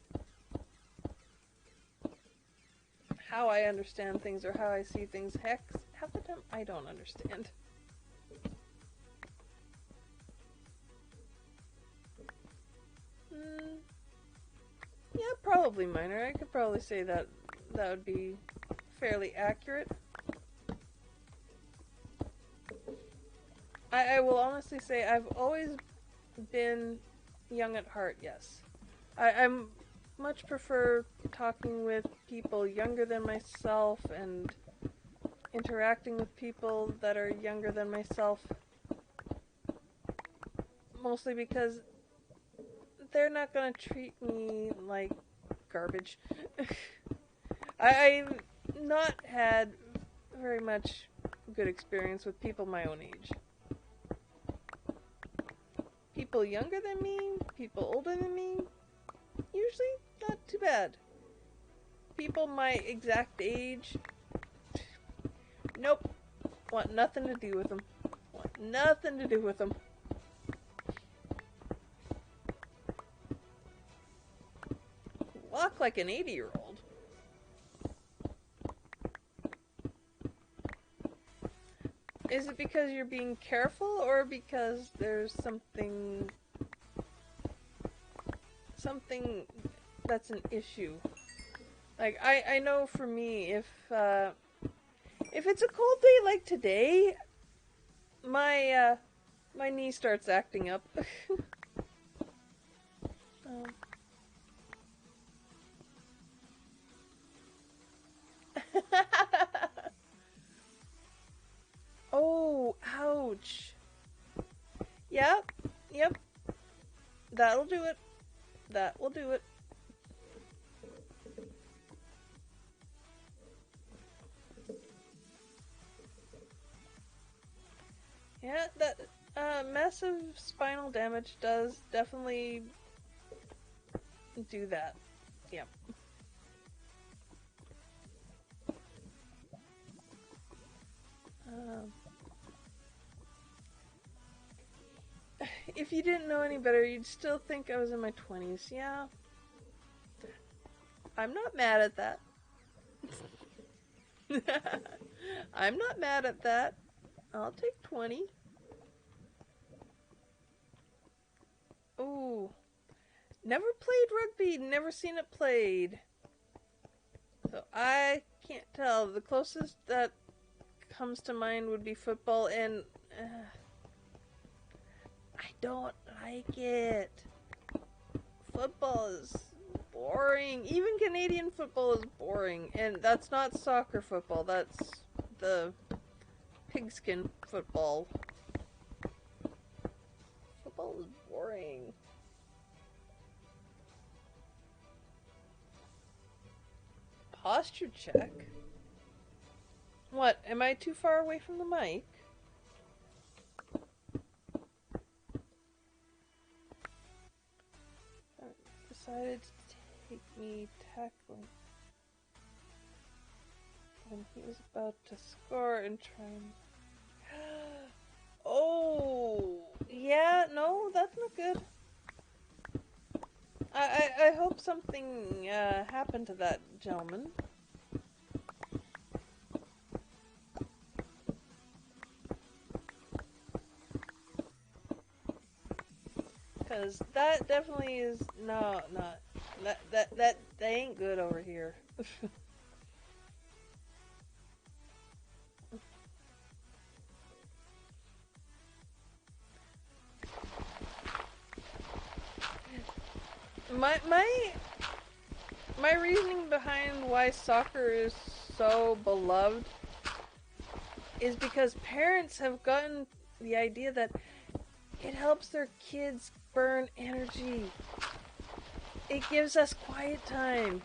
how I understand things or how I see things. Heck, half the time I don't understand. Yeah, probably minor. I could probably say that that would be fairly accurate. I will honestly say I've always been young at heart, yes. I'm much prefer talking with people younger than myself and interacting with people that are younger than myself. Mostly because they're not gonna treat me like garbage. I've not had very much good experience with people my own age. People younger than me, people older than me, usually not too bad. People my exact age, nope. Want nothing to do with them. Want nothing to do with them. Walk like an 80-year-old. Is it because you're being careful or because there's something that's an issue? Like, I know for me, if it's a cold day like today, my knee starts acting up. Oh, ouch. Yep. That'll do it. That will do it. Yeah, that massive spinal damage does definitely do that. Yep. If you didn't know any better, you'd still think I was in my 20s. Yeah. I'm not mad at that. I'm not mad at that. I'll take 20. Ooh. Never played rugby, never seen it played. So I can't tell. The closest that comes to mind would be football, and I don't like it. Football is boring. Even Canadian football is boring. And that's not soccer football, that's the pigskin football. Football is boring. Posture check? What, am I too far away from the mic? Decided to take me tackling when he was about to score and try and... Oh! Yeah, no, that's not good. I hope something happened to that gentleman. Because that definitely is... No, not... That ain't good over here. My reasoning behind why soccer is so beloved is because parents have gotten the idea that it helps their kids burn energy. It gives us quiet time.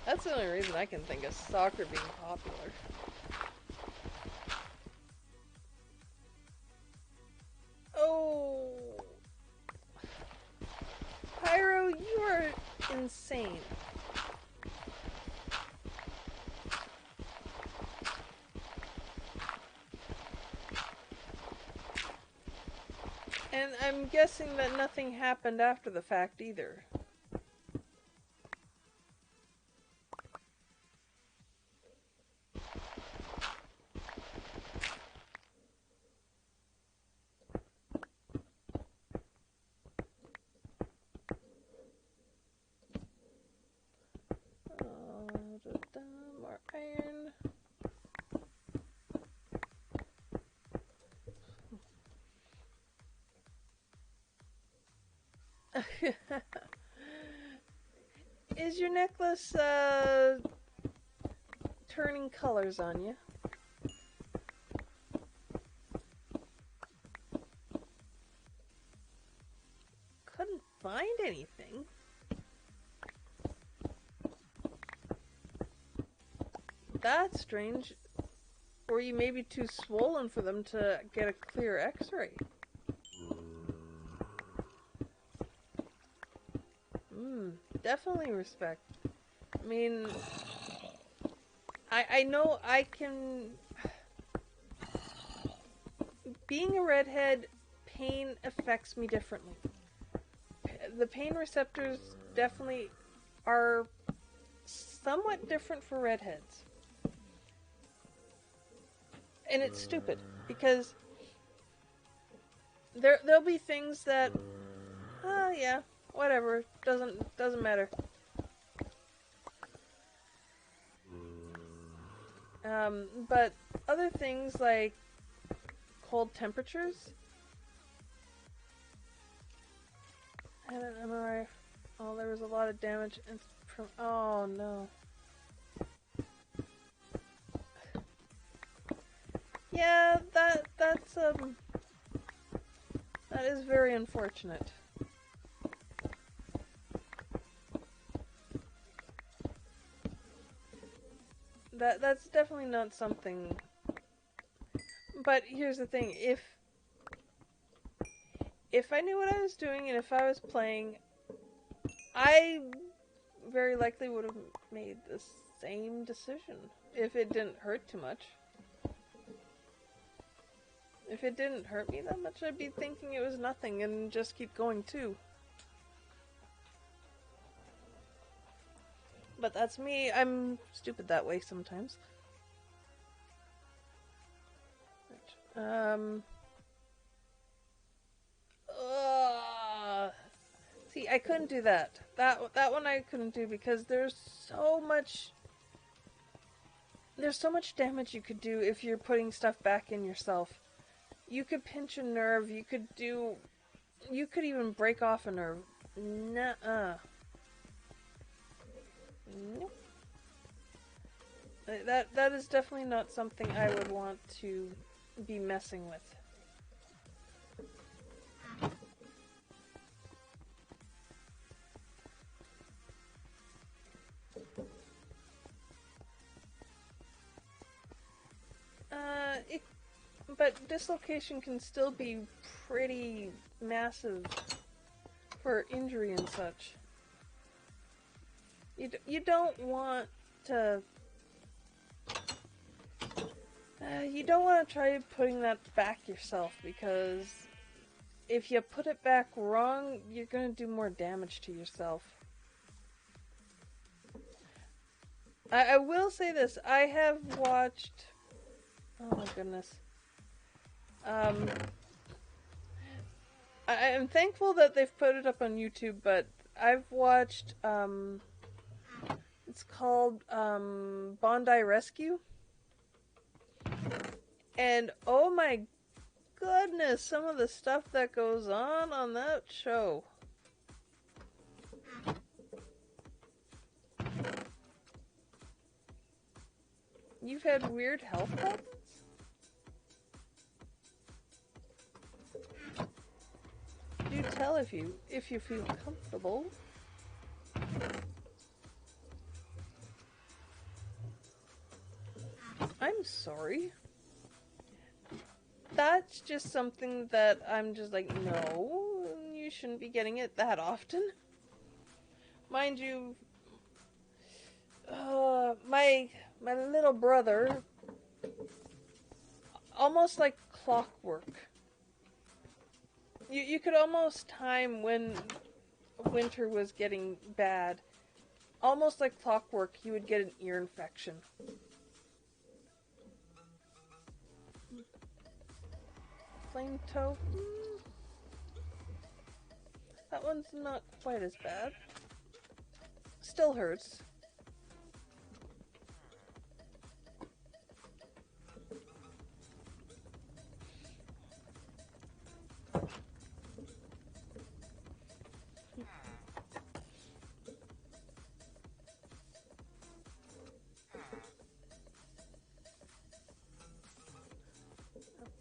That's the only reason I can think of soccer being popular. Oh! Pyro, you are insane. And I'm guessing that nothing happened after the fact either. More iron. Is your necklace turning colors on you? Couldn't find anything. That's strange. Or you may be too swollen for them to get a clear x-ray. Definitely respect. I mean, I know I can... Being a redhead, pain affects me differently. The pain receptors definitely are somewhat different for redheads. And it's stupid, because there'll be things that, yeah, whatever, doesn't matter. But other things like cold temperatures. I had an MRI. Oh, there was a lot of damage from. Oh no. Yeah, that is very unfortunate. That's definitely not something. But here's the thing: if I knew what I was doing and if I was playing, I very likely would have made the same decision if it didn't hurt too much. If it didn't hurt me that much, I'd be thinking it was nothing and just keep going too. But that's me. I'm stupid that way sometimes. See, I couldn't do that. That one I couldn't do because there's so much damage you could do if you're putting stuff back in yourself. You could pinch a nerve, you could even break off a nerve. Nuh-uh. Nope. That is definitely not something I would want to be messing with. But dislocation can still be pretty massive for injury and such. You don't want to... you don't want to try putting that back yourself, because if you put it back wrong, you're going to do more damage to yourself. I will say this, I have watched... Oh my goodness. I am thankful that they've put it up on YouTube, but I've watched, it's called, Bondi Rescue. And oh my goodness, some of the stuff that goes on that show. You've had weird health problems? Do tell if you feel comfortable. I'm sorry. That's just something that I'm just like, no, you shouldn't be getting it that often. Mind you, my little brother, almost like clockwork. You could almost time when winter was getting bad. Almost like clockwork, he would get an ear infection. Flame toe? That one's not quite as bad. Still hurts.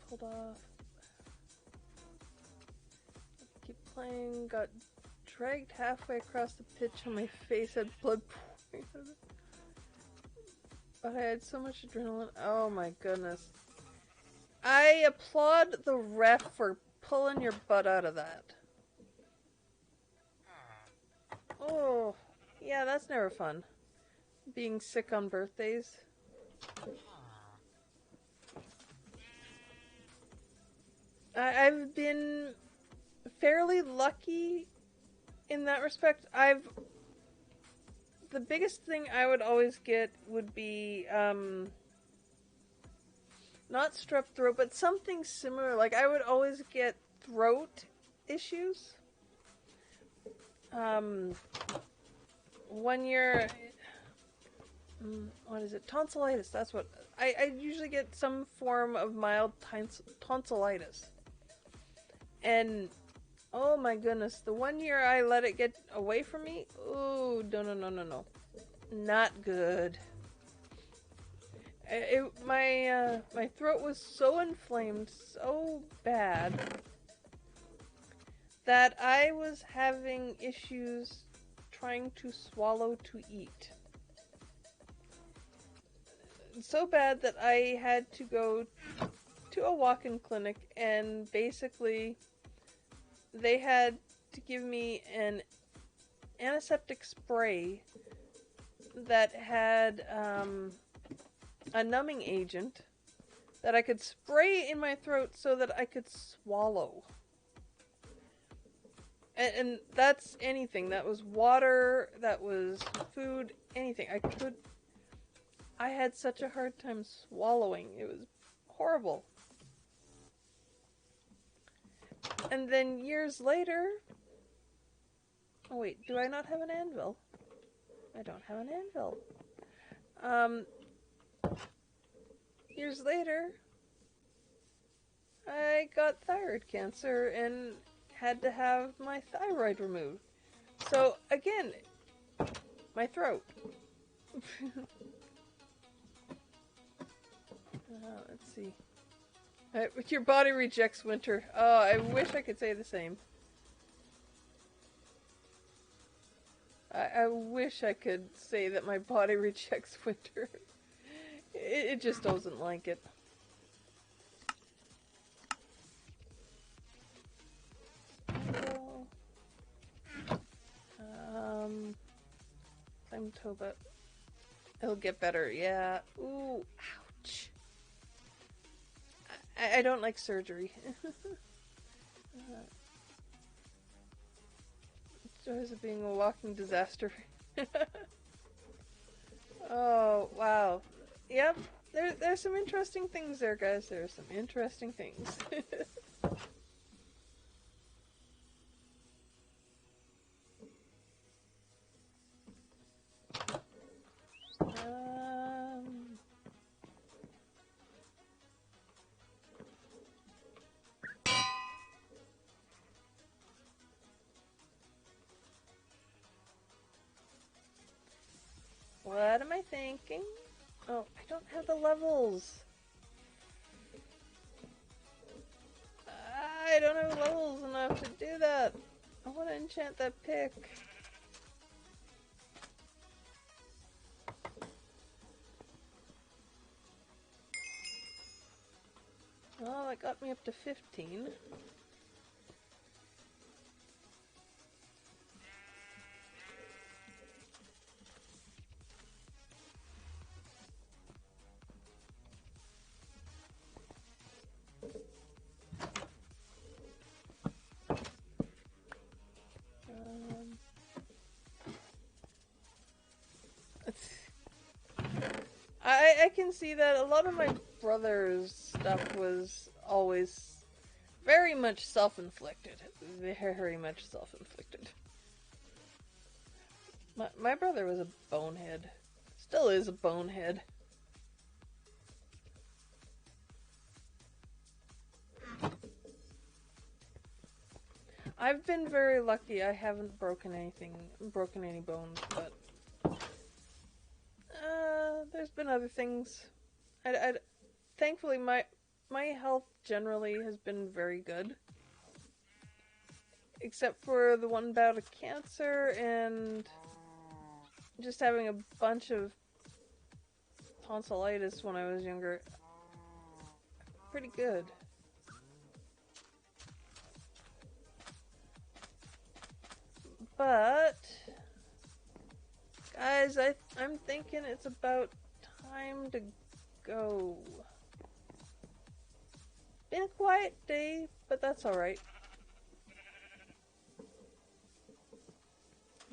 Pulled off. Keep playing. Got dragged halfway across the pitch on my face. Had blood pouring out of it. But I had so much adrenaline. Oh my goodness. I applaud the ref for pulling your butt out of that. Oh, yeah, that's never fun. Being sick on birthdays. I've been fairly lucky in that respect. The biggest thing I would always get would be, not strep throat, but something similar. Like, I would always get throat issues. 1 year, what is it? Tonsillitis, that's what, I usually get some form of mild tonsillitis. And, oh my goodness, the 1 year I let it get away from me, ooh, no. Not good. My throat was so inflamed, so bad, that I was having issues trying to swallow to eat. So bad that I had to go to a walk-in clinic, and basically they had to give me an antiseptic spray that had a numbing agent that I could spray in my throat so that I could swallow. And that's anything. That was water, that was food, anything. I had such a hard time swallowing. It was horrible. And then years later... Oh wait, do I not have an anvil? I don't have an anvil. Years later, I got thyroid cancer and had to have my thyroid removed. So, again, my throat. Let's see. Your body rejects winter. Oh, I wish I could say the same. I wish I could say that my body rejects winter. It just doesn't like it. I'm Toba. It'll get better, yeah. Ooh, ouch. I don't like surgery. Joys of being a walking disaster. Oh, wow. Yep, there's some interesting things there, guys. There's some interesting things. What am I thinking? Oh, I don't have the levels. I don't have levels enough to do that. I want to enchant that pick. Well, that got me up to 15. I can see that a lot of my brother's stuff was always very much self-inflicted. Very much self-inflicted. My brother was a bonehead. Still is a bonehead. I've been very lucky. I haven't broken any bones, but there's been other things. Thankfully, my health generally has been very good, except for the one bout of cancer and just having a bunch of tonsillitis when I was younger. Pretty good. But guys, I'm thinking it's about time to go. Been a quiet day, but that's alright.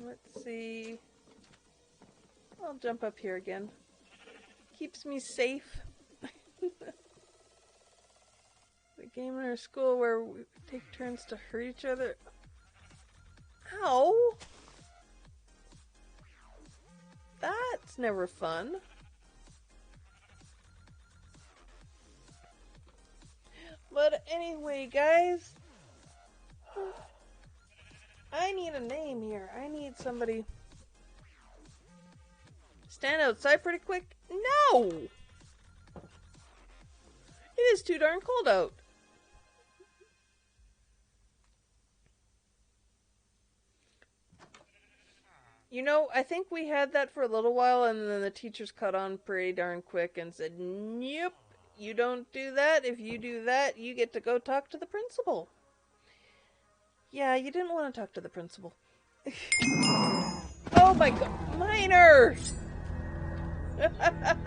Let's see. I'll jump up here again. Keeps me safe. The game in our school where we take turns to hurt each other. Ow! That's never fun. But anyway, guys, I need a name here. I need somebody. Stand outside pretty quick? No! It is too darn cold out. You know, I think we had that for a little while, and then the teachers caught on pretty darn quick and said, nope, you don't do that. If you do that, you get to go talk to the principal. Yeah, you didn't want to talk to the principal. Oh my god, Miner! Look at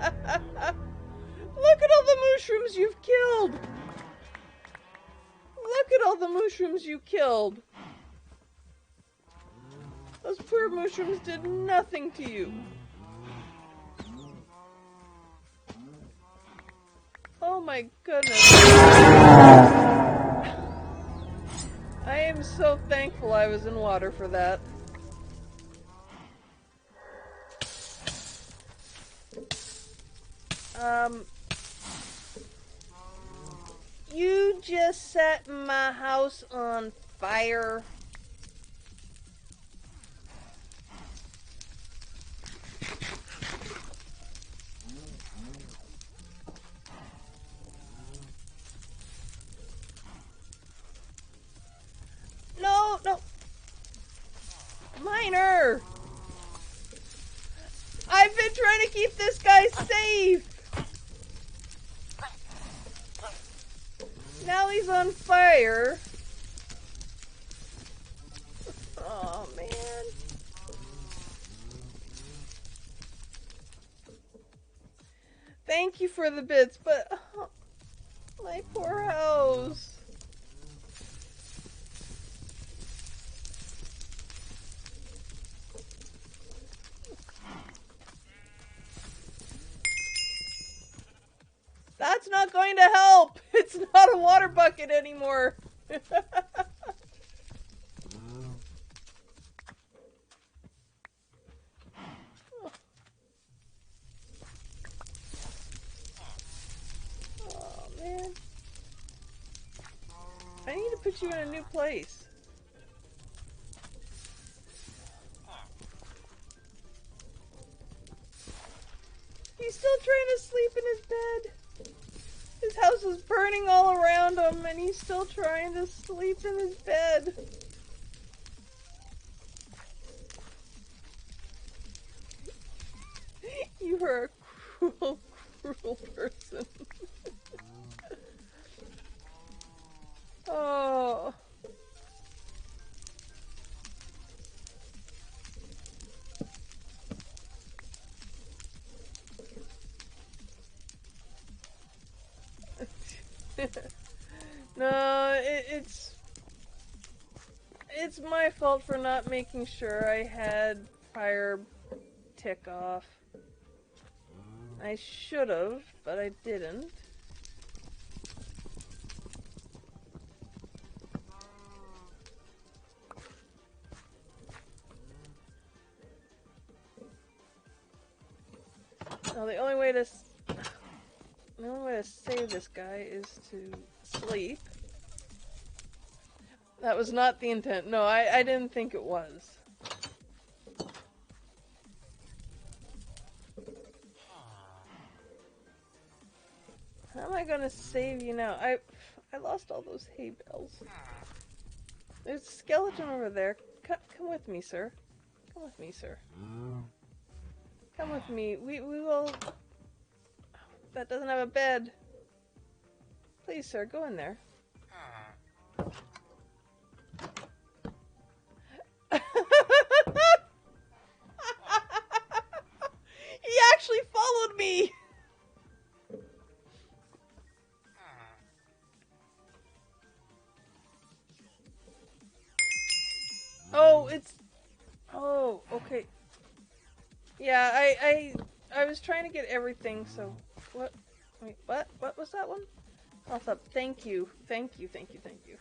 all the mushrooms you've killed! Look at all the mushrooms you killed! Those poor mushrooms did nothing to you. Oh my goodness. I am so thankful I was in water for that. You just set my house on fire. No, no. Miner! I've been trying to keep this guy safe! Now he's on fire. Oh, man. Thank you for the bits, but... Oh, my poor house. That's not going to help! It's not a water bucket anymore! Oh, man. I need to put you in a new place. He's still trying to sleep in his bed. His house is burning all around him, and he's still trying to sleep in his bed. You are a cruel, cruel person. Oh. No, it's my fault for not making sure I had fire tick off. I should have, but I didn't. Well, the only way to save this guy is to sleep. That was not the intent. No, I didn't think it was. How am I gonna save you now? I lost all those hay bales. There's a skeleton over there. Come with me, sir. Come with me, sir. Come with me. We will... That doesn't have a bed. Please, sir, go in there. He actually followed me! Oh, it's... Oh, okay. Yeah, I was trying to get everything, so... What? Wait, what? What was that one? Health up. Thank you. Thank you, thank you, thank you.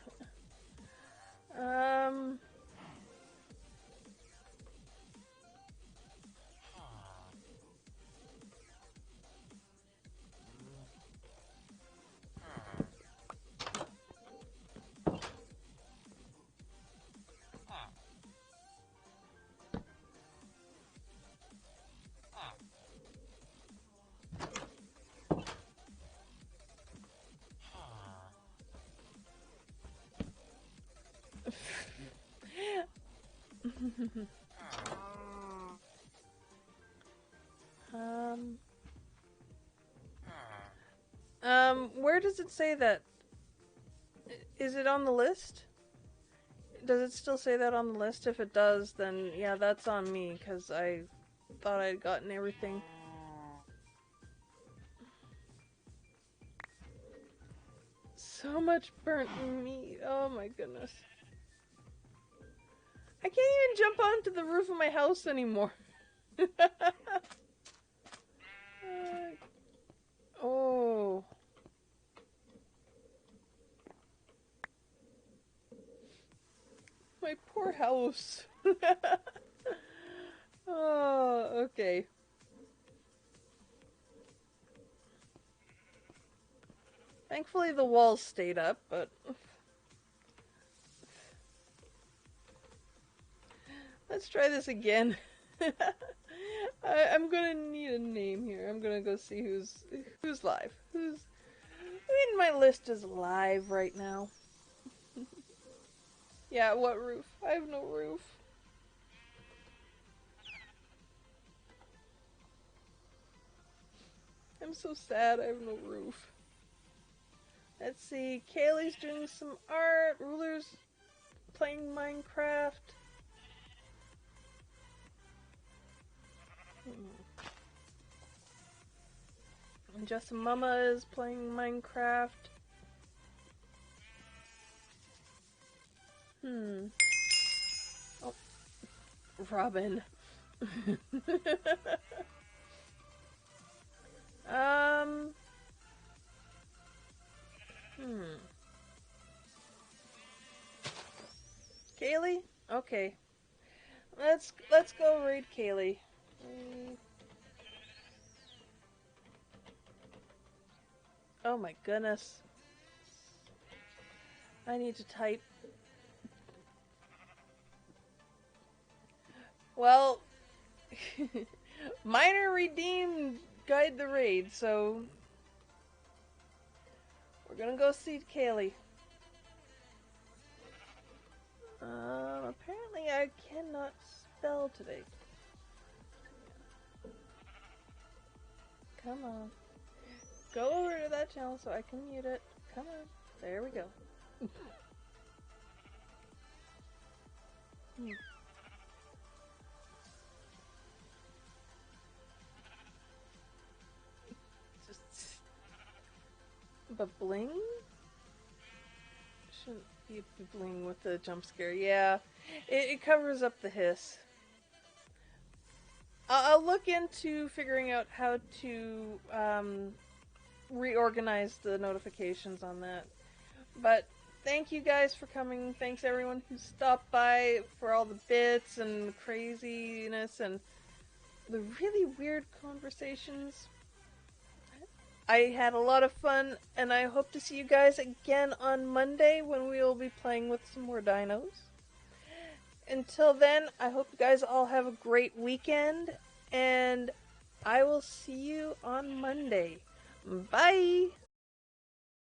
Where does it say that? Is it on the list? Does it still say that on the list? If it does, then yeah, that's on me, because I thought I'd gotten everything. So much burnt meat. Oh my goodness. I can't even jump onto the roof of my house anymore. Oh. My poor house. Oh, okay. Thankfully the walls stayed up, but... Let's try this again. I'm gonna need a name here. I'm gonna go see who's live. Who in my list is live right now? Yeah, what roof? I have no roof. I'm so sad I have no roof. Let's see. Kaylee's doing some art. Ruler's playing Minecraft. And Just Mama is playing Minecraft. Oh, Robin. um. Kaylee? Okay. Let's go raid Kaylee. Oh my goodness. I need to type. Well, Minor redeemed Guide the Raid, so we're gonna go see Kaylee. Apparently I cannot spell today. Come on. Go over to that channel so I can mute it. Come on. There we go. Just... But bling? Shouldn't be bling with the jump scare. Yeah. It covers up the hiss. I'll look into figuring out how to reorganize the notifications on that. But thank you guys for coming. Thanks everyone who stopped by for all the bits and the craziness and the really weird conversations. I had a lot of fun, and I hope to see you guys again on Monday when we will be playing with some more dinos. Until then, I hope you guys all have a great weekend, and I will see you on Monday. Bye!